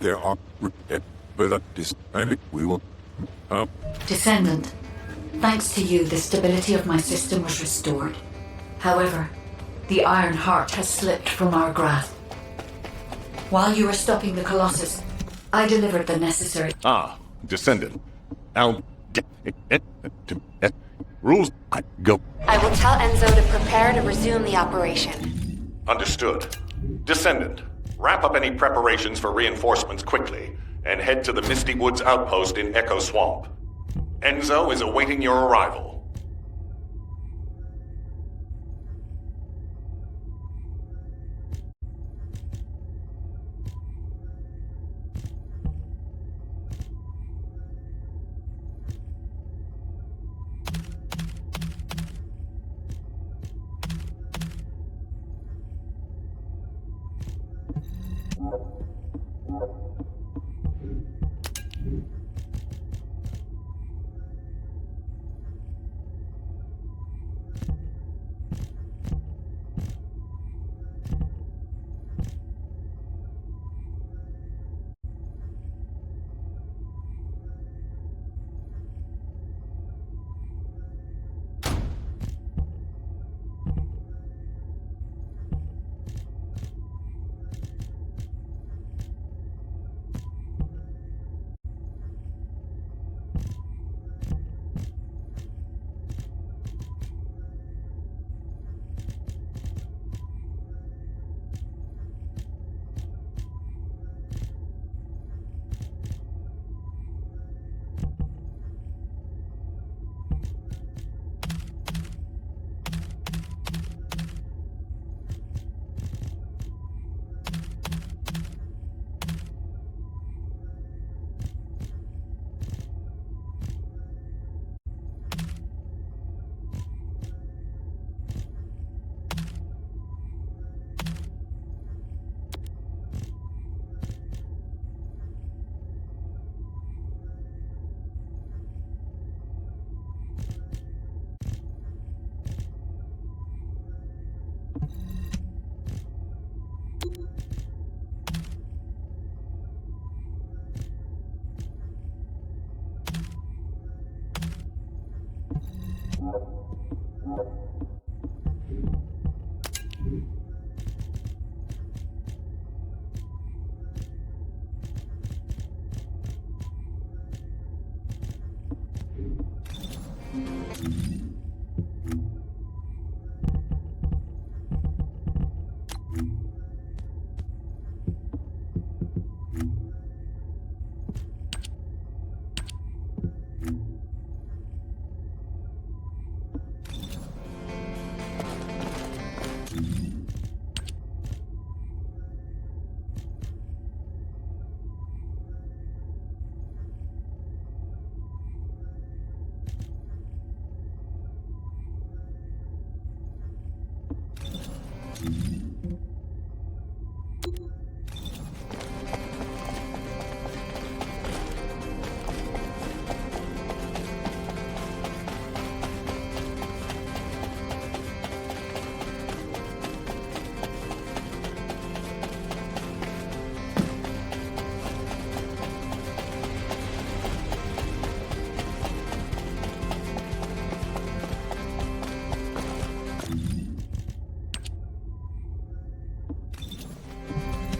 There are... But we will... Descendant, thanks to you, the stability of my system was restored. However, the Iron Heart has slipped from our grasp. While you were stopping the Colossus, I delivered the necessary... Descendant. Rules. Go. I will tell Enzo to prepare to resume the operation. Understood. Descendant, wrap up any preparations for reinforcements quickly, and head to the Misty Woods outpost in Echo Swamp. Enzo is awaiting your arrival.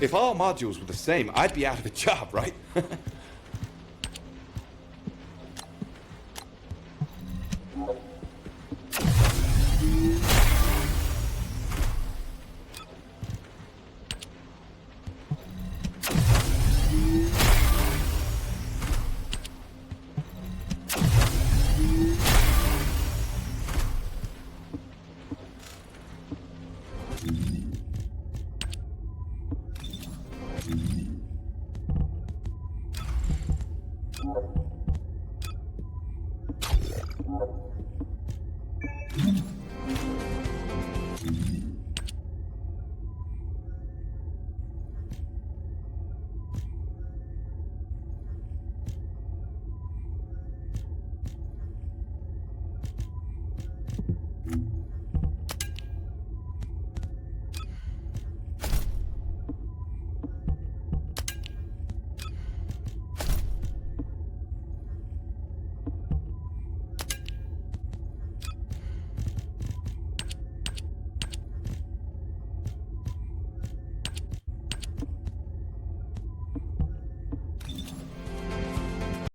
If all modules were the same, I'd be out of a job, right?